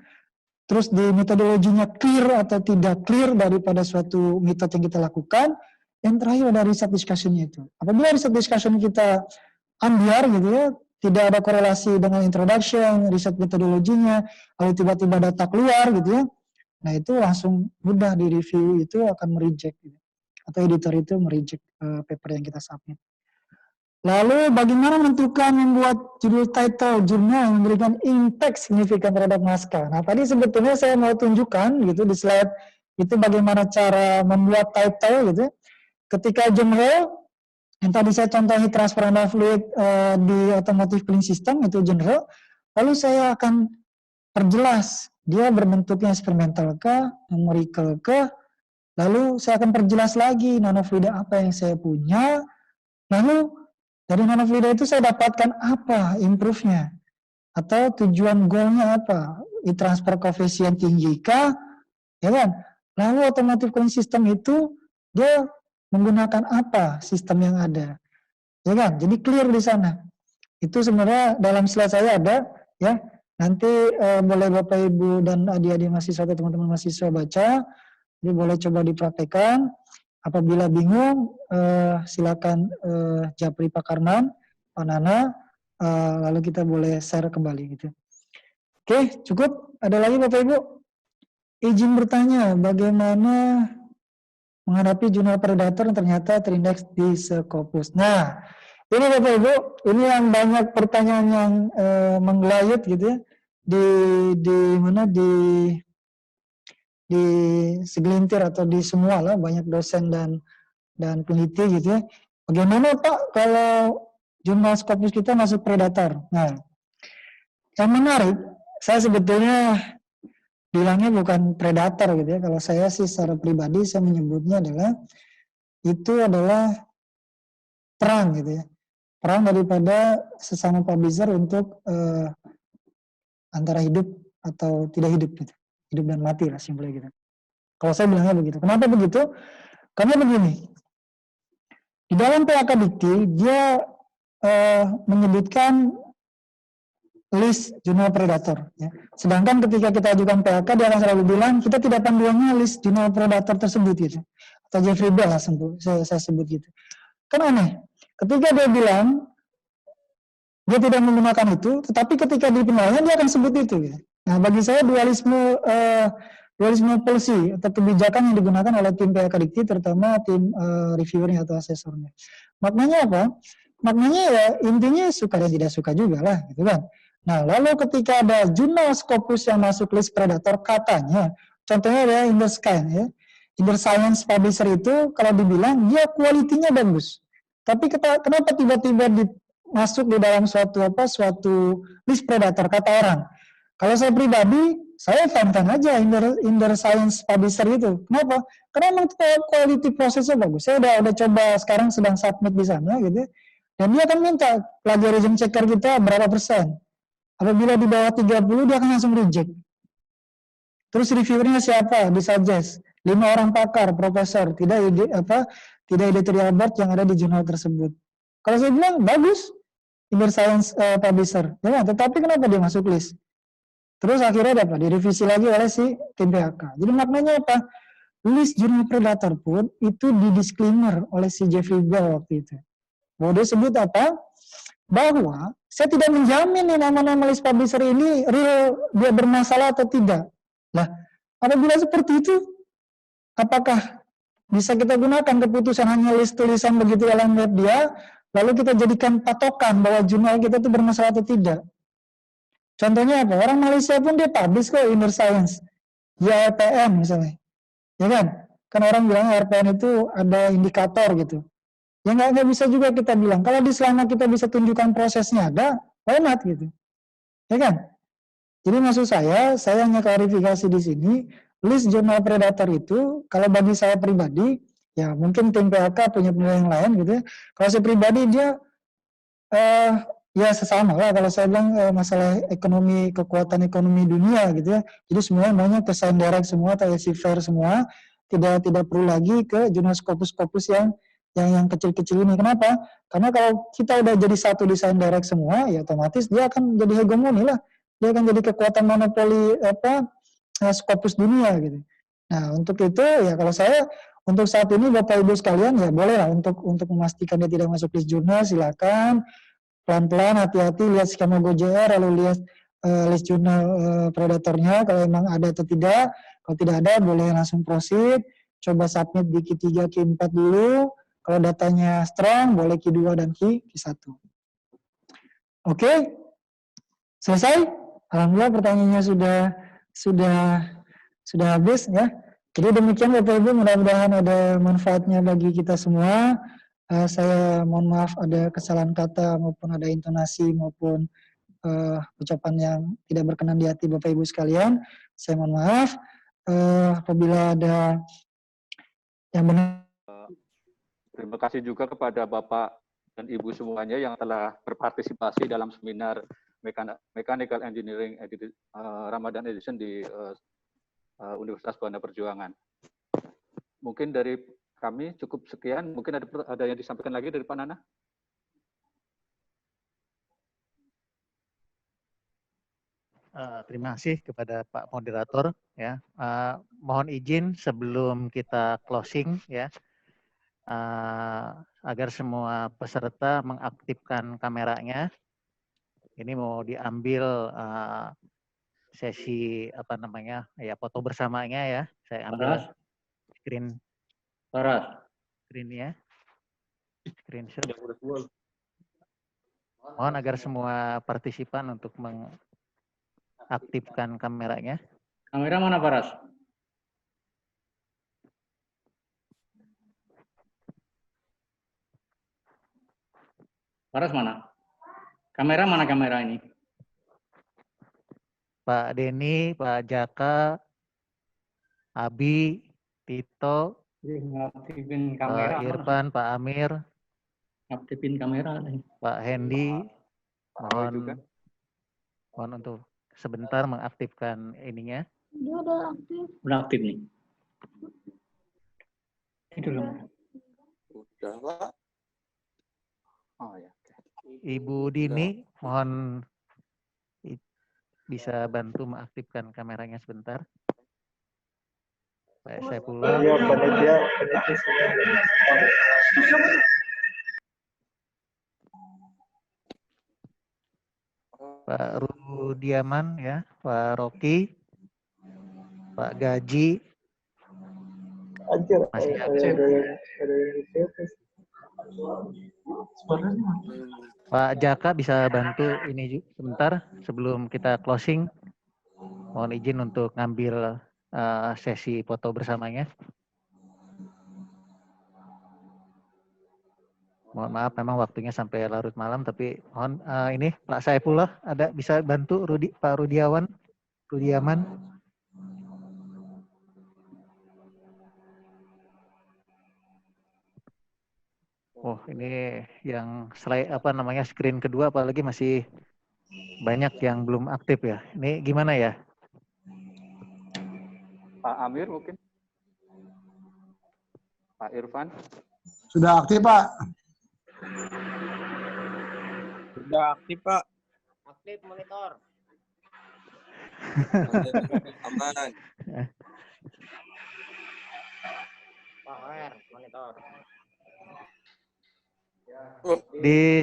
terus di metodologinya clear atau tidak clear daripada suatu metode yang kita lakukan, yang terakhir ada research discussion-nya itu. Apabila research discussion kita ambiar gitu ya, tidak ada korelasi dengan introduction, riset metodologinya, lalu tiba-tiba data keluar gitu ya, nah itu langsung mudah di review itu akan mereject gitu. Atau editor itu mereject paper yang kita submit. Lalu bagaimana menentukan membuat judul title jurnal yang memberikan impact signifikan terhadap naskah. Nah tadi sebetulnya saya mau tunjukkan gitu di slide itu bagaimana cara membuat title gitu. Ketika general, yang tadi saya contohi transfer and fluid di automotive cooling system itu general. Lalu saya akan perjelas dia berbentuknya eksperimental kah, numerical kah. Lalu saya akan perjelas lagi nanofluida apa yang saya punya. Lalu dari nanofluida itu saya dapatkan apa improve-nya atau tujuan goalnya apa, transfer koefisien tinggi kah, ya kan? Lalu automotive cooling system itu dia menggunakan apa sistem yang ada, ya kan? Jadi clear di sana. Itu sebenarnya dalam slide saya ada, ya. Nanti boleh Bapak Ibu dan adik-adik mahasiswa atau teman-teman mahasiswa baca, jadi boleh coba dipraktekkan. Apabila bingung, silakan japri Pak Karman, Pak Nana, lalu kita boleh share kembali gitu. Oke, cukup. Ada lagi Bapak Ibu? Izin bertanya, bagaimana menghadapi jurnal predator yang ternyata terindeks di Scopus? Nah, ini Bapak Ibu, ini yang banyak pertanyaan yang menggelayut gitu ya, di segelintir atau di semua lah, banyak dosen dan peneliti gitu ya. Bagaimana Pak kalau jurnal Scopus kita masuk predator? Nah, yang menarik, saya sebetulnya bilangnya bukan predator gitu ya. Kalau saya sih secara pribadi saya menyebutnya adalah perang gitu ya. Perang daripada sesama publisher untuk antara hidup atau tidak hidup gitu. Hidup dan mati lah simpelnya gitu. Kalau saya bilangnya begitu. Kenapa begitu? Karena begini. Di dalam PAK Dikti dia menyebutkan list jurnal predator. Ya. Sedangkan ketika kita ajukan PAK dia akan selalu bilang kita tidak panduannya list jurnal predator tersebut gitu. Atau Jeffrey Bell lah saya sebut gitu. Kan aneh. ketika dia bilang dia tidak menggunakan itu, tetapi ketika di penilaian dia akan sebut itu. Ya. Nah, bagi saya dualisme policy atau kebijakan yang digunakan oleh tim PHK Dikti, terutama tim reviewernya atau asesornya. Maknanya apa? Maknanya ya intinya suka dan tidak suka juga lah, gitu kan. Nah, lalu ketika ada jurnal Scopus yang masuk list predator, katanya, contohnya ada Inderscience ya. Inderscience Publisher itu kalau dibilang dia kualitinya bagus. Tapi kenapa tiba-tiba masuk di dalam suatu list predator kata orang? Kalau saya pribadi, saya fan-fan aja Inderscience Publisher itu. Kenapa? Karena memang quality prosesnya bagus. Saya udah coba sekarang sedang submit di sana gitu. Dan dia akan minta plagiarism checker kita berapa persen. Apabila di bawah 30 dia akan langsung reject. Terus reviewernya siapa? Disuggest 5 orang pakar, profesor, tidak editorial board yang ada di jurnal tersebut. Kalau saya bilang bagus, Inderscience Publisher. Ya, tetapi kenapa dia masuk list? Terus akhirnya dapat direvisi lagi oleh si tim PHK. Jadi maknanya apa? List jurnal predator pun itu di disclaimer oleh si Jeffrey Bell waktu itu. Bahwa dia sebut apa? Bahwa saya tidak menjamin nih nama-nama list publisher ini real dia bermasalah atau tidak. Nah, apabila seperti itu, apakah bisa kita gunakan keputusan hanya list tulisan begitu dalam web dia, lalu kita jadikan patokan bahwa jurnal kita itu bermasalah atau tidak? Contohnya apa? Orang Malaysia pun dia publish kok Inderscience, ya RPM misalnya, ya kan? Kan orang bilang RPM itu ada indikator gitu. Ya nggak bisa juga kita bilang. Kalau di selama kita bisa tunjukkan prosesnya ada, why not gitu, ya kan? Jadi maksud saya hanya klarifikasi di sini, list jurnal predator itu, kalau bagi saya pribadi, ya mungkin tim PHK punya penilaian yang lain gitu ya. Kalau saya pribadi dia ya sesama lah kalau saya bilang masalah ekonomi, kekuatan ekonomi dunia gitu ya. Jadi semuanya maunya ke sign direct semua atau fair semua, tidak perlu lagi ke jurnal Scopus yang kecil-kecil ini. Kenapa? Karena kalau kita udah jadi satu di sign direct semua, ya otomatis dia akan jadi hegemoni lah. Dia akan jadi kekuatan monopoli Scopus dunia gitu. Nah, untuk itu ya kalau saya untuk saat ini Bapak Ibu sekalian ya boleh lah untuk memastikan dia tidak masuk list jurnal, silakan pelan-pelan, hati-hati lihat skema GoJR, lalu lihat list jurnal predatornya kalau memang ada atau tidak. Kalau tidak ada boleh langsung proceed, coba submit di Q3, Q4 dulu. Kalau datanya strong boleh Q2 dan Q1. Oke, selesai. Alhamdulillah pertanyaannya sudah habis ya. Jadi demikian Bapak Ibu, mudah-mudahan ada manfaatnya bagi kita semua. Saya mohon maaf ada kesalahan kata maupun ada intonasi maupun ucapan yang tidak berkenan di hati Bapak Ibu sekalian. Saya mohon maaf apabila ada yang benar. Terima kasih juga kepada Bapak dan Ibu semuanya yang telah berpartisipasi dalam seminar Mechanical Engineering Ramadan Edition di Universitas Buana Perjuangan. Mungkin dari kami cukup sekian. Mungkin ada yang disampaikan lagi dari Pak Nana? Terima kasih kepada Pak Moderator. Ya, mohon izin sebelum kita closing ya, agar semua peserta mengaktifkan kameranya. Ini mau diambil sesi foto bersamanya ya. Saya ambil screennya, screenshot. Mohon agar semua partisipan untuk mengaktifkan kameranya. Kamera mana Paras? Paras mana? Mana kamera ini? Pak Denny, Pak Jaka, Abi, Tito, Ngaktifin Pak kamera. Irfan, Pak Amir, Aktifin kamera. Pak Hendy, juga. mohon untuk sebentar mengaktifkan ininya. Dia udah aktif. Udah aktif nih. Itu loh. Udah, Pak. Oh ya. Ibu Dini, mohon bisa bantu mengaktifkan kameranya sebentar. Baik, saya pulang. Pak Rudiaman ya, Pak Rocky, Pak Gaji, masih ada. Pak Jaka bisa bantu ini sebentar sebelum kita closing. Mohon izin untuk ngambil sesi foto bersamanya. Mohon maaf, memang waktunya sampai larut malam, tapi mohon ini Pak Saifullah ada bisa bantu Pak Rudiaman. Oh, ini yang slide screen kedua apalagi masih banyak yang belum aktif ya. Ini gimana ya? Pak Amir mungkin? Pak Irfan? Sudah aktif, Pak. Sudah aktif, Pak. Aktif monitor. Aman. Power monitor. Di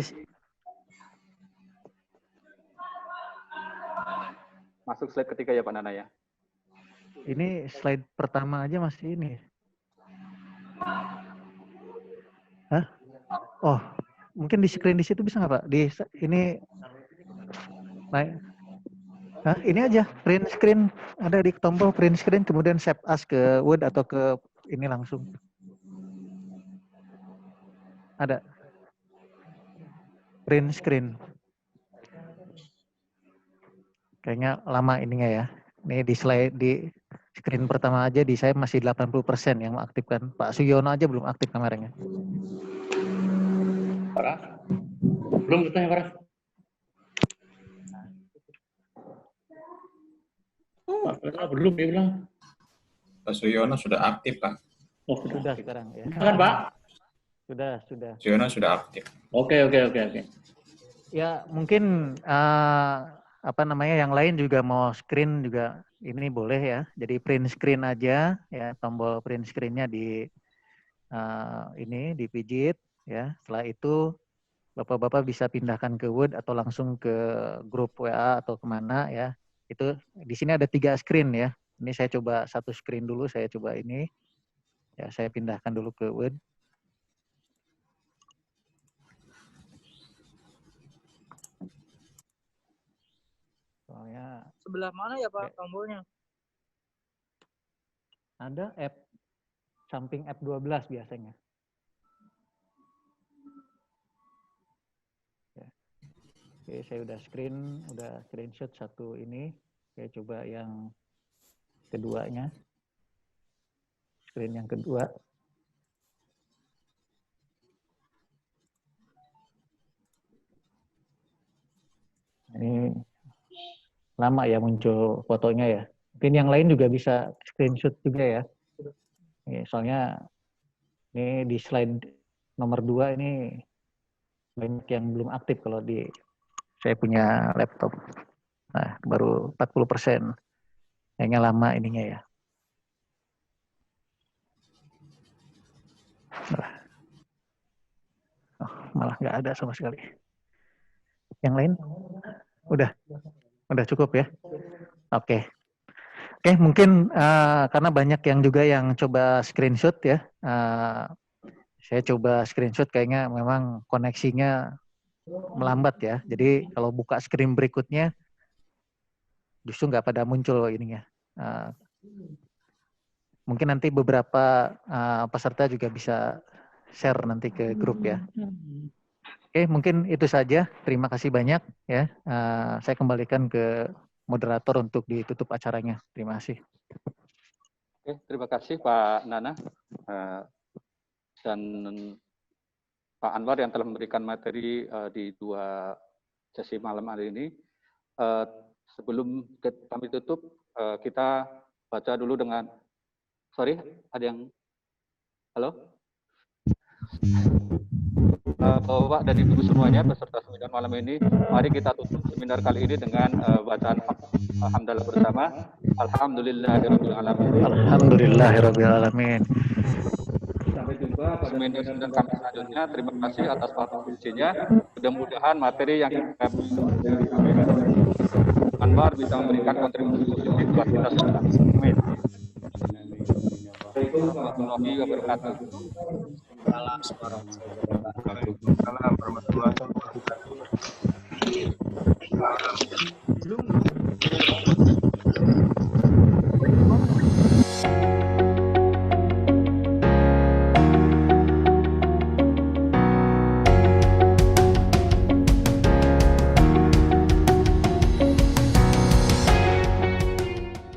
Masuk slide ketiga ya Pak Nana ya. ini slide pertama aja masih ini. Hah? Oh, mungkin di screen di situ bisa nggak Pak? Di ini naik. Hah? Ini aja print screen, ada di tombol print screen kemudian save as ke Word atau ke ini langsung. Ada print screen. Kayaknya lama ininya ya. Ini di slide di screen pertama aja di saya masih 80% yang mengaktifkan. Pak Suyono aja belum aktif kameranya. Parah? Belum bertanya, Parah? Belum, dia bilang. Pak Suyono sudah aktif, Pak. Oh, Sudah sekarang ya. Kan, Pak? Sudah. Suyono sudah aktif. Oke. Ya, mungkin yang lain juga mau screen juga ini boleh ya. Jadi print screen aja ya, tombol print screen-nya di ini dipijit ya. Setelah itu Bapak-bapak bisa pindahkan ke Word atau langsung ke grup WA atau kemana ya. Itu di sini ada 3 screen ya. Ini saya coba satu screen dulu, saya coba ini. Ya, saya pindahkan dulu ke Word. Soalnya Sebelah mana ya Pak tombolnya? ada app samping app 12 biasanya. Ya. Oke, saya udah screenshot satu ini. Saya coba yang keduanya. Screen yang kedua. Ini lama ya muncul fotonya ya. Mungkin yang lain juga bisa screenshot juga ya. Nih, soalnya ini di slide nomor 2 ini banyak yang belum aktif kalau di saya punya laptop. Nah, baru 40%. Kayaknya lama ininya ya. Oh, malah nggak ada sama sekali. Yang lain? Udah cukup ya? Oke, mungkin karena banyak yang juga yang coba screenshot ya. Saya coba screenshot kayaknya memang koneksinya melambat ya. Jadi kalau buka screen berikutnya justru nggak pada muncul ininya. Mungkin nanti beberapa peserta juga bisa share nanti ke grup ya. Oke, mungkin itu saja. Terima kasih banyak ya. Saya kembalikan ke moderator untuk ditutup acaranya. Terima kasih. Oke, terima kasih Pak Nana dan Pak Anwar yang telah memberikan materi di 2 sesi malam hari ini. Sebelum kami tutup, kita baca dulu dengan, sorry, ada yang, halo? Bapak dan Ibu semuanya peserta seminar malam ini, mari kita tutup seminar kali ini dengan bacaan hamdalah bersama. Alhamdulillahirabbil alamin. Alhamdulillahirabbil alamin. Sampai jumpa pada seminar kami selanjutnya. Terima kasih atas partisipasinya. Mudah-mudahan materi yang kami Anwar bisa memberikan kontribusi positif buat kita semua. Amin. Assalamualaikum warahmatullahi wabarakatuh. Waalaikumsalam warahmatullahi wabarakatuh. Waalaikumsalam warahmatullahi wabarakatuh.